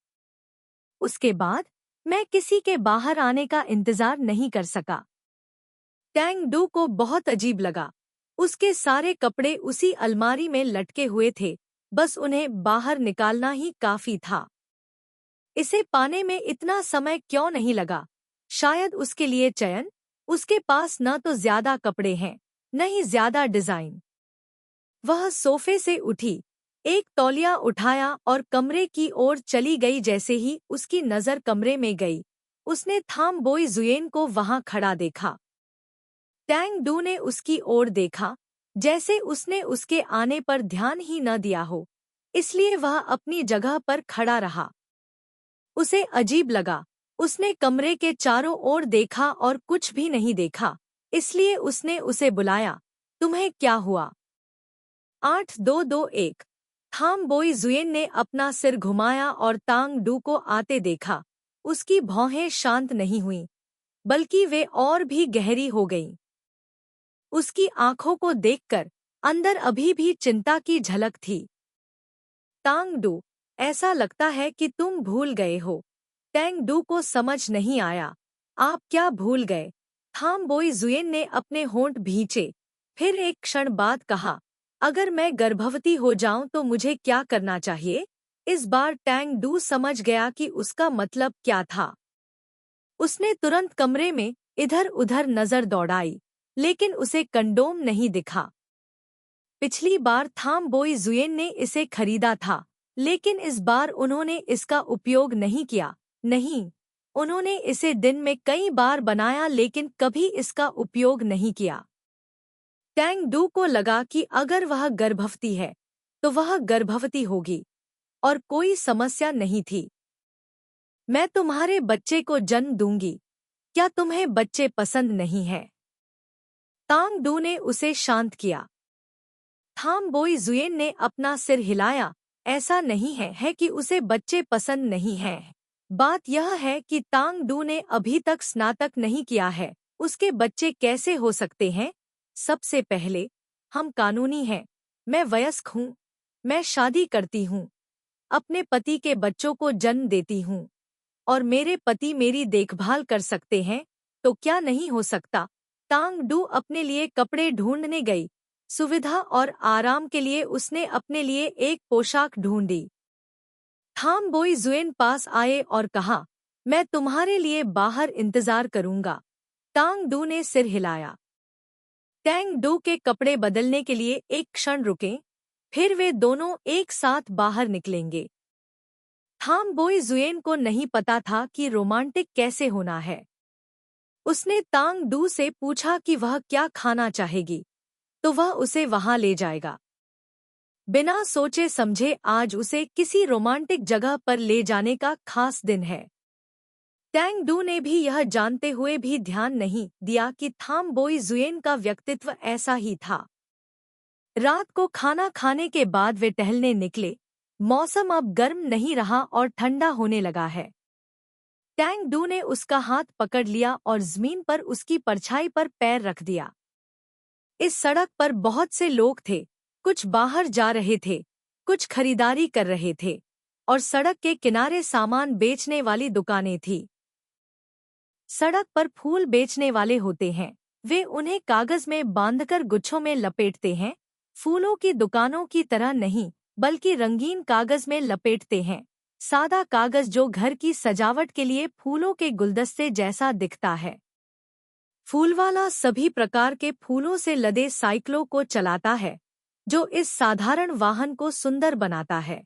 उसके बाद मैं किसी के बाहर आने का इंतजार नहीं कर सका। टैंग डू को बहुत अजीब लगा। उसके सारे कपड़े उसी अलमारी में लटके हुए थे, बस उन्हें बाहर निकालना ही काफी था। इसे पाने में इतना समय क्यों नहीं लगा? शायद उसके लिए चयन। उसके पास न तो ज्यादा कपड़े हैं, न ही ज्यादा डिजाइन। वह सोफे से उठी, एक तौलिया उठाया और कमरे की ओर चली गई। जैसे ही उसकी नजर कमरे में गई, उसने थाम बोई जुएन को वहां खड़ा देखा। टैंग डू ने उसकी ओर देखा, जैसे उसने उसके आने पर ध्यान ही न दिया हो, इसलिए वह अपनी जगह पर खड़ा रहा। उसे अजीब लगा। उसने कमरे के चारों ओर देखा और कुछ भी नहीं देखा, इसलिए उसने उसे बुलाया। तुम्हें क्या हुआ? 8221। थाम बोई जुएन ने अपना सिर घुमाया और तांग डू को आते देखा। उसकी भौहें शांत नहीं हुईं, बल्कि वे और भी गहरी हो गईं। उसकी आंखों को देखकर अंदर अभी भी चिंता की झलक थी। तांग डू, ऐसा लगता है कि तुम भूल गए हो। टैंग डू को समझ नहीं आया। आप क्या भूल गए? थाम बोई जुएन ने अपने होंठ भींचे, फिर एक क्षण बाद कहा, अगर मैं गर्भवती हो जाऊं तो मुझे क्या करना चाहिए? इस बार टैंग डू समझ गया कि उसका मतलब क्या था। उसने तुरंत कमरे में इधर उधर नजर दौड़ाई, लेकिन उसे कंडोम नहीं दिखा। पिछली बार थाम बोई जुएन ने इसे खरीदा था, लेकिन इस बार उन्होंने इसका उपयोग नहीं किया। नहीं, उन्होंने इसे दिन में कई बार बनाया लेकिन कभी इसका उपयोग नहीं किया। टैंग डू को लगा कि अगर वह गर्भवती है तो वह गर्भवती होगी और कोई समस्या नहीं थी। मैं तुम्हारे बच्चे को जन्म दूंगी। क्या तुम्हें बच्चे पसंद नहीं हैं? तांग डू ने उसे शांत किया। थाम बोई जुएन ने अपना सिर हिलाया। ऐसा नहीं है कि उसे बच्चे पसंद नहीं हैं। बात यह है कि तांग डू ने अभी तक स्नातक नहीं किया है, उसके बच्चे कैसे हो सकते हैं? सबसे पहले, हम कानूनी हैं। मैं वयस्क हूँ। मैं शादी करती हूँ। अपने पति के बच्चों को जन्म देती हूँ। और मेरे पति मेरी देखभाल कर सकते हैं, तो क्या नहीं हो सकता? तांग डू अपने लिए कपड़े ढूंढने गई। सुविधा और आराम के लिए उसने अपने लिए एक पोशाक ढूंढी। थाम बोई जुएन पास आए और कहा, मैं तुम्हारे लिए बाहर इंतजार करूंगा। तांग डू ने सिर हिलाया। टैंग डू के कपड़े बदलने के लिए एक क्षण रुके, फिर वे दोनों एक साथ बाहर निकलेंगे। थाम बोई जुएन को नहीं पता था कि रोमांटिक कैसे होना है। उसने तांग डू से पूछा कि वह क्या खाना चाहेगी, तो वह उसे वहां ले जाएगा। बिना सोचे समझे आज उसे किसी रोमांटिक जगह पर ले जाने का खास दिन है। टैंग डू ने भी यह जानते हुए भी ध्यान नहीं दिया कि थाम बोई जुएन का व्यक्तित्व ऐसा ही था। रात को खाना खाने के बाद वे टहलने निकले। मौसम अब गर्म नहीं रहा और ठंडा होने लगा है। टैंग डू ने उसका हाथ पकड़ लिया और जमीन पर उसकी परछाई पर पैर रख दिया। इस सड़क पर बहुत से लोग थे। कुछ बाहर जा रहे थे, कुछ खरीदारी कर रहे थे, और सड़क के किनारे सामान बेचने वाली दुकानें थी। सड़क पर फूल बेचने वाले होते हैं। वे उन्हें कागज में बांधकर गुच्छों में लपेटते हैं। फूलों की दुकानों की तरह नहीं, बल्कि रंगीन कागज में लपेटते हैं। सादा कागज जो घर की सजावट के लिए फूलों के गुलदस्ते जैसा दिखता है। फूलवाला सभी प्रकार के फूलों से लदे साइकिलों को चलाता है, जो इस साधारण वाहन को सुंदर बनाता है।